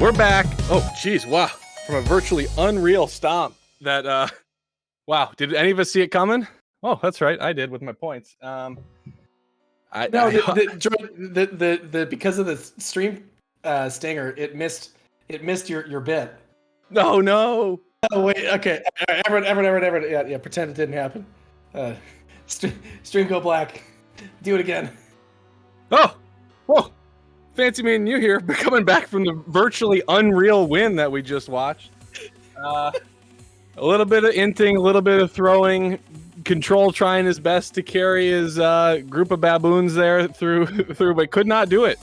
We're back. Oh, geez, wow. From a virtually unreal stomp that, wow. Did any of us see it coming? Oh, that's right. I did with my points. No, the because of the stream stinger, it missed your bit. No. Oh wait, okay. Everyone, yeah, pretend it didn't happen. Stream go black. Do it again. Oh, whoa. Fancy meeting you here. We're coming back from the virtually unreal win that we just watched. A little bit of inting, a little bit of throwing. Control trying his best to carry his group of baboons there through, but could not do it.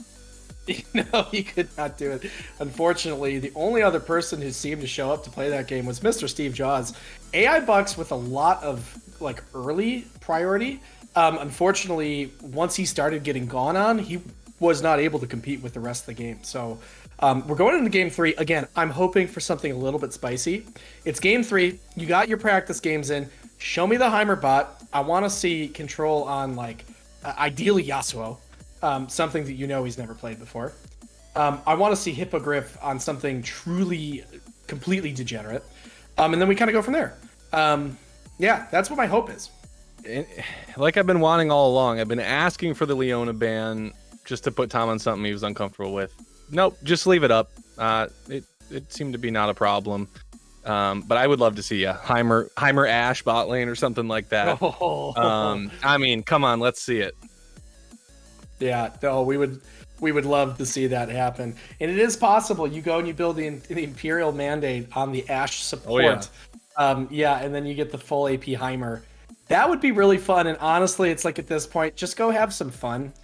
No, he could not do it. Unfortunately, the only other person who seemed to show up to play that game was Mr. Steve Jaws. AI Bucks with a lot of like early priority. Unfortunately, once he started getting gone on, he was not able to compete with the rest of the game. So we're going into game 3. Again, I'm hoping for something a little bit spicy. It's game 3. You got your practice games in. Show me the Heimer bot. I want to see Control on like ideally Yasuo. Something that he's never played before. I want to see Hippogriff on something truly, completely degenerate. And then we kind of go from there. Yeah, that's what my hope is. Like I've been wanting all along, I've been asking for the Leona ban just to put Tom on something he was uncomfortable with. Nope, just leave it up. It seemed to be not a problem. But I would love to see Heimer Ash bot lane or something like that. I mean, come on, let's see it. Yeah, no, we would love to see that happen. And it is possible. You go and you build the Imperial Mandate on the Ashe support. Oh, yeah. And then you get the full AP Heimer. That would be really fun. And honestly, it's like at this point, just go have some fun.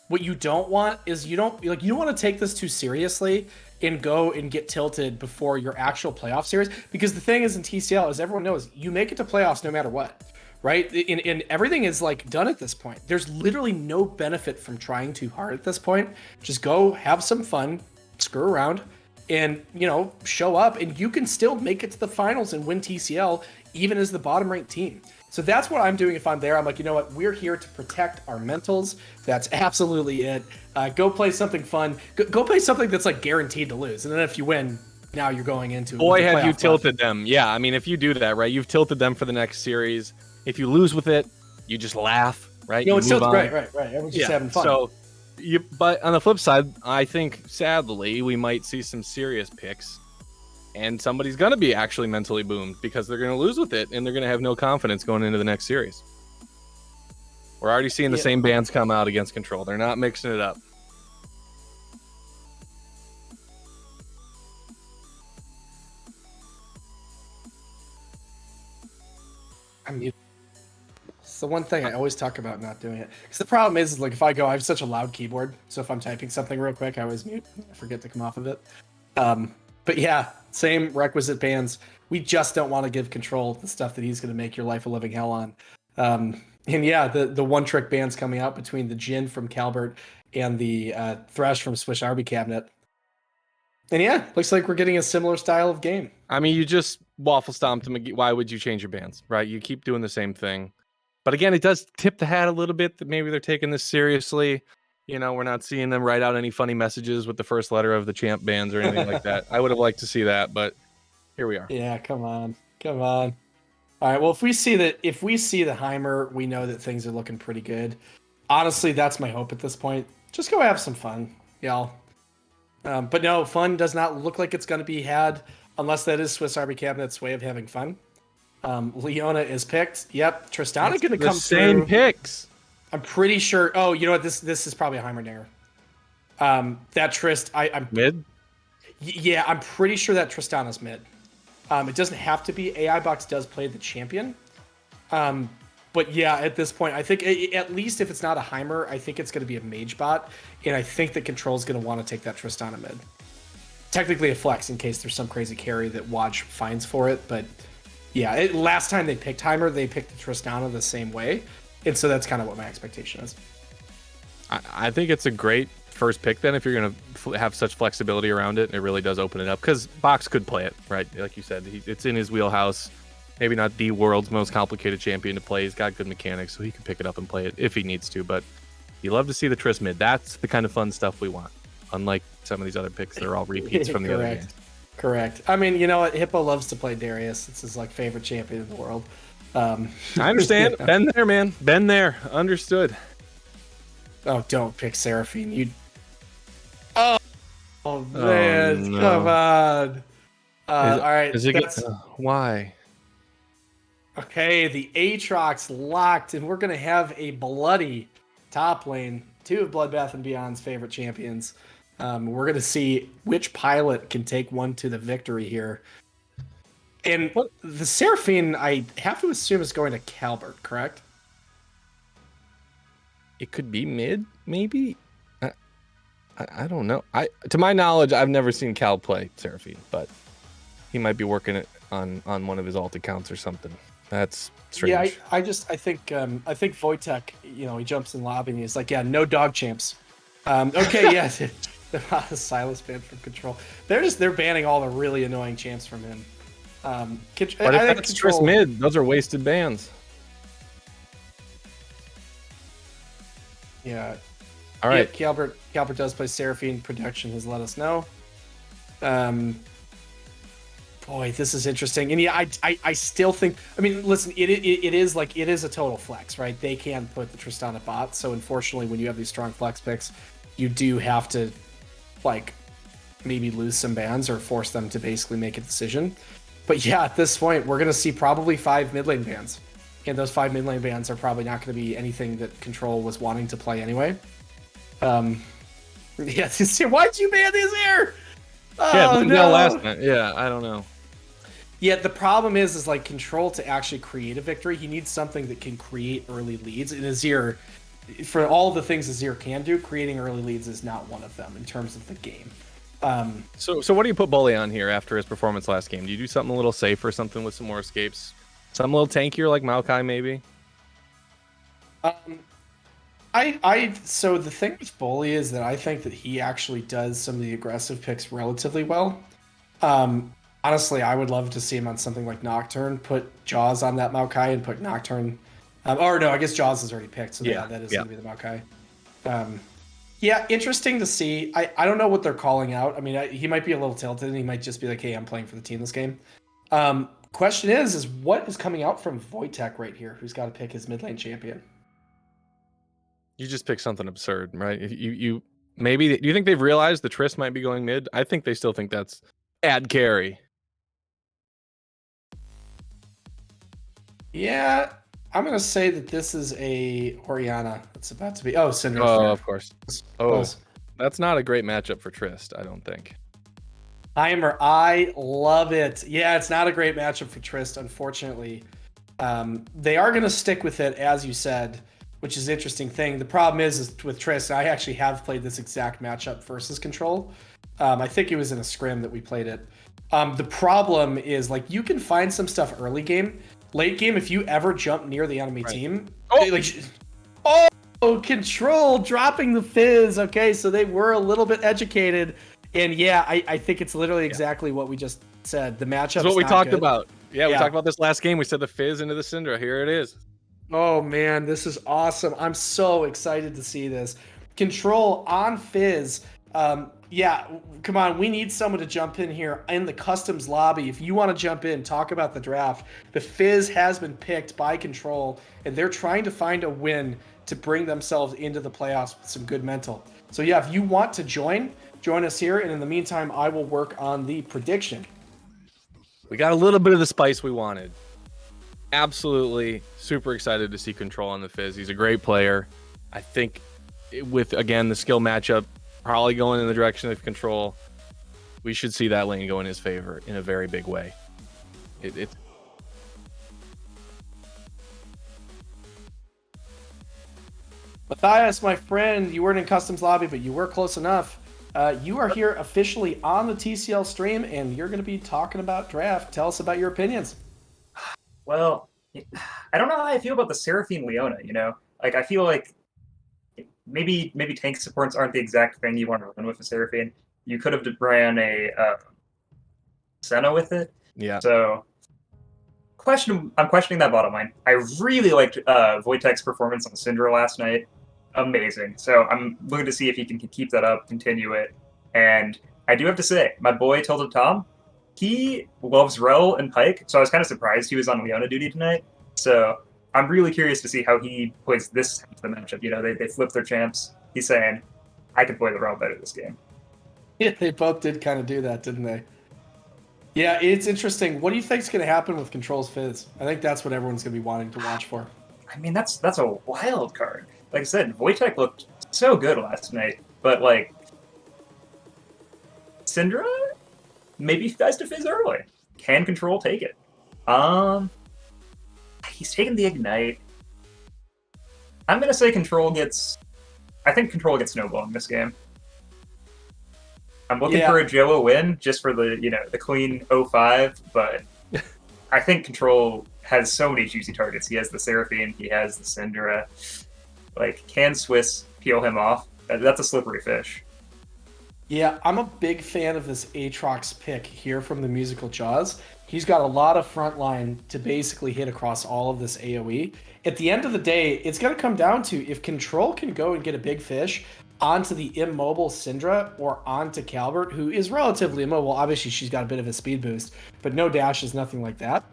What you don't want is you don't want to take this too seriously and go and get tilted before your actual playoff series. Because the thing is in TCL, as everyone knows, you make it to playoffs no matter what. Right? And everything is like done at this point. There's literally no benefit from trying too hard at this point. Just go have some fun, screw around, and show up, and you can still make it to the finals and win TCL even as the bottom ranked team. So that's what I'm doing if I'm there. I'm like, you know what? We're here to protect our mentals. That's absolutely it. Go play something fun. Go play something that's like guaranteed to lose. And then if you win, now you're going into boy, have you tilted them. Yeah, I mean, if you do that, right, you've tilted them for the next series. If you lose with it, you just laugh, right? It's still right. Everyone's just having fun. So, but on the flip side, I think sadly we might see some serious picks, and somebody's gonna be actually mentally boomed because they're gonna lose with it, and they're gonna have no confidence going into the next series. We're already seeing the same bands come out against Control. They're not mixing it up. I mean, it's the one thing I always talk about not doing it. Because the problem is like if I go, I have such a loud keyboard. So if I'm typing something real quick, I always mute. I forget to come off of it. But yeah, same requisite bans. We just don't want to give Control the stuff that he's going to make your life a living hell on. And yeah, the one trick bans coming out between the Jhin from Calbert and the Thresh from Swish Arby Cabinet. And yeah, looks like we're getting a similar style of game. I mean, you just waffle stomped him. Why would you change your bans, right? You keep doing the same thing. But again, it does tip the hat a little bit that maybe they're taking this seriously. We're not seeing them write out any funny messages with the first letter of the champ bans or anything like that. I would have liked to see that, but here we are. Yeah, come on. All right, well, if we see the Heimer, we know that things are looking pretty good. Honestly, that's my hope at this point. Just go have some fun, y'all. But no, fun does not look like it's going to be had unless that is Swiss Army Cabinet's way of having fun. Leona is picked. Yep, Tristana going to come same through. Picks. I'm pretty sure. Oh, you know what? This is probably a Heimerdinger. That Trist, I'm mid. Yeah, I'm pretty sure that Tristana's mid. It doesn't have to be. AI Box does play the champion. But yeah, at this point, I think at least if it's not a Heimer, I think it's going to be a mage bot, and I think that Control's going to want to take that Tristana mid. Technically a flex in case there's some crazy carry that Waj finds for it, but yeah, last time they picked Heimer, they picked the Tristana the same way, and so that's kind of what my expectation is. I think it's a great first pick then if you're going to have such flexibility around it. It really does open it up because Box could play it, right? Like you said, it's in his wheelhouse. Maybe not the world's most complicated champion to play. He's got good mechanics, so he can pick it up and play it if he needs to. But you love to see the Trist mid. That's the kind of fun stuff we want. Unlike some of these other picks, they're all repeats from the other Correct. games. Correct. I mean, you know what? Hippo loves to play Darius. It's his like favorite champion in the world. I understand. Yeah. Been there, man. Been there. Understood. Oh, don't pick Seraphine. You. Oh man, no. come on. All right. Does it get, why? Okay, the Aatrox locked, and we're gonna have a bloody top lane. Two of Bloodbath and Beyond's favorite champions. We're gonna see which pilot can take one to the victory here. And the Seraphine, I have to assume, is going to Calbert, correct? It could be mid, maybe. I don't know. To my knowledge, I've never seen Cal play Seraphine, but he might be working it on one of his alt accounts or something. That's strange. Yeah, I think Wojtek, you know, he jumps in lobby and he's like, yeah, no dog champs. Okay, yeah, Silas banned from Control. They're banning all the really annoying champs from him. But if that's Triss mid, those are wasted bans. Yeah. All right. Yeah, Calbert does play Seraphine. Production has let us know. Boy, this is interesting. And yeah, I still think. I mean, listen, it is a total flex, right? They can put the Tristana bot. So unfortunately, when you have these strong flex picks, you do have to like maybe lose some bans or force them to basically make a decision. But yeah, at this point, we're gonna see probably 5 mid lane bans, and those 5 mid lane bans are probably not going to be anything that Control was wanting to play anyway. Yeah, why'd you ban his hair? Oh, no. Last night. Yeah, I don't know. Yeah, the problem is like Control to actually create a victory, he needs something that can create early leads. And Azir, for all the things Azir can do, creating early leads is not one of them in terms of the game. So what do you put Bully on here after his performance last game? Do you do something a little safer, something with some more escapes? Something a little tankier like Maokai maybe? So the thing with Bully is that I think that he actually does some of the aggressive picks relatively well. Honestly, I would love to see him on something like Nocturne, put Jaws on that Maokai and put Nocturne. Or no, I guess Jaws is already picked, so yeah, that is going to be the Maokai. Yeah, interesting to see. I don't know what they're calling out. I mean, he might be a little tilted, and he might just be like, hey, I'm playing for the team this game. Question is what is coming out from Wojtek right here, who's got to pick his mid lane champion? You just pick something absurd, right? You maybe, do you think they've realized the Triss might be going mid? I think they still think that's ad carry. Yeah, I'm going to say that this is a Orianna. It's about to be... Oh, Syndra. Oh, of course. Oh, that's not a great matchup for Trist, I don't think. Heimer, I love it. Yeah, it's not a great matchup for Trist, unfortunately. They are going to stick with it, as you said, which is an interesting thing. The problem is with Trist, I actually have played this exact matchup versus Control. I think it was in a scrim that we played it. The problem is, like, you can find some stuff early game. Late game, if you ever jump near the enemy team, Control dropping the Fizz. Okay, so they were a little bit educated, and yeah, I think it's literally exactly what we just said. The matchup is what we talked good. about. Yeah, we talked about this last game. We said the Fizz into the Syndra. Here it is. Oh man, this is awesome. I'm so excited to see this. Control on Fizz. Yeah, come on. We need someone to jump in here in the customs lobby. If you want to jump in, talk about the draft. The Fizz has been picked by Control, and they're trying to find a win to bring themselves into the playoffs with some good mental. So yeah, if you want to join us here. And in the meantime, I will work on the prediction. We got a little bit of the spice we wanted. Absolutely super excited to see Control on the Fizz. He's a great player. I think with, again, the skill matchup, probably going in the direction of Control, we should see that lane go in his favor in a very big way. Matthias, my friend, you weren't in customs lobby, but you were close enough. You are here officially on the TCL stream, and you're going to be talking about draft. Tell us about your opinions. Well, I don't know how I feel about the Seraphine Leona, you know? Like, I feel like maybe tank supports aren't the exact thing you want to run with a Seraphine. You could have ran a Senna with it. Yeah. So, I'm questioning that bottom line. I really liked Wojtek's performance on Syndra last night. Amazing. So I'm looking to see if he can keep that up, continue it. And I do have to say, my boy Tilted Tom, he loves Rel and Pike, so I was kind of surprised he was on Leona duty tonight. So I'm really curious to see how he plays this half of the matchup. You know, they flip their champs. He's saying, I can play the Rel better this game. Yeah, they both did kind of do that, didn't they? Yeah, it's interesting. What do you think is going to happen with Control's Fizz? I think that's what everyone's going to be wanting to watch for. I mean, that's a wild card. Like I said, Wojtek looked so good last night, but like Syndra maybe dies to Fizz early. Can Control take it? He's taking the Ignite. I'm gonna say Control gets. I think Control gets snowball in this game. I'm looking for a JOA win just for the the clean 0-5, but I think Control has so many juicy targets. He has the Seraphine, he has the Syndra. Like, can Swiss peel him off? That's a slippery fish. Yeah, I'm a big fan of this Aatrox pick here from the Musical Jaws. He's got a lot of front line to basically hit across all of this AoE. At the end of the day, it's going to come down to if Control can go and get a big fish onto the immobile Syndra or onto Calvert, who is relatively immobile. Obviously, she's got a bit of a speed boost, but no dashes, nothing like that.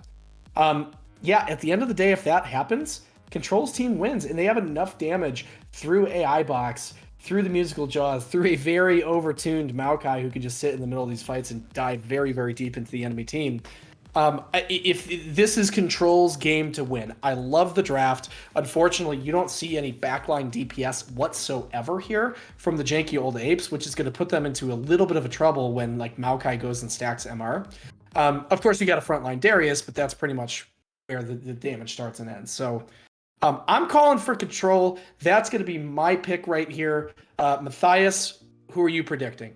Yeah, at the end of the day, if that happens, Control's team wins, and they have enough damage through AI box, through the Musical Jaws, through a very overtuned Maokai who can just sit in the middle of these fights and dive very, very deep into the enemy team. If this is Control's game to win, I love the draft. Unfortunately, you don't see any backline DPS whatsoever here from the janky old apes, which is going to put them into a little bit of a trouble when like Maokai goes and stacks MR. Of course, you got a frontline Darius, but that's pretty much where the damage starts and ends. So I'm calling for Control. That's going to be my pick right here. Matthias, who are you predicting?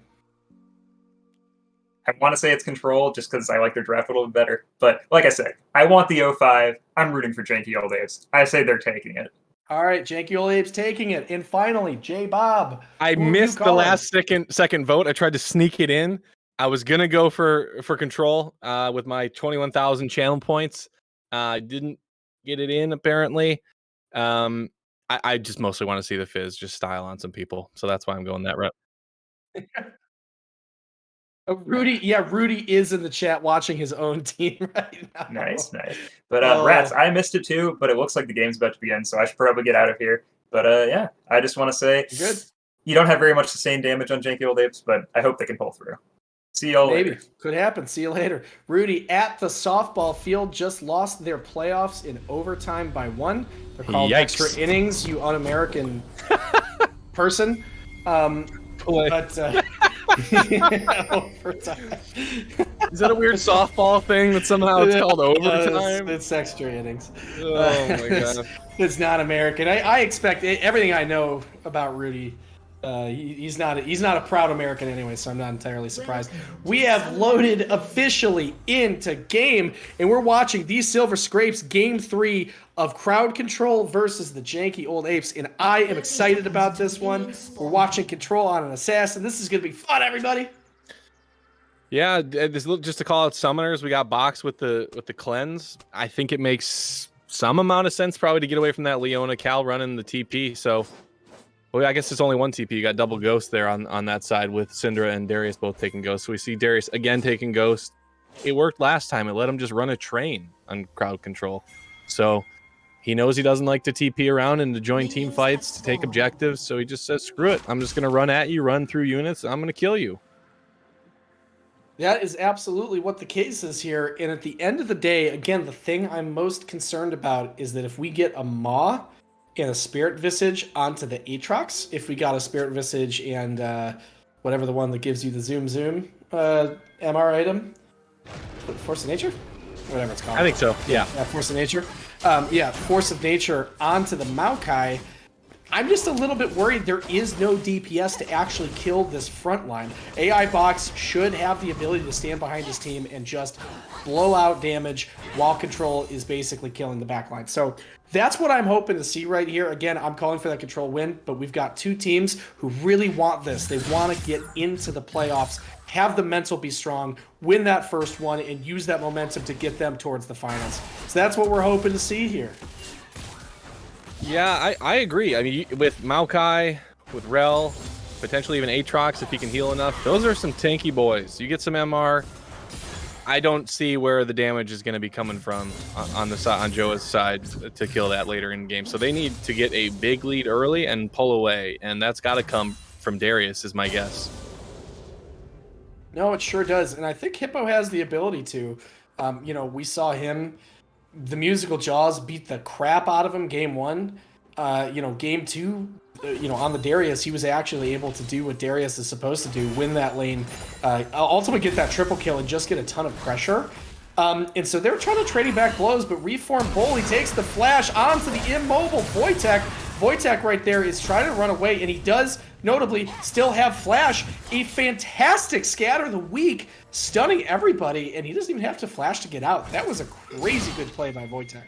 I want to say it's Control just because I like their draft a little bit better. But like I said, I want the 0-5. I'm rooting for Janky Old Apes. I say they're taking it. All right, Janky Old Apes taking it. And finally, J Bob. I missed the last second vote. I tried to sneak it in. I was gonna go for Control with my 21,000 channel points. I didn't get it in apparently. I just mostly want to see the Fizz just style on some people, so that's why I'm going that route. Rudy is in the chat watching his own team right now. Nice. But Rats, I missed it too, but it looks like the game's about to begin, so I should probably get out of here. But yeah, I just want to say, good. You don't have very much sustained damage on Janky Old Apes, but I hope they can pull through. See y'all later. Could happen. See you later. Rudy, at the softball field, just lost their playoffs in overtime by 1. They're called extra innings, you un-American person. But overtime. Is that a weird softball thing that somehow it's called overtime? It's extra innings. Oh my god. It's not American. I expect everything I know about Rudy. He's not a proud American anyway, so I'm not entirely surprised. We have loaded officially into game, and we're watching these Silver Scrapes game 3 of Crowd Control versus the Janky Old Apes, and I am excited about this one. We're watching Control on an assassin. This is gonna be fun, everybody. Yeah, just to call out summoners, we got Box with the cleanse. I think it makes some amount of sense probably to get away from that Leona Cal running the TP. So. Well, I guess it's only one TP. You got double Ghost there on that side with Syndra and Darius both taking Ghost. So we see Darius again taking Ghost. It worked last time. It let him just run a train on Crowd Control. So he knows he doesn't like to TP around and to join team fights to take objectives. So he just says, screw it. I'm just going to run at you, run through units. I'm going to kill you. That is absolutely what the case is here. And at the end of the day, again, the thing I'm most concerned about is that if we get a Maw and a Spirit Visage onto the Aatrox, if we got a Spirit Visage and whatever the one that gives you the zoom MR item, Force of Nature, whatever it's called. I think so. Yeah. Force of Nature. Force of Nature onto the Maokai. I'm just a little bit worried there is no DPS to actually kill this front line. AI Box should have the ability to stand behind his team and just blow out damage while Control is basically killing the backline. So that's what I'm hoping to see right here. Again, I'm calling for that Control win, but we've got two teams who really want this. They want to get into the playoffs, have the mental be strong, win that first one, and use that momentum to get them towards the finals. So that's what we're hoping to see here. Yeah, I agree. I mean, with Maokai, with Rel, potentially even Aatrox if he can heal enough. Those are some tanky boys. You get some MR. I don't see where the damage is going to be coming from on JOA's side to kill that later in the game. So they need to get a big lead early and pull away, and that's got to come from Darius, is my guess. No, it sure does, and I think Hippo has the ability to. You know, we saw him, the musical Jaws beat the crap out of him game 1. You know, game 2, you know, on the Darius, he was actually able to do what Darius is supposed to do, win that lane, ultimately get that triple kill and just get a ton of pressure. And so they're trying to trading back blows, but Reform Bully takes the flash onto the immobile Wojtek. Wojtek right there is trying to run away, and he does notably still have flash. A fantastic scatter the weak, stunning everybody, and he doesn't even have to flash to get out. That was a crazy good play by Wojtek.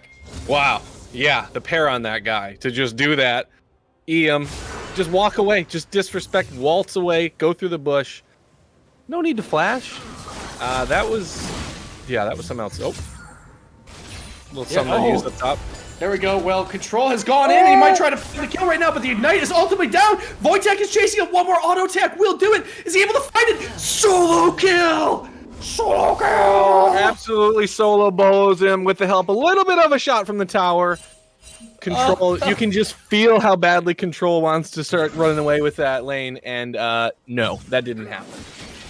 Wow. Yeah, the pair on that guy to just do that. him, just walk away, just disrespect, waltz away, go through the bush. No need to flash. That was something else. Oh, a little something to use up top. There we go. Well, Control has gone in. He might try to find the kill right now, but the Ignite is ultimately down. Wojtek is chasing it. One more auto attack will do it. Is he able to find it? Solo kill! Solo kill! Absolutely solo bolos him with the help. A little bit of a shot from the tower. Control, you can just feel how badly Control wants to start running away with that lane, and no, that didn't happen.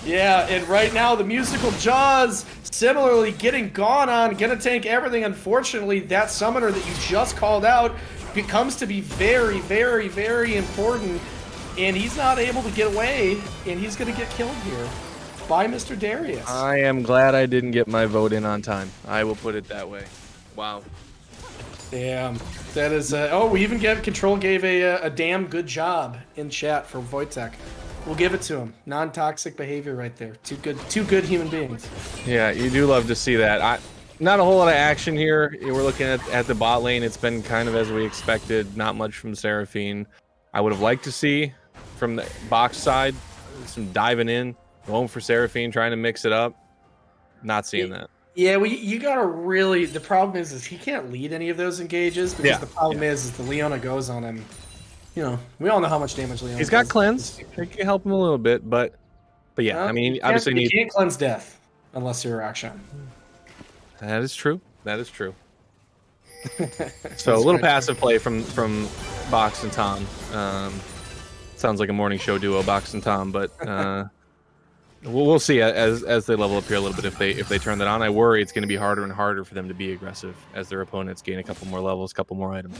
Yeah, and right now the musical Jaws similarly getting gone on, gonna tank everything. Unfortunately, that summoner that you just called out becomes to be very, very, very important, and he's not able to get away, and he's gonna get killed here by Mr. Darius. I am glad I didn't get my vote in on time. I will put it that way. Wow. Damn, that is. Oh, we even Control gave a damn good job in chat for Wojtek. We'll give it to him. Non-toxic behavior right there. Two good human beings. Yeah, you do love to see that. Not a whole lot of action here. We're looking at the bot lane. It's been kind of as we expected. Not much from Seraphine. I would have liked to see from the box side some diving in, going for Seraphine, trying to mix it up. Not seeing that. Yeah, you gotta really. The problem is he can't lead any of those engages because the problem is the Leona goes on him. You know, we all know how much damage Leona. He's got cleanse. It can help him a little bit, but yeah, I mean, obviously you can't cleanse death unless you're Akshan. That is true. That is true. So a little passive play from Box and Tom. Sounds like a morning show duo, Box and Tom, but we'll see as they level up here a little bit if they turn that on. I worry it's going to be harder and harder for them to be aggressive as their opponents gain a couple more levels, a couple more items.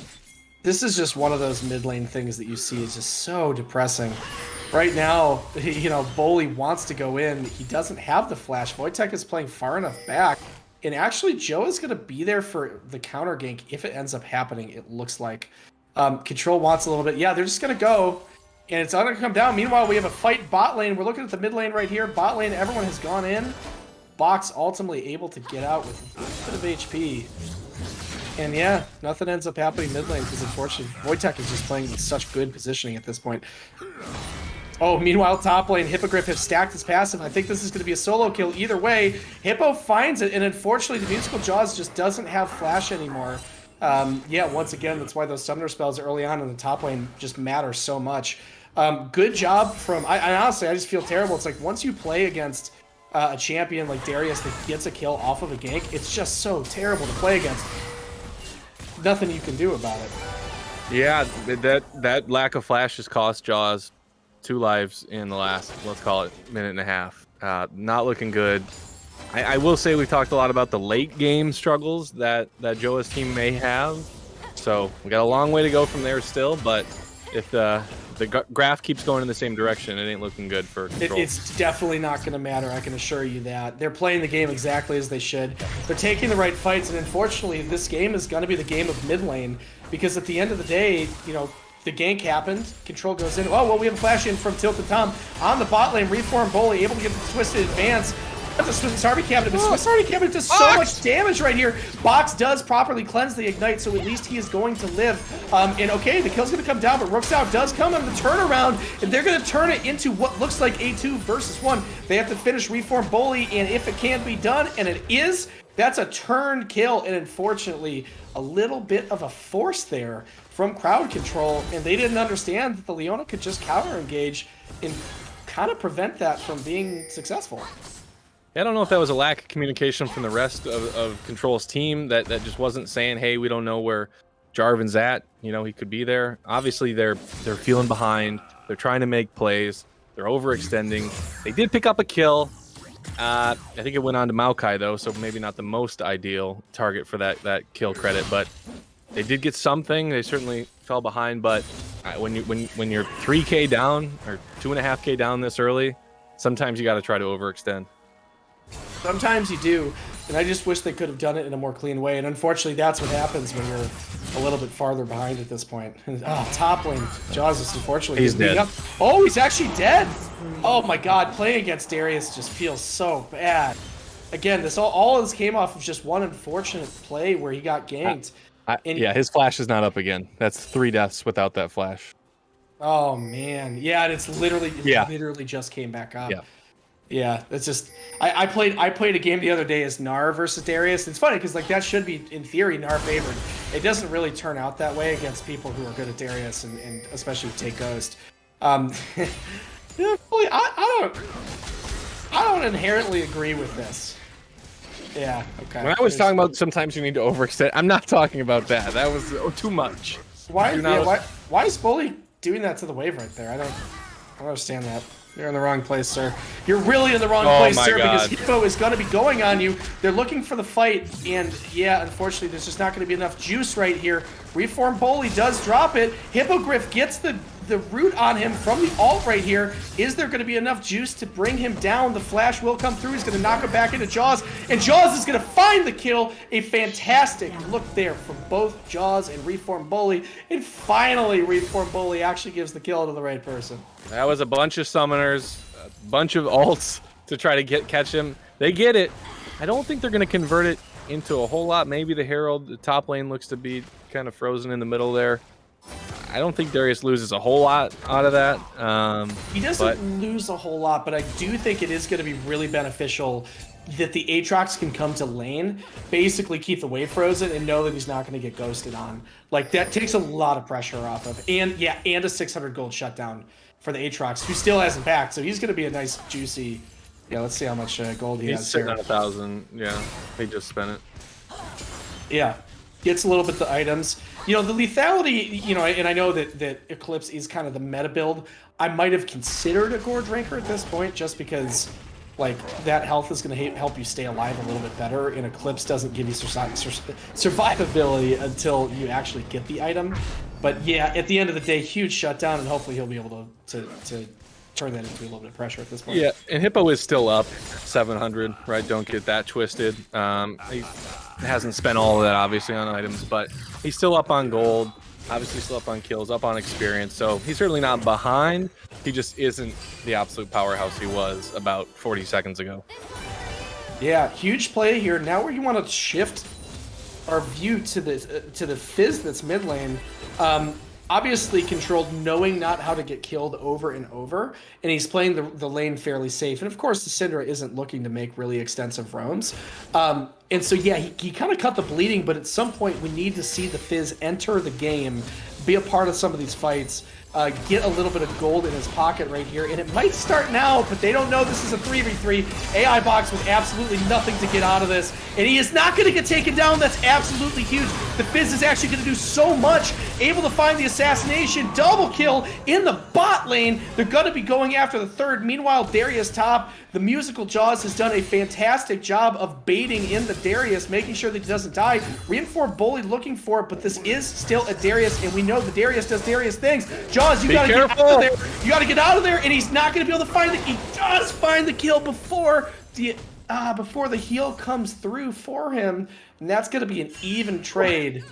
This is just one of those mid lane things that you see is just so depressing. Right now, you know, Bully wants to go in. He doesn't have the flash. Wojtek is playing far enough back. And actually, Joe is going to be there for the counter gank if it ends up happening, it looks like. Control wants a little bit. Yeah, they're just going to go. And it's not going to come down. Meanwhile, we have a fight bot lane. We're looking at the mid lane right here. Bot lane, everyone has gone in. Box ultimately able to get out with a bit of HP. And yeah, nothing ends up happening mid lane because unfortunately, Wojtek is just playing with such good positioning at this point. Oh, meanwhile, top lane, Hippogriff has stacked his passive. I think this is going to be a solo kill either way. Hippo finds it, and unfortunately, the musical Jaws just doesn't have flash anymore. Yeah, once again, that's why those summoner spells early on in the top lane just matter so much. Good job from... I honestly, I just feel terrible. It's like once you play against a champion like Darius that gets a kill off of a gank, it's just so terrible to play against. Nothing you can do about it. Yeah, that lack of flash has cost Jaws 2 lives in the last, let's call it, minute and a half. Not looking good. I will say we talked a lot about the late game struggles that JOA's team may have. So we got a long way to go from there still, but if the graph keeps going in the same direction, it ain't looking good for Control. It's definitely not going to matter, I can assure you that. They're playing the game exactly as they should. They're taking the right fights, and unfortunately, this game is going to be the game of mid lane, because at the end of the day, you know, the gank happened, Control goes in. Oh, well, we have a flash in from Tilted Tom on the bot lane. Reform Bully able to get the twisted advance. The Swiss Army Cabinet, but Swiss Army Cabinet does so much damage right here. Box does properly cleanse the Ignite, so at least he is going to live. And okay, the kill's going to come down, but Rook's out does come on the turnaround, and they're going to turn it into what looks like a 2 versus 1. They have to finish Reform Bully, and if it can be done, and it is, that's a turn kill, and unfortunately, a little bit of a force there from crowd control, and they didn't understand that the Leona could just counter engage and kind of prevent that from being successful. I don't know if that was a lack of communication from the rest of Control's team that just wasn't saying, hey, we don't know where Jarvan's at. You know, he could be there. Obviously, they're feeling behind. They're trying to make plays. They're overextending. They did pick up a kill. I think it went on to Maokai, though, so maybe not the most ideal target for that kill credit. But they did get something. They certainly fell behind. But when you're 3K down or 2.5K down this early, sometimes you got to try to overextend. Sometimes you do, and I just wish they could have done it in a more clean way. And unfortunately, that's what happens when you're a little bit farther behind at this point. Oh, top lane. Jaws is unfortunately he's dead. Up. Oh, he's actually dead. Oh my God, playing against Darius just feels so bad. Again, this all of this came off of just one unfortunate play where he got ganked. Yeah, his flash is not up again. That's 3 deaths without that flash. Oh man, yeah, and it's literally just came back up. Yeah. Yeah, it's just I played a game the other day as Gnar versus Darius. It's funny because like that should be in theory Gnar favored. It doesn't really turn out that way against people who are good at Darius and especially take Ghost. Yeah, really, I don't inherently agree with this. Yeah, okay. When I was talking about sometimes you need to overextend, I'm not talking about that. That was too much. Why is Bully doing that to the wave right there? I don't understand that. You're in the wrong place, sir. You're really in the wrong place, sir, because Hippo is going to be going on you. They're looking for the fight, and yeah, unfortunately, there's just not going to be enough juice right here. Reform Bully does drop it. Hippogriff gets the root on him from the ult right here. Is there going to be enough juice to bring him down? The flash will come through. He's going to knock him back into Jaws, and Jaws is going to find the kill. A fantastic look there from both Jaws and Reform Bully, and finally, Reform Bully actually gives the kill to the right person. That was a bunch of summoners, a bunch of ults to try to catch him. They get it. I don't think they're going to convert it into a whole lot. Maybe the Herald, the top lane looks to be kind of frozen in the middle there. I don't think Darius loses a whole lot out of that. He doesn't lose a whole lot, but I do think it is going to be really beneficial that the Aatrox can come to lane, basically keep the wave frozen, and know that he's not going to get ghosted on. Like, that takes a lot of pressure off of. And, yeah, and a 600 gold shutdown for the Aatrox, who still hasn't backed. So he's going to be a nice, juicy... Yeah, let's see how much gold he has. He's sitting on 1,000. Yeah, he just spent it. Yeah, gets a little bit the items. You know, the lethality, you know, and I know that Eclipse is kind of the meta build. I might have considered a Gorge Ranker at this point just because, like, that health is going to help you stay alive a little bit better, and Eclipse doesn't give you survivability until you actually get the item. But yeah, at the end of the day, huge shutdown, and hopefully he'll be able to turn that into a little bit of pressure at this point. Yeah, and Hippo is still up 700, right? Don't get that twisted. He hasn't spent all of that, obviously, on items, but he's still up on gold, obviously still up on kills, up on experience, so he's certainly not behind. He just isn't the absolute powerhouse he was about 40 seconds ago. Yeah, huge play here. Now we want to shift our view to the Fizz that's mid lane. Obviously controlled, knowing not how to get killed over and over, and he's playing the lane fairly safe. And of course, the Syndra isn't looking to make really extensive roams. And so yeah, he kind of cut the bleeding, but at some point we need to see the Fizz enter the game, be a part of some of these fights, get a little bit of gold in his pocket right here, and it might start now, but they don't know this is a 3v3. AI Box with absolutely nothing to get out of this, and he is not going to get taken down. That's absolutely huge. The Fizz is actually going to do so much, able to find the assassination, double kill in the bot lane. They're going to be going after the third. Meanwhile, Darius top. The musical Jaws has done a fantastic job of baiting in the Darius, making sure that he doesn't die. Reinforced Bully looking for it, but this is still a Darius, and we know the Darius does Darius things. Jaws, you gotta get out of there. You gotta get out of there, and he's not gonna be able to find it. He does find the kill before the heal comes through for him, and that's gonna be an even trade.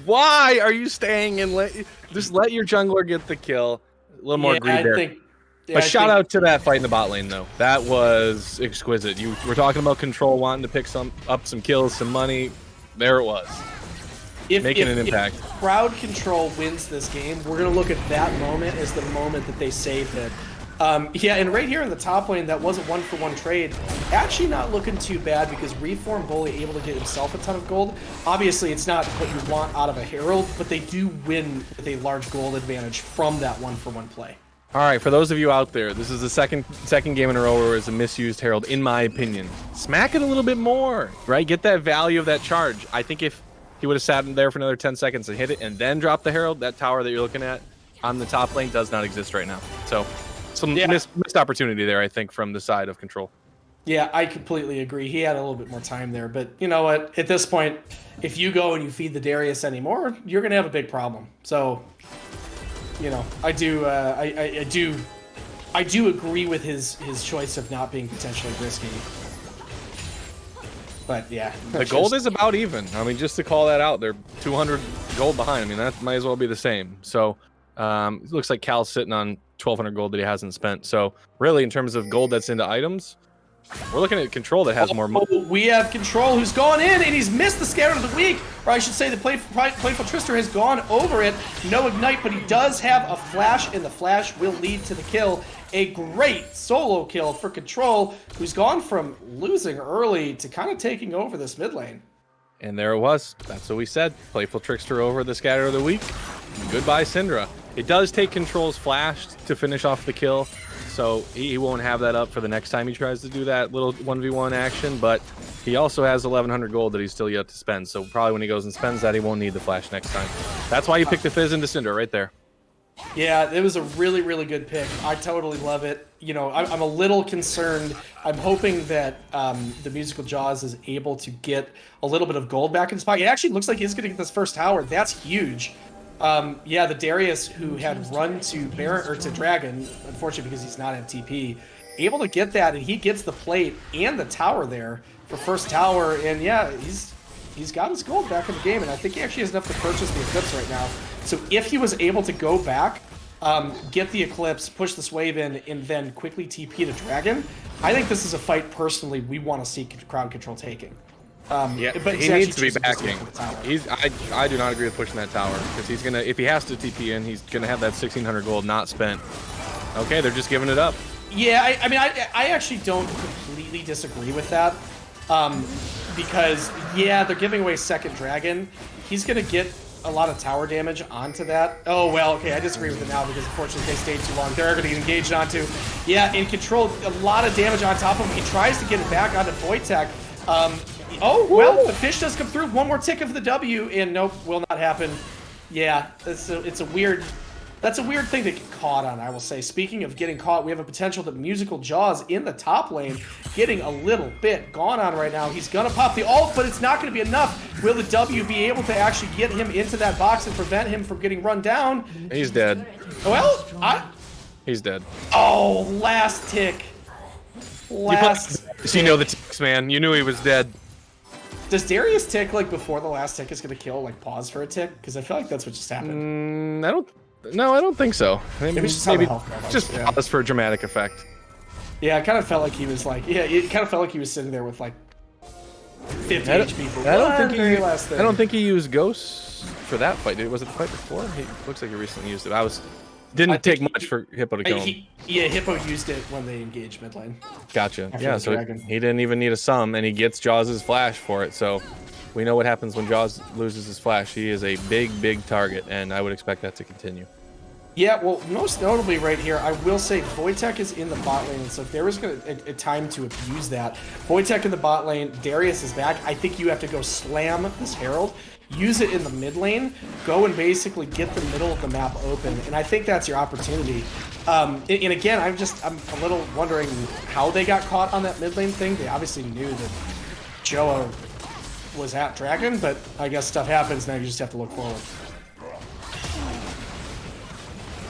Why are you staying and just let your jungler get the kill? A little more greed there. But shout out to that fight in the bot lane, though. That was exquisite. You were talking about Control wanting to pick up some kills, some money. There it was. Making an impact. If Crowd Control wins this game, we're going to look at that moment as the moment that they saved it. Yeah, and right here in the top lane, that was a 1-for-1 trade. Actually not looking too bad because Reform Bully able to get himself a ton of gold. Obviously, it's not what you want out of a Herald, but they do win with a large gold advantage from that 1-for-1 play. All right, for those of you out there, this is the second game in a row where it's a misused Herald, in my opinion. Smack it a little bit more, right? Get that value of that charge. I think if he would have sat in there for another 10 seconds and hit it and then dropped the Herald, that tower that you're looking at on the top lane does not exist right now. So some missed opportunity there, I think, from the side of Control. Yeah, I completely agree. He had a little bit more time there, but you know what? At this point, if you go and you feed the Darius anymore, you're gonna have a big problem. So, you know, I do agree with his choice of not being potentially risky. But yeah, the gold is about even. I mean, just to call that out, they're 200 gold behind. I mean, that might as well be the same. So it looks like Cal's sitting on 1,200 gold that he hasn't spent. So really, in terms of gold that's into items, we're looking at Control that has more money. We have Control who's gone in, and he's missed the Scatter of the Week. Or I should say the Playful Trister has gone over it. No Ignite, but he does have a Flash, and the Flash will lead to the kill. A great solo kill for Control, who's gone from losing early to kind of taking over this mid lane. And there it was. That's what we said. Playful Trickster over the Scatter of the Week. Goodbye, Syndra. It does take Control's Flash to finish off the kill, so he won't have that up for the next time he tries to do that little 1v1 action, but he also has 1,100 gold that he's still yet to spend, so probably when he goes and spends that, he won't need the Flash next time. That's why you picked the Fizz into Syndra right there. Yeah, it was a really, really good pick. I totally love it. You know, I'm a little concerned. I'm hoping that the Musical Jaws is able to get a little bit of gold back in his pocket. It actually looks like he's going to get this first tower. That's huge. Yeah, the Darius who had run to Baron or to Dragon, unfortunately because he's not FTP, able to get that, and he gets the plate and the tower there for first tower, and yeah, he's got his gold back in the game, and I think he actually has enough to purchase the Eclipse right now. So if he was able to go back, get the Eclipse, push this wave in, and then quickly TP to Dragon, I think this is a fight personally we want to see Crowd Control taking. Yeah, but he needs to be backing. I do not agree with pushing that tower because he's gonna, if he has to TP in, he's gonna have that 1,600 gold not spent. Okay, they're just giving it up. Yeah, I mean, I actually don't completely disagree with that, because yeah, they're giving away second Dragon. He's gonna get a lot of tower damage onto that. Oh well, okay, I disagree with it now because unfortunately they stayed too long. They're gonna get engaged onto. Yeah, in Control, a lot of damage on top of him. He tries to get it back onto Wojtek. Oh, well, the fish does come through. One more tick of the W, and nope, will not happen. Yeah, it's a weird... That's a weird thing to get caught on, I will say. Speaking of getting caught, we have a potential that Musical Jaws in the top lane getting a little bit gone on right now. He's going to pop the ult, but it's not going to be enough. Will the W be able to actually get him into that box and prevent him from getting run down? He's dead. Well, He's dead. Oh, last tick. So you know the ticks, man. You knew he was dead. Does Darius tick like before the last tick is gonna kill? Like pause for a tick? Because I feel like that's what just happened. I don't think so. Maybe just yeah. Pause for a dramatic effect. Yeah, it kind of felt like he was like, it kind of felt like he was sitting there with like 50 HP. I don't think he used Ghosts for that fight. Was it the fight before? He looks like he recently used it. Didn't take much for Hippo to kill him. Yeah, Hippo used it when they engaged mid lane. Gotcha. Yeah, so he didn't even need a sum, and he gets Jaws' flash for it, so we know what happens when Jaws loses his flash. He is a big, big target, and I would expect that to continue. Yeah, well, most notably right here, I will say Wojtek is in the bot lane, so if there was a time to abuse that, Wojtek in the bot lane, Darius is back. I think you have to go slam this Herald, use it in the mid lane, go and basically get the middle of the map open, and I think that's your opportunity. And again, I'm a little wondering how they got caught on that mid lane thing. They obviously knew that JOA was at Dragon, but I guess stuff happens, now you just have to look forward.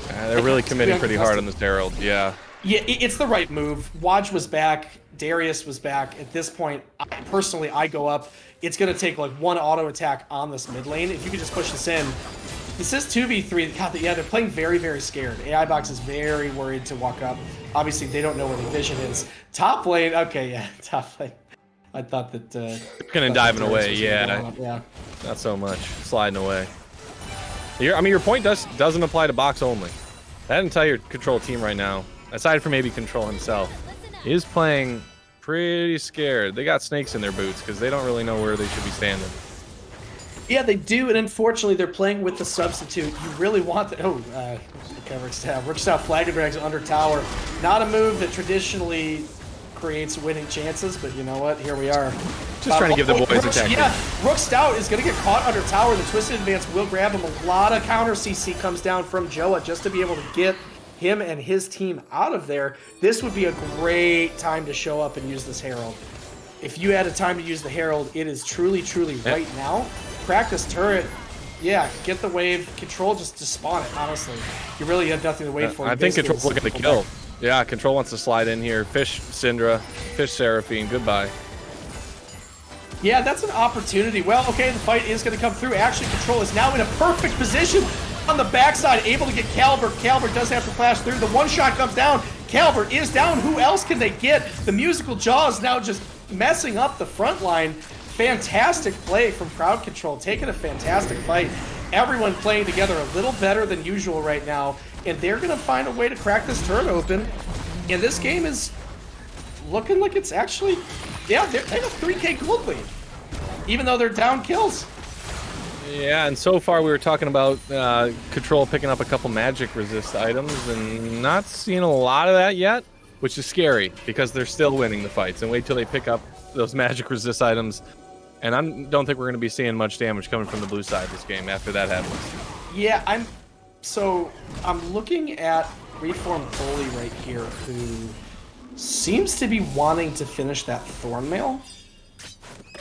They're really committing pretty hard on this Herald, yeah. Yeah, it's the right move. Waj was back, Darius was back. At this point, personally, I go up. It's going to take like one auto attack on this mid lane. If you could just push this in. This is 2v3. God, yeah, they're playing very, very scared. AI Box is very worried to walk up. Obviously, they don't know where the vision is. Top lane, okay, yeah, top lane. I thought that... kind of diving away, yeah. Not so much. Sliding away. I mean, your point doesn't apply to box only. That entire Control team right now, aside from maybe Control himself, is playing pretty scared. They got snakes in their boots because they don't really know where they should be standing. Yeah, they do, and unfortunately, they're playing with the substitute. You really want the... Oh, okay, Rook Stout flag drags under tower. Not a move that traditionally creates winning chances, but you know what? Here we are. Just trying to give the boys a tactic. Yeah, Rook Stout is going to get caught under tower. The Twisted Advance will grab him. A lot of counter CC comes down from JOA just to be able to get him and his team out of there. This would be a great time to show up and use this Herald. If you had a time to use the Herald, it is truly right now. Practice turret, yeah, get the wave. Control, just spawn it, honestly. You really have nothing to wait for. I think Control's looking to kill. Yeah, Control wants to slide in here. Fish Syndra, Fish Seraphine, goodbye. Yeah, that's an opportunity. Well, okay, the fight is going to come through. Actually, Control is now in a perfect position on the backside, able to get Caliber. Caliber does have to flash through. The one shot comes down. Caliber is down. Who else can they get? The musical jaws now just messing up the front line. Fantastic play from Crowd Control, taking a fantastic fight. Everyone playing together a little better than usual right now, and they're going to find a way to crack this turret open. And this game is looking like it's actually, yeah, they have a 3K gold lead, even though they're down kills. Yeah, and so far we were talking about Control picking up a couple magic resist items and not seeing a lot of that yet, which is scary because they're still winning the fights. And wait till they pick up those magic resist items. And I don't think we're going to be seeing much damage coming from the blue side this game after that happens. Yeah, I'm looking at Reform Bully right here, who seems to be wanting to finish that Thornmail.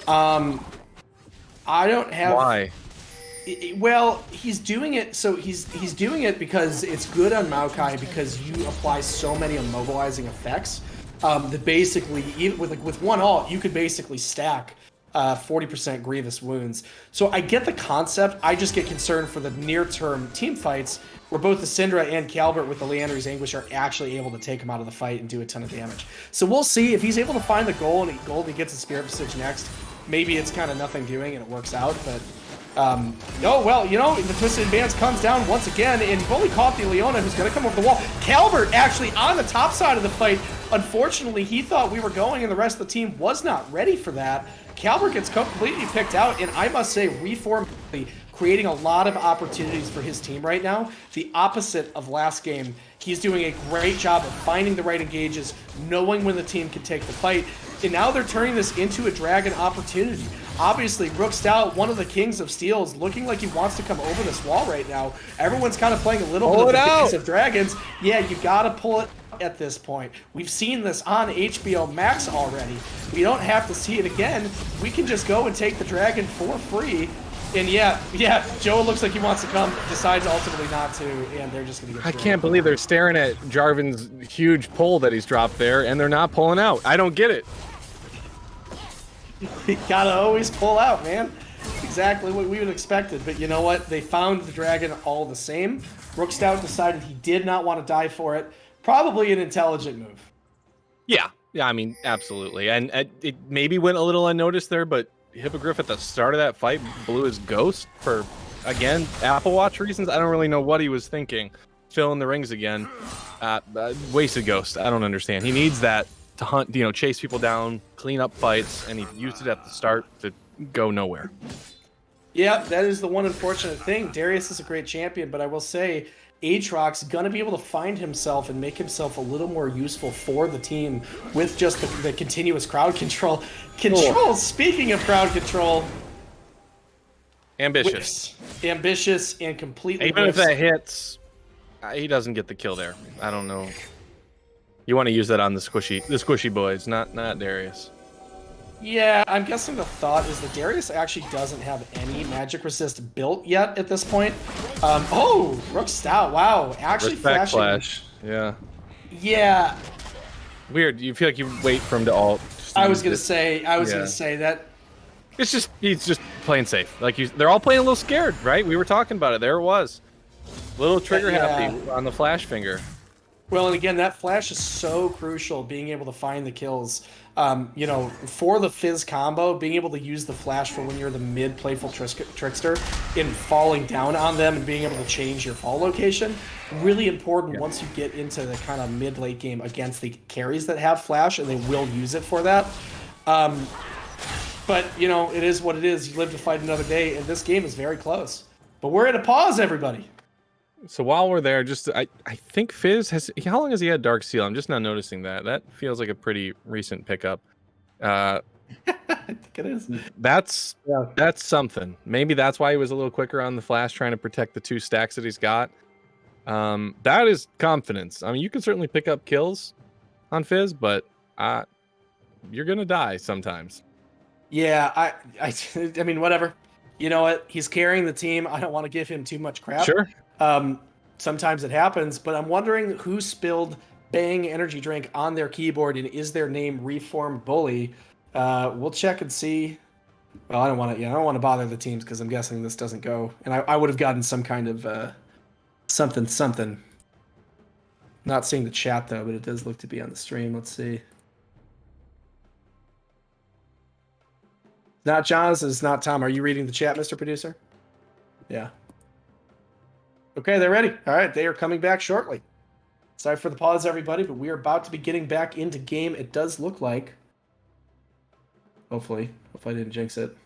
I don't have... Why? Well, he's doing it, so he's doing it because it's good on Maokai because you apply so many immobilizing effects that basically, even with one ult, you could basically stack 40% grievous wounds. So I get the concept. I just get concerned for the near-term team fights where both the Syndra and Calvert with the Leander's Anguish are actually able to take him out of the fight and do a ton of damage. So we'll see if he's able to find the goal and he gets a Spirit Visage next. Maybe it's kind of nothing doing and it works out, but oh, well, you know, the Twisted Advance comes down once again, and Bully caught the Leona, who's going to come over the wall. Calvert actually on the top side of the fight. Unfortunately, he thought we were going, and the rest of the team was not ready for that. Calvert gets completely picked out, and I must say, Reform creating a lot of opportunities for his team right now. The opposite of last game. He's doing a great job of finding the right engages, knowing when the team can take the fight, and now they're turning this into a Dragon opportunity. Obviously, Rook Stout, one of the kings of steel, is looking like he wants to come over this wall right now. Everyone's kind of playing a little bit of the Kings of Dragons. Yeah, you got to pull it at this point. We've seen this on HBO Max already. We don't have to see it again. We can just go and take the dragon for free. And yeah, Joe looks like he wants to come, decides ultimately not to, and they're just going to get I can't believe they're staring at Jarvan's huge pull that he's dropped there, and they're not pulling out. I don't get it. You gotta always pull out, man. Exactly what we would have expected. But you know what? They found the dragon all the same. Rook Stout decided he did not want to die for it. Probably an intelligent move. Yeah, I mean, absolutely. And it maybe went a little unnoticed there, but Hippogriff at the start of that fight blew his ghost for, again, Apple Watch reasons. I don't really know what he was thinking. Fill in the rings again. Wasted ghost. I don't understand. He needs that to hunt, chase people down, clean up fights, and he used it at the start to go nowhere. Yeah, that is the one unfortunate thing. Darius is a great champion, but I will say Aatrox's going to be able to find himself and make himself a little more useful for the team with just the continuous crowd control. Speaking of crowd control... Ambitious. Ambitious and completely... Even if that hits, he doesn't get the kill there. I don't know. You want to use that on the squishy boys, not Darius. Yeah, I'm guessing the thought is that Darius actually doesn't have any magic resist built yet at this point. Oh, Rook Stout, wow. Actually Respect flashing. Flash, yeah. Yeah. Weird, you feel like you wait for him to ult. I was going to say that. He's just playing safe. They're all playing a little scared, right? We were talking about it. There it was. Little trigger happy on the flash finger. Well, and again, that flash is so crucial, being able to find the kills. You know, for the Fizz combo, being able to use the flash for when you're the mid playful trickster in falling down on them and being able to change your fall location, really important once you get into the kind of mid late game against the carries that have flash, and they will use it for that. But, you know, it is what it is. You live to fight another day, and this game is very close. But we're at a pause, everybody. So while we're there, just I think Fizz has, how long has he had Dark Seal? I'm just now noticing that. That feels like a pretty recent pickup. I think it is. That's something. Maybe that's why he was a little quicker on the flash, trying to protect the 2 stacks that he's got. That is confidence. I mean, you can certainly pick up kills on Fizz, but you're gonna die sometimes. Yeah, I mean, whatever. You know what? He's carrying the team. I don't want to give him too much crap. Sure. Sometimes it happens, but I'm wondering who spilled Bang energy drink on their keyboard, and is their name Reformed Bully? We'll check and see. Well, I don't want to bother the teams because I'm guessing this doesn't go. And I would have gotten some kind of something. Not seeing the chat though, but it does look to be on the stream. Let's see. Not John's, it's not Tom. Are you reading the chat, Mr. Producer? Yeah. Okay, they're ready. All right, they are coming back shortly. Sorry for the pause, everybody, but we are about to be getting back into game. It does look like. Hopefully I didn't jinx it.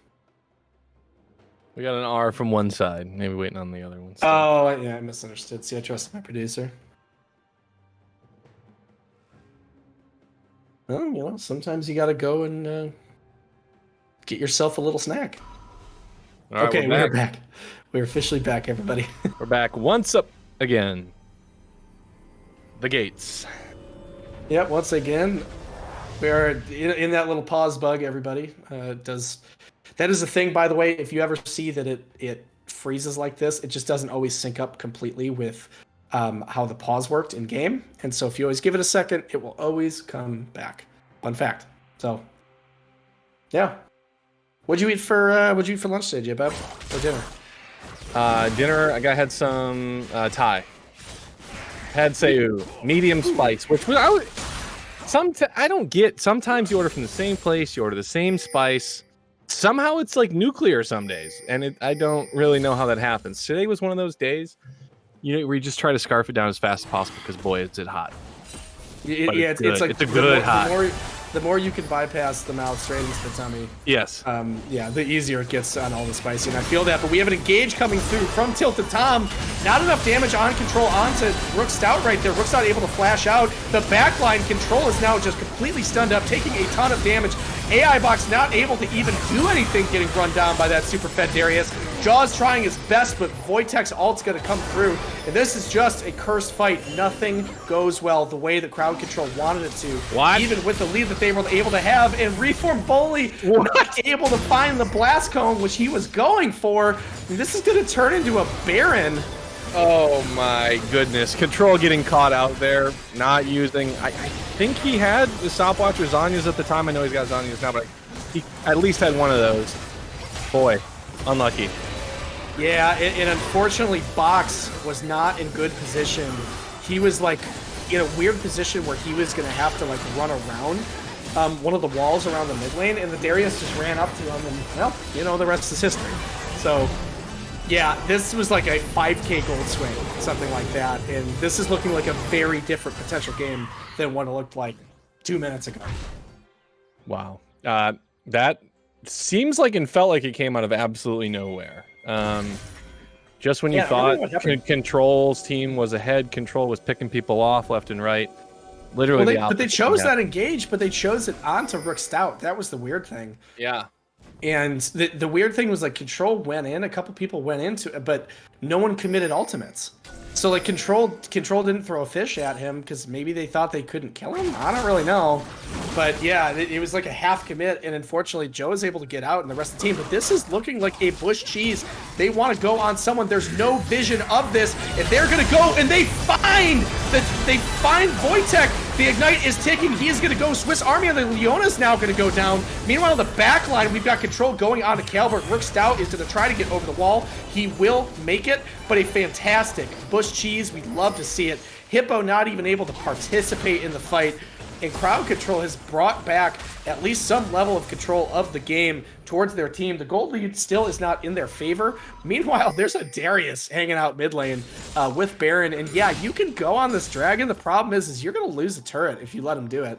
We got an R from one side, maybe waiting on the other one. Oh, yeah, I misunderstood. See, I trusted my producer. Well, you know, sometimes you got to go and get yourself a little snack. All right, okay, we're back. We're officially back, everybody. We're back once up again. The gates. Yep, once again, we are in that little pause bug, everybody. That is a thing, by the way. If you ever see that it freezes like this, it just doesn't always sync up completely with how the pause worked in game. And so if you always give it a second, it will always come back. Fun fact. So, yeah. What'd you eat for lunch today, J-Bub? Or dinner? Dinner, I had some Thai. Had Sayu, medium spice, which was I don't get. Sometimes you order from the same place, you order the same spice. Somehow it's like nuclear some days, and I don't really know how that happens. Today was one of those days, where you just try to scarf it down as fast as possible because boy, it's hot. It's like it's a good hot. The more you can bypass the mouth straight into the tummy. Yes. The easier it gets on all the spicy, and I feel that. But we have an engage coming through from Tilted Tom. Not enough damage on control onto Rook Stout right there. Rook Stout able to flash out. The backline control is now just completely stunned up, taking a ton of damage. AI Box not able to even do anything, getting run down by that super fed Darius. Jaws trying his best, but Wojtek's ult's gonna come through. And this is just a cursed fight. Nothing goes well the way that crowd control wanted it to. What? Even with the lead that they were able to have, and Reformed Bully not able to find the blast cone, which he was going for. And this is gonna turn into a Baron. Oh my goodness. Control getting caught out there, not using. I think he had the stopwatch or Zanya's at the time. I know he's got Zanya's now, but he at least had one of those. Boy, unlucky. Yeah, and unfortunately, Box was not in good position. He was like in a weird position where he was gonna have to like run around one of the walls around the mid lane, and the Darius just ran up to him, and well, you know, the rest is history. So. Yeah, this was like a 5K gold swing, something like that, and this is looking like a very different potential game than what it looked like 2 minutes ago. Wow. That seems like and felt like it came out of absolutely nowhere. Just when you thought Control's team was ahead, Control was picking people off left and right. Literally but they chose that engage, but they chose it onto Rook Stout. That was the weird thing. Yeah. And the weird thing was like Control went in, a couple people went into it, but no one committed ultimates. So like Control didn't throw a fish at him because maybe they thought they couldn't kill him. I don't really know, but yeah, it was like a half commit, and unfortunately Joe is able to get out and the rest of the team. But this is looking like a Bush cheese. They want to go on someone. There's no vision of this, and they're gonna go and they find Wojtek. The Ignite is ticking. He is going to go. Swiss Army and the Leona's now going to go down. Meanwhile, the back line, we've got Control going on to Calvert. Rook Stout is going to try to get over the wall. He will make it, but a fantastic Bush cheese. We'd love to see it. Hippo not even able to participate in the fight. And crowd control has brought back at least some level of control of the game towards their team. The gold lead still is not in their favor. Meanwhile, there's a Darius hanging out mid lane with Baron. And yeah, you can go on this dragon. The problem is you're going to lose a turret if you let him do it.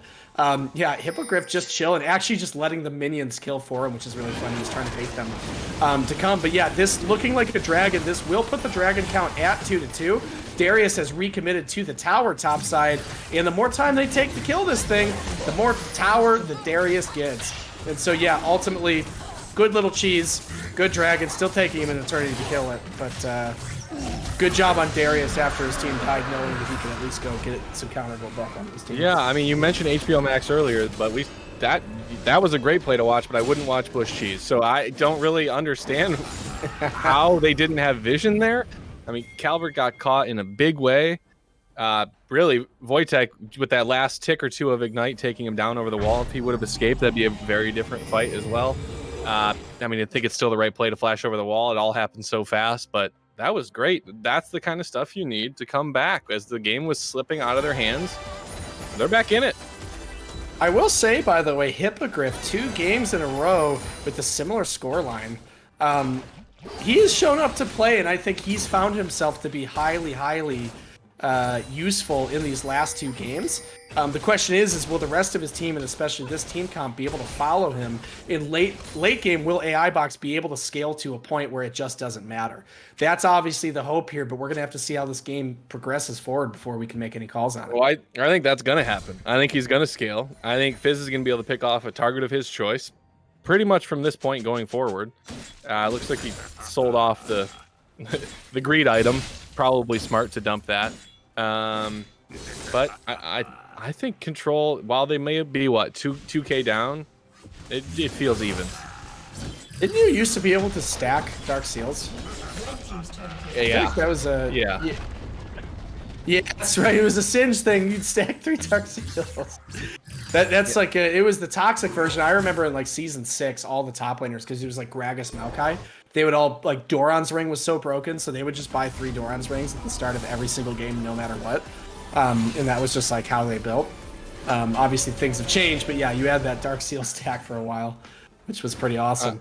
Yeah, Hippogriff just chilling, actually just letting the minions kill for him, which is really funny. He's trying to bait them to come. But yeah, this looking like a dragon. This will put the dragon count at 2-2. Darius has recommitted to the tower top side, and the more time they take to kill this thing, the more tower the Darius gets. And so yeah, ultimately, good little cheese, good dragon, still taking him an eternity to kill it. But good job on Darius after his team died, knowing that he could at least go get some counter gold back on his team. Yeah, I mean, you mentioned HBO Max earlier, but that was a great play to watch, but I wouldn't watch Bush Cheese. So I don't really understand how they didn't have vision there. I mean, Calvert got caught in a big way. Really, Wojtek, with that last tick or two of Ignite taking him down over the wall, if he would have escaped, that'd be a very different fight as well. I mean, I think it's still the right play to flash over the wall. It all happened so fast, but that was great. That's the kind of stuff you need to come back. As the game was slipping out of their hands, they're back in it. I will say, by the way, Hippogriff, 2 games in a row with a similar scoreline. He has shown up to play, and I think he's found himself to be highly, highly useful in these last 2 games. The question is will the rest of his team, and especially this team comp, be able to follow him in late game? Will AI Box be able to scale to a point where it just doesn't matter? That's obviously the hope here, but we're gonna have to see how this game progresses forward before we can make any calls on it. Well, I think that's gonna happen. I think he's gonna scale. I think Fizz is gonna be able to pick off a target of his choice pretty much from this point going forward. Looks like he sold off the the greed item. Probably smart to dump that. But I think Control, while they may be, what, 2K down, it feels even. Didn't you used to be able to stack Dark Seals? Yeah. I think that was a... Yeah. Yeah, that's right. It was a Singe thing. You'd stack 3 Dark Seals. That's like it was the toxic version. I remember in like season 6, all the top laners, because it was like Gragas, Maokai, they would all, like, Doran's ring was so broken, so they would just buy 3 Doran's rings at the start of every single game, no matter what. And that was just like how they built. Obviously things have changed, but yeah, you had that Dark Seal stack for a while, which was pretty awesome.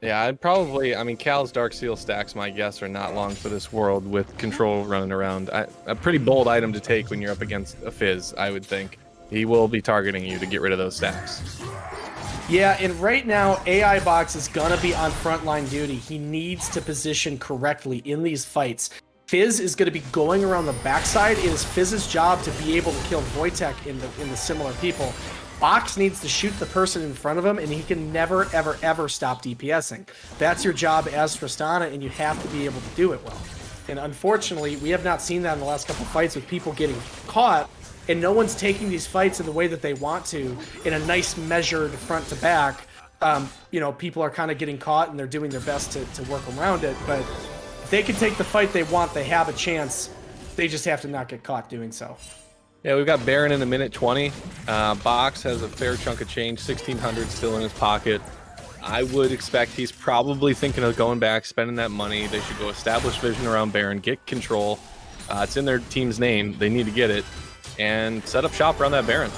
Yeah, I'd probably, I mean, Cal's Dark Seal stacks, my guess, are not long for this world with Control running around. A pretty bold item to take when you're up against a Fizz, I would think. He will be targeting you to get rid of those stacks. Yeah, and right now, AI Box is gonna be on frontline duty. He needs to position correctly in these fights. Fizz is going to be going around the backside. It is Fizz's job to be able to kill Wojtek in the similar people. Box needs to shoot the person in front of him, and he can never, ever, ever stop DPSing. That's your job as Tristana, and you have to be able to do it well. And unfortunately, we have not seen that in the last couple fights with people getting caught, and no one's taking these fights in the way that they want to, in a nice measured front to back. You know, people are kind of getting caught, and they're doing their best to work around it, but if they can take the fight they want, they have a chance. They just have to not get caught doing so. Yeah, we've got Baron in a minute 20. Box has a fair chunk of change, 1,600 still in his pocket. I would expect he's probably thinking of going back, spending that money. They should go establish vision around Baron, get Control. It's in their team's name. They need to get it and set up shop around that Baron.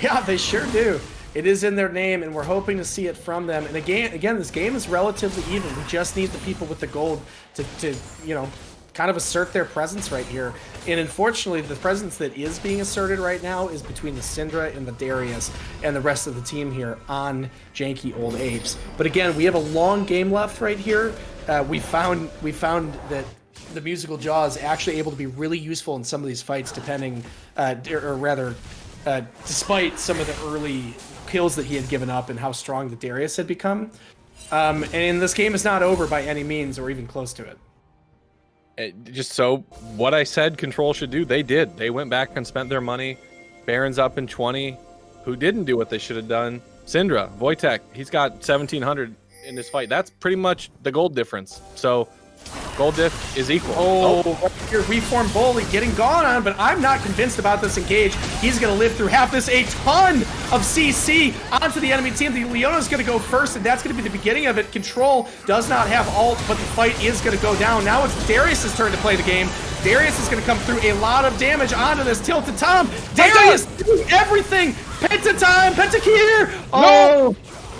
Yeah, they sure do. It is in their name, and we're hoping to see it from them. And again, this game is relatively even. We just need the people with the gold to you know, kind of assert their presence right here. And unfortunately, the presence that is being asserted right now is between the Syndra and the Darius and the rest of the team here on janky old apes. But again, we have a long game left right here. We found that the musical jaw is actually able to be really useful in some of these fights, depending, or rather, despite some of the early kills that he had given up and how strong the Darius had become. And this game is not over by any means or even close to it. Just so what I said Control should do, they did. They went back and spent their money. Baron's up in 20. Who didn't do what they should have done? Syndra, Wojtek, he's got 1,700 in this fight. That's pretty much the gold difference. So gold diff is equal. Oh, here Reform Bully getting gone on, but I'm not convinced about this engage. He's going to live through half this. A ton of CC onto the enemy team. The Leona's going to go first, and that's going to be the beginning of it. Control does not have ult, but the fight is going to go down. Now it's Darius' turn to play the game. Darius is going to come through a lot of damage onto this Tilted Tom. Darius doing everything. Penta time, Pentakir. Oh,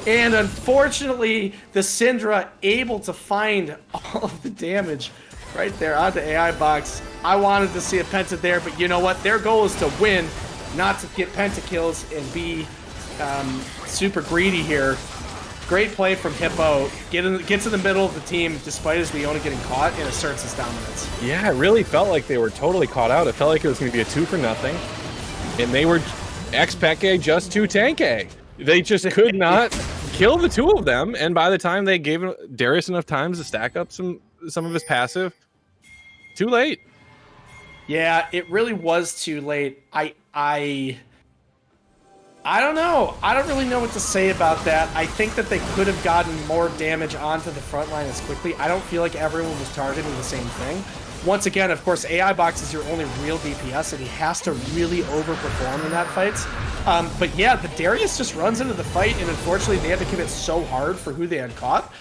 and unfortunately, the Syndra able to find all of the damage right there onto AI Box. I wanted to see a Penta there, but you know what? Their goal is to win, not to get Penta kills and be super greedy here. Great play from Hippo. Gets in the middle of the team despite his Leona getting caught and asserts his dominance. Yeah, it really felt like they were totally caught out. It felt like it was going to be a 2 for nothing. And they were X-Peke just too tanky. They just could not kill the two of them. And by the time they gave Darius enough time to stack up some of his passive, too late. Yeah, it really was too late. I don't know. I don't really know what to say about that. I think that they could have gotten more damage onto the front line as quickly. I don't feel like everyone was targeting the same thing. Once again, of course, AI Box is your only real DPS, and he has to really overperform in that fights. But yeah, the Darius just runs into the fight, and unfortunately, they had to commit so hard for who they had caught.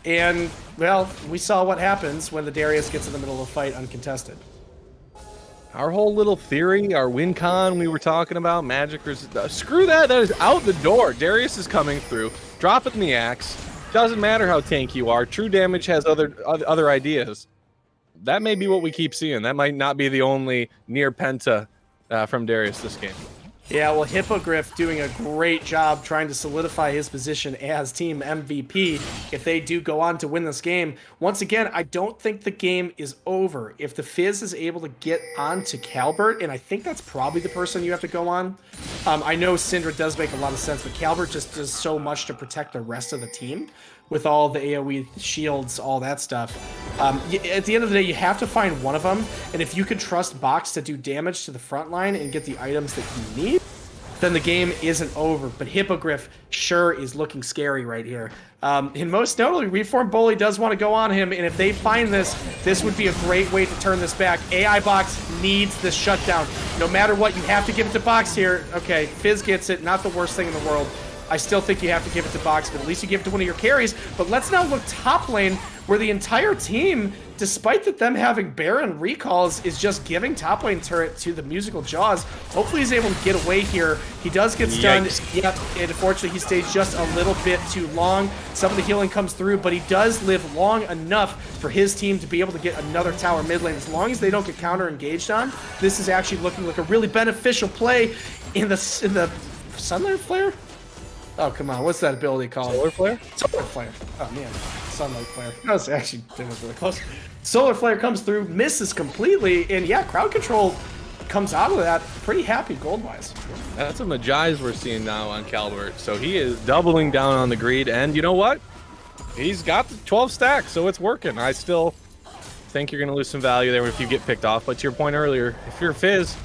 And, well, we saw what happens when the Darius gets in the middle of a fight uncontested. Our whole little theory, our win con we were talking about, magic versus... screw that, that is out the door. Darius is coming through, dropping the axe. Doesn't matter how tanky you are. True Damage has other ideas. That may be what we keep seeing. That might not be the only near Penta from Darius this game. Yeah, well, Hippogriff doing a great job trying to solidify his position as team MVP if they do go on to win this game. Once again, I don't think the game is over. If the Fizz is able to get on to Calbert, and I think that's probably the person you have to go on. I know Syndra does make a lot of sense, but Calbert just does so much to protect the rest of the team with all the AoE shields, all that stuff. At the end of the day, you have to find one of them, and if you can trust Box to do damage to the front line and get the items that you need, then the game isn't over. But Hippogriff sure is looking scary right here. And most notably, Reformed Bully does want to go on him, and if they find this, this would be a great way to turn this back. AI Box needs this shutdown. No matter what, you have to give it to Box here. Okay, Fizz gets it, not the worst thing in the world. I still think you have to give it to Box, but at least you give it to one of your carries. But let's now look top lane, where the entire team, despite them having Baron recalls, is just giving top lane turret to the musical Jaws. Hopefully he's able to get away here. He does get stunned. Yep, and unfortunately he stays just a little bit too long. Some of the healing comes through, but he does live long enough for his team to be able to get another tower mid lane. As long as they don't get counter engaged on, this is actually looking like a really beneficial play in the Sunlight Flare? Oh, come on. What's that ability called? Solar Flare? Solar Flare. Oh, man. Sunlight Flare. That was actually really close. Solar Flare comes through, misses completely, and yeah, crowd control comes out of that pretty happy gold-wise. That's a Magi's we're seeing now on Calbert. So he is doubling down on the greed, and you know what? He's got the 12 stacks, so it's working. I still think you're going to lose some value there if you get picked off, but to your point earlier, if you're Fizz,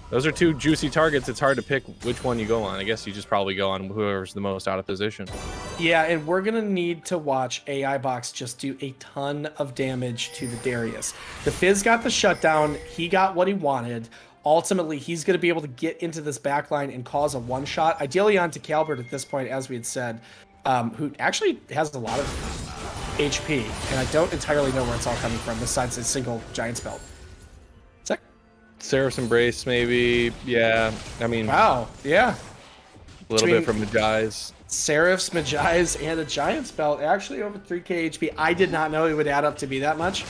those are two juicy targets. It's hard to pick which one you go on. I guess you just probably go on whoever's the most out of position. Yeah, and we're going to need to watch AI Box just do a ton of damage to the Darius. The Fizz got the shutdown. He got what he wanted. Ultimately, he's going to be able to get into this backline and cause a one-shot. Ideally onto Calbert at this point, as we had said, who actually has a lot of HP. And I don't entirely know where it's all coming from besides a single Giant's Belt. Seraph's Embrace, maybe. Yeah, I mean... Wow, yeah. A little bit from Magi's. Seraph's, Magi's, and a Giant's Belt. Actually over 3k HP. I did not know it would add up to be that much.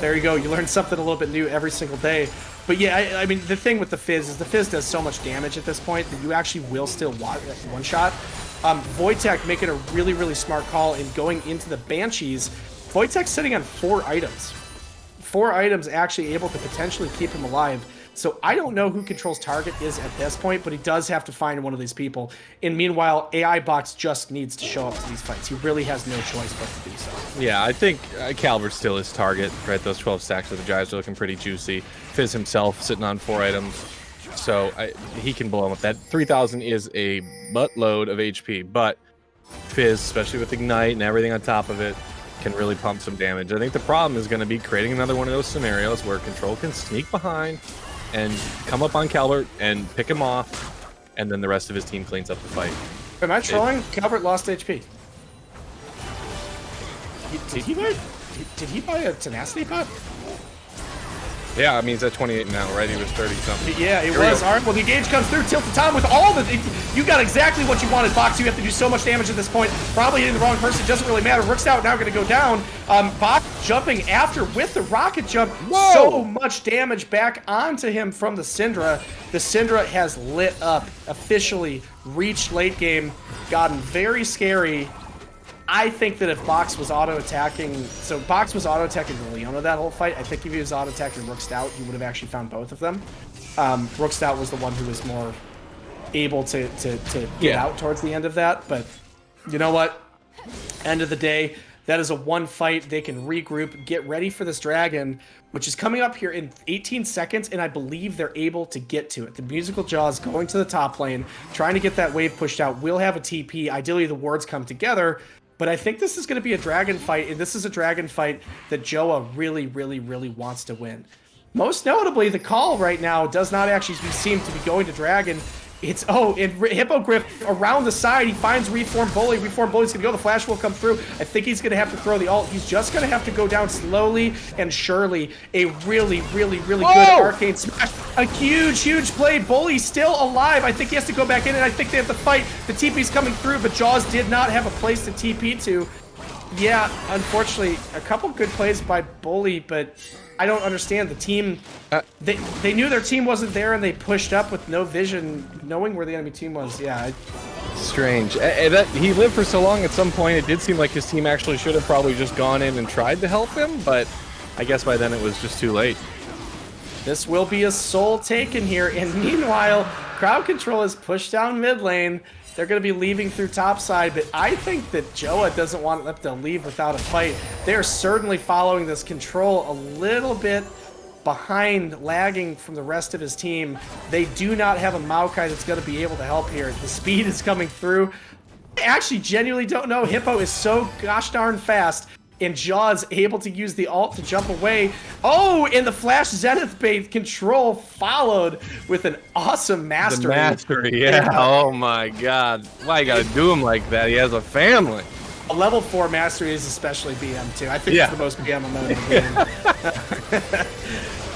There you go. You learn something a little bit new every single day. But yeah, I mean, the thing with the Fizz is the Fizz does so much damage at this point that you actually will still one-shot. Wojtek making a really, really smart call in going into the Banshees. Wojtek's sitting on 4 items. 4 items actually able to potentially keep him alive. So I don't know who Control's target is at this point, but he does have to find one of these people. And meanwhile, AI Box just needs to show up to these fights. He really has no choice but to do so. Yeah, I think Calvert's still his target, right? Those 12 stacks with the Giants are looking pretty juicy. Fizz himself sitting on 4 items. So he can blow him up. That 3,000 is a buttload of HP, but Fizz, especially with Ignite and everything on top of it, can really pump some damage. I think the problem is going to be creating another one of those scenarios where Control can sneak behind and come up on Calbert and pick him off, and then the rest of his team cleans up the fight. Am I trolling? Calbert lost HP. Did he buy a Tenacity pot? Yeah, I mean, he's at 28 now, right? He was 30 something. Yeah, it Here we was. go. All right, well, the engage comes through. Tilted Tom with all the... You got exactly what you wanted, Box. You have to do so much damage at this point. Probably hitting the wrong person. Doesn't really matter. Rook's out now going to go down. Box jumping after with the rocket jump. Whoa! So much damage back onto him from the Syndra. The Syndra has lit up, officially reached late game, gotten very scary. I think that if Box was auto-attacking... So Box was auto-attacking Leona that whole fight. I think if he was auto-attacking Rook Stout, he would have actually found both of them. Rook Stout was the one who was more able to get out towards the end of that. But you know what? End of the day, that is a one fight. They can regroup, get ready for this dragon, which is coming up here in 18 seconds, and I believe they're able to get to it. The Musical Jaws going to the top lane, trying to get that wave pushed out. We'll have a TP. Ideally, the wards come together. But I think this is going to be a dragon fight, and this is a dragon fight that JOA really, really, really wants to win. Most notably, the call right now does not actually seem to be going to dragon. It's, Hippogriff around the side. He finds Reform Bully. Reform Bully's going to go. The flash will come through. I think he's going to have to throw the ult. He's just going to have to go down slowly and surely. A really, really, really good arcane smash. A huge, huge play. Bully still alive. I think he has to go back in, and I think they have to fight. The TP's coming through, but Jaws did not have a place to TP to. Yeah, unfortunately, a couple good plays by Bully, but I don't understand. The team, they knew their team wasn't there, and they pushed up with no vision, knowing where the enemy team was. Yeah. Strange. He lived for so long, at some point it did seem like his team actually should have probably just gone in and tried to help him, but I guess by then it was just too late. This will be a soul taken here, and meanwhile, crowd control is pushed down mid lane. They're going to be leaving through topside, but I think that JOA doesn't want them to leave without a fight. They're certainly following this control a little bit behind, lagging from the rest of his team. They do not have a Maokai that's going to be able to help here. The speed is coming through. I actually genuinely don't know. Hippo is so gosh darn fast, and Jaws able to use the ult to jump away. Oh, and the Flash Zenith bait control followed with an awesome mastery. The mastery, yeah. Oh my god. Why you gotta do him like that? He has a family. A level 4 mastery is especially BM too. I think it's the most BM mode in the game.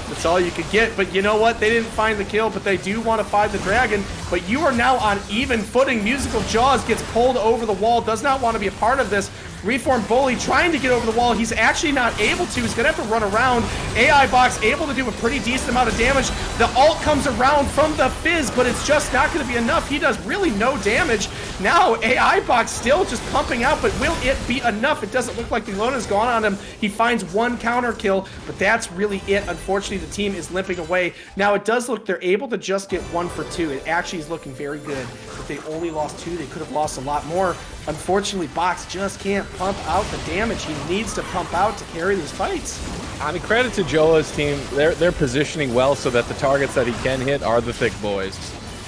That's all you could get, but you know what? They didn't find the kill, but they do want to find the dragon. But you are now on even footing. Musical Jaws gets pulled over the wall, does not want to be a part of this. Reform Bully trying to get over the wall. He's actually not able to. He's going to have to run around. AI Box able to do a pretty decent amount of damage. The ult comes around from the Fizz, but it's just not going to be enough. He does really no damage. Now AI Box still just pumping out, but will it be enough? It doesn't look like the Leona's gone on him. He finds one counter kill, but that's really it. Unfortunately, the team is limping away. Now it does look they're able to just get 1 for 2. It actually is looking very good. If they only lost 2, they could have lost a lot more. Unfortunately, Box just can't pump out the damage he needs to pump out to carry these fights. I mean, credit to JOA's team. They're positioning well so that the targets that he can hit are the thick boys.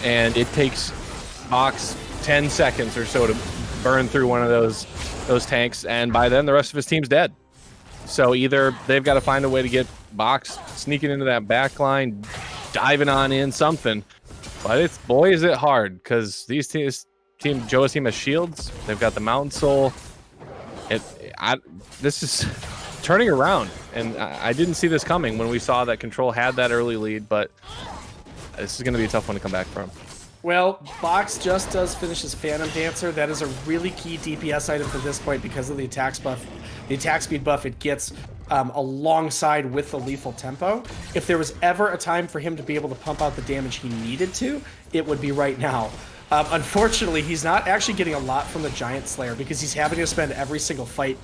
And it takes Box 10 seconds or so to burn through one of those tanks, and by then the rest of his team's dead. So either they've got to find a way to get Box sneaking into that back line, diving on in, something. But it's, boy, is it hard, because these teams... JOA's team has shields. They've got the Mountain Soul. This is turning around, and I didn't see this coming when we saw that Control had that early lead, but this is going to be a tough one to come back from. Well, Box just does finish his Phantom Dancer. That is a really key DPS item for this point because of the attack buff, the attack speed buff it gets alongside with the lethal tempo. If there was ever a time for him to be able to pump out the damage he needed to, it would be right now. Unfortunately, he's not actually getting a lot from the Giant Slayer because he's having to spend every single fight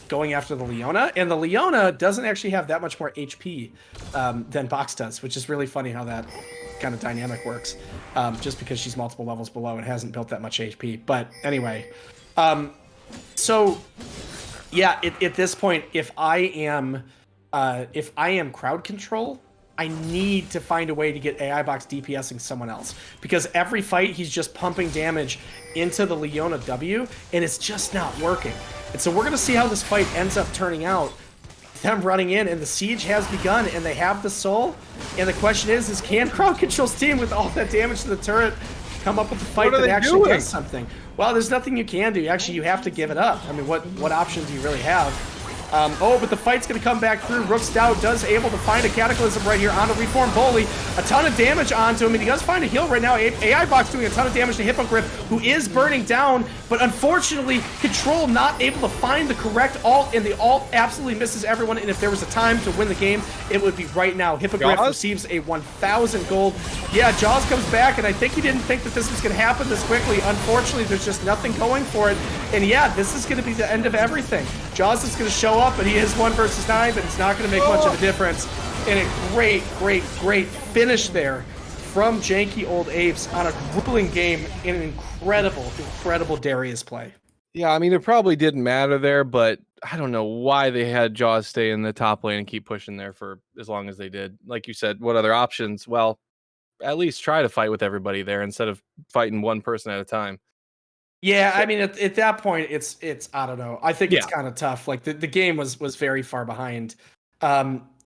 going after the Leona, and the Leona doesn't actually have that much more HP than Box does, which is really funny how that kind of dynamic works, just because she's multiple levels below and hasn't built that much HP. But anyway, so yeah, at this point, if I am crowd control, I need to find a way to get AI Box DPSing someone else, because every fight he's just pumping damage into the Leona W, and it's just not working. And so we're going to see how this fight ends up turning out. Them running in, and the siege has begun, and they have the soul. And the question is can crowd control's team, with all that damage to the turret, come up with a fight that actually does something? Well, there's nothing you can do. Actually, you have to give it up. I mean, what option do you really have? But the fight's going to come back through. Rook Stout does able to find a Cataclysm right here onto Reform Bully. A ton of damage onto him, and he does find a heal right now. AI Box doing a ton of damage to Hippogriff, who is burning down, but unfortunately, Control not able to find the correct ult, and the ult absolutely misses everyone, and if there was a time to win the game, it would be right now. Hippogriff receives a 1,000 gold. Yeah, Jaws comes back, and I think he didn't think that this was going to happen this quickly. Unfortunately, there's just nothing going for it, and yeah, this is going to be the end of everything. Jaws is going to show up, and he is 1 versus 9, but it's not going to make much of a difference. And a great finish there from Janky Old Apes on a grueling game in an incredible Darius play. Yeah, I mean, it probably didn't matter there, but I don't know why they had Jaws stay in the top lane and keep pushing there for as long as they did. Like you said, what other options? Well, at least try to fight with everybody there instead of fighting one person at a time. Yeah, I mean, at that point, it's I don't know. I think it's kind of tough. Like the game was very far behind.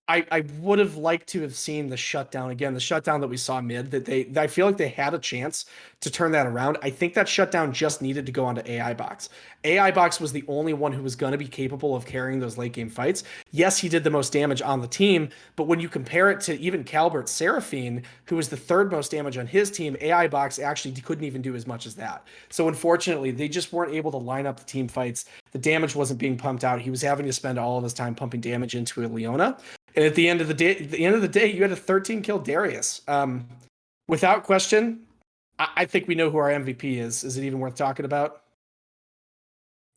I would have liked to have seen the shutdown again. The shutdown that we saw mid. I feel like they had a chance to turn that around. I think that shutdown just needed to go onto AI Box. AI Box was the only one who was going to be capable of carrying those late game fights. Yes, he did the most damage on the team, but when you compare it to even Calbert Seraphine, who was the third most damage on his team, AI Box actually couldn't even do as much as that. So unfortunately, they just weren't able to line up the team fights. The damage wasn't being pumped out. He was having to spend all of his time pumping damage into a Leona. And at the end of the day, you had a 13 kill Darius. Without question, I think we know who our MVP is. Is it even worth talking about?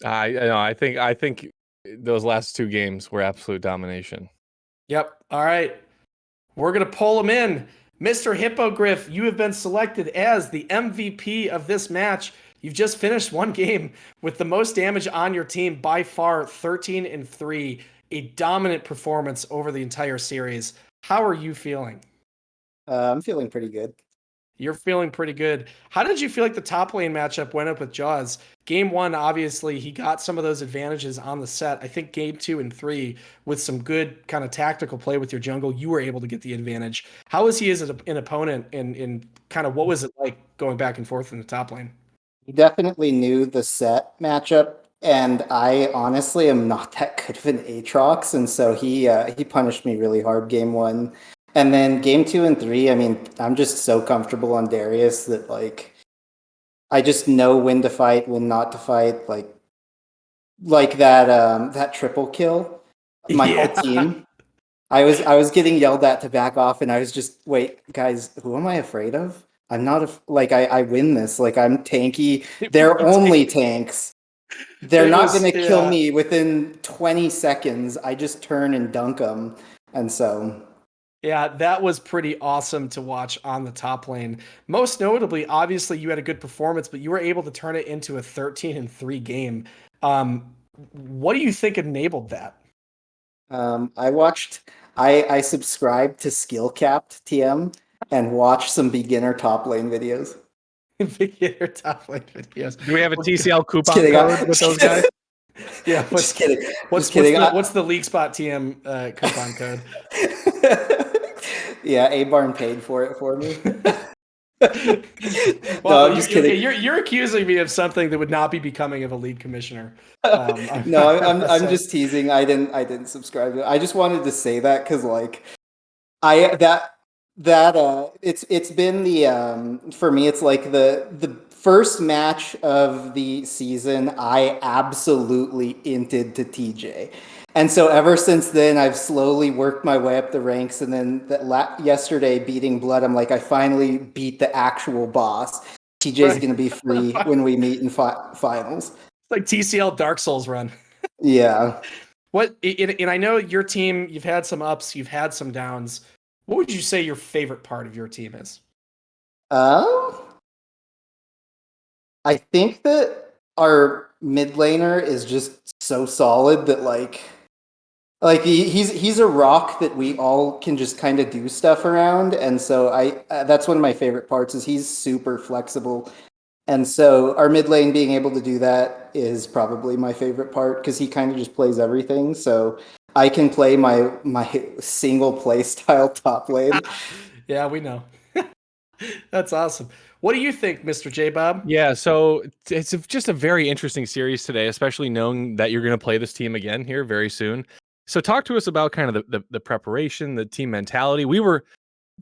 I think those last 2 games were absolute domination. Yep. All right. We're gonna pull him in. Mr. Hippogriff, you have been selected as the MVP of this match. You've just finished 1 game with the most damage on your team by far, 13-3. A dominant performance over the entire series. How are you feeling? I'm feeling pretty good. You're feeling pretty good. How did you feel like the top lane matchup went up with Jaws? Game 1, obviously, he got some of those advantages on the set. I think game 2 and 3, with some good kind of tactical play with your jungle, you were able to get the advantage. How was he as an opponent, and kind of what was it like going back and forth in the top lane? He definitely knew the set matchup, and I honestly am not that good of an Aatrox, and so he punished me really hard game 1. And then game 2 and 3, I mean, I'm just so comfortable on Darius that like I just know when to fight, when not to fight, like that triple kill. My whole team. I was getting yelled at to back off, and I was just, wait, guys, who am I afraid of? I'm not I win this. Like, I'm tanky. They're only tanks. They're not going to kill me within 20 seconds. I just turn and dunk them. And so... Yeah, that was pretty awesome to watch on the top lane. Most notably, obviously, you had a good performance, but you were able to turn it into a 13-3 game. What do you think enabled that? I subscribed to Skill Capped TM and watched some beginner top lane videos. Beginner top lane videos. Do we have a TCL coupon code with those guys? Yeah, just kidding. What's the League Spot TM coupon code? Yeah, A-Barn paid for it for me. Well, no, I'm just kidding. Okay, you're accusing me of something that would not be becoming of a league commissioner. No, I'm just teasing. I didn't subscribe to it. I just wanted to say that because like it's been the for me it's like the first match of the season I absolutely inted to TJ. And so ever since then, I've slowly worked my way up the ranks. And then yesterday, beating Blood, I'm like, I finally beat the actual boss. TJ's going to be free when we meet in finals. It's like TCL Dark Souls run. Yeah. And I know your team, you've had some ups, you've had some downs. What would you say your favorite part of your team is? I think that our mid laner is just so solid that like he's a rock that we all can just kind of do stuff around, and so that's one of my favorite parts is he's super flexible, and so our mid lane being able to do that is probably my favorite part because he kind of just plays everything. So I can play my single play style top lane. Yeah, we know. That's awesome. What do you think, Mr. J Bob? Yeah, so it's just a very interesting series today, especially knowing that you're going to play this team again here very soon. So talk to us about kind of the preparation, the team mentality.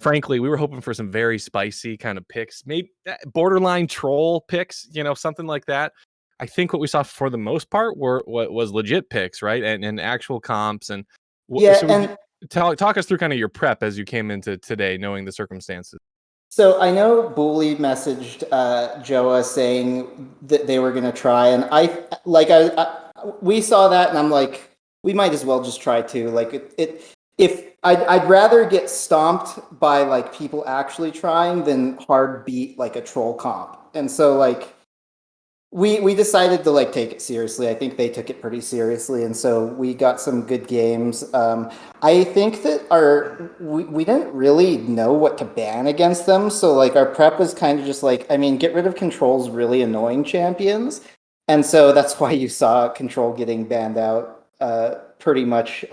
Frankly, we were hoping for some very spicy kind of picks, maybe borderline troll picks, something like that. I think what we saw for the most part were what was legit picks, right? And actual comps. And Yeah, so and talk us through kind of your prep as you came into today, knowing the circumstances. so I know Bully messaged JOA saying that they were going to try, and we saw that, and I'm like, we might as well just try to. Like if I'd rather get stomped by like people actually trying than hard beat like a troll comp, and so like we decided to like take it seriously. I think they took it pretty seriously, and so we got some good games. I think that we didn't really know what to ban against them, so like our prep was kind of just like, I mean, get rid of Control's really annoying champions, and so that's why you saw Control getting banned out pretty much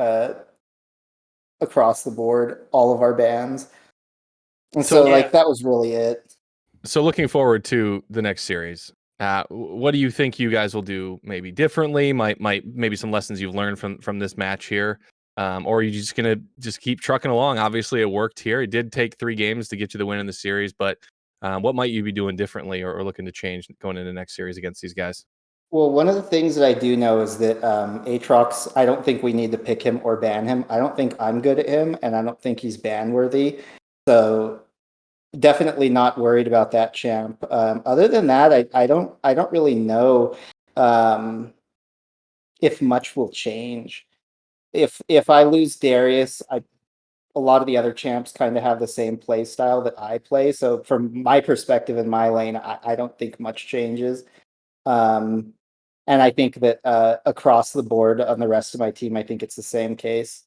across the board, all of our bans, and so Yeah. like that was really it. So looking forward to the next series. What do you think you guys will do maybe differently? Might maybe some lessons you've learned from this match here, or are you just gonna just keep trucking along? Obviously, it worked here. It did take 3 games to get you the win in the series, but what might you be doing differently or looking to change going into the next series against these guys? Well, one of the things that I do know is that Aatrox, I don't think we need to pick him or ban him. I don't think I'm good at him, and I don't think he's ban worthy. So definitely not worried about that champ. Other than that, I don't really know if much will change. If I lose Darius, a lot of the other champs kind of have the same play style that I play. So from my perspective in my lane, I don't think much changes. And I think that across the board on the rest of my team, I think it's the same case.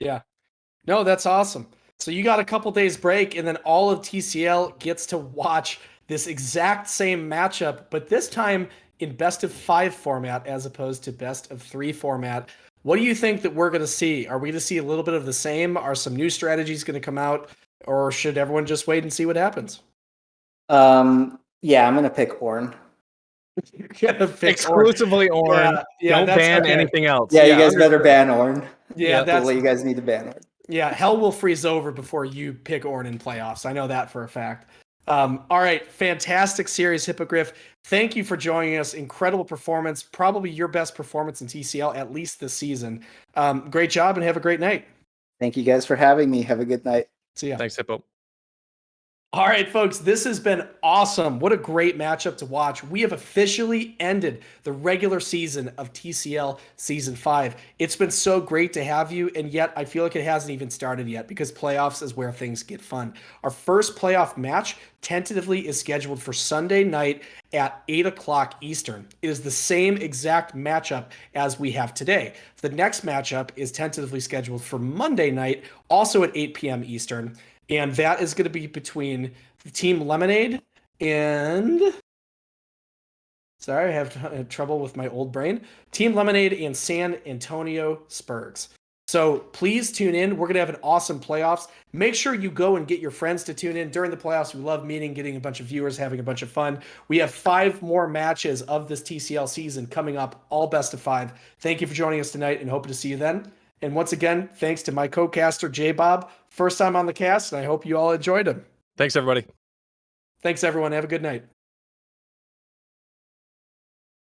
Yeah. No, that's awesome. So you got a couple days break, and then all of TCL gets to watch this exact same matchup, but this time in best of 5 format as opposed to best of 3 format. What do you think that we're going to see? Are we going to see a little bit of the same? Are some new strategies going to come out, or should everyone just wait and see what happens? Yeah, I'm gonna pick Ornn. You're gonna pick Exclusively Ornn. Don't that's ban okay. anything else. Yeah, you guys better ban Ornn. Yeah, that's you guys need to ban Ornn. Yeah, hell will freeze over before you pick Ornn in playoffs. I know that for a fact. All right, fantastic series, Hippogriff. Thank you for joining us. Incredible performance. Probably your best performance in TCL, at least this season. Great job and have a great night. Thank you guys for having me. Have a good night. See ya. Thanks, Hippo. All right, folks, this has been awesome. What a great matchup to watch. We have officially ended the regular season of TCL Season 5. It's been so great to have you, and yet I feel like it hasn't even started yet because playoffs is where things get fun. Our first playoff match tentatively is scheduled for Sunday night at 8 o'clock Eastern. It is the same exact matchup as we have today. The next matchup is tentatively scheduled for Monday night, also at 8 p.m. Eastern. And that is going to be between Team Lemonade and... Sorry, I have trouble with my old brain. Team Lemonade and San Antonio Spurs. So please tune in. We're going to have an awesome playoffs. Make sure you go and get your friends to tune in during the playoffs. We love meeting, getting a bunch of viewers, having a bunch of fun. We have 5 more matches of this TCL season coming up, all best of 5. Thank you for joining us tonight and hoping to see you then. And once again, thanks to my co-caster, J Bob. First time on the cast, and I hope you all enjoyed him. Thanks, everybody. Thanks, everyone. Have a good night.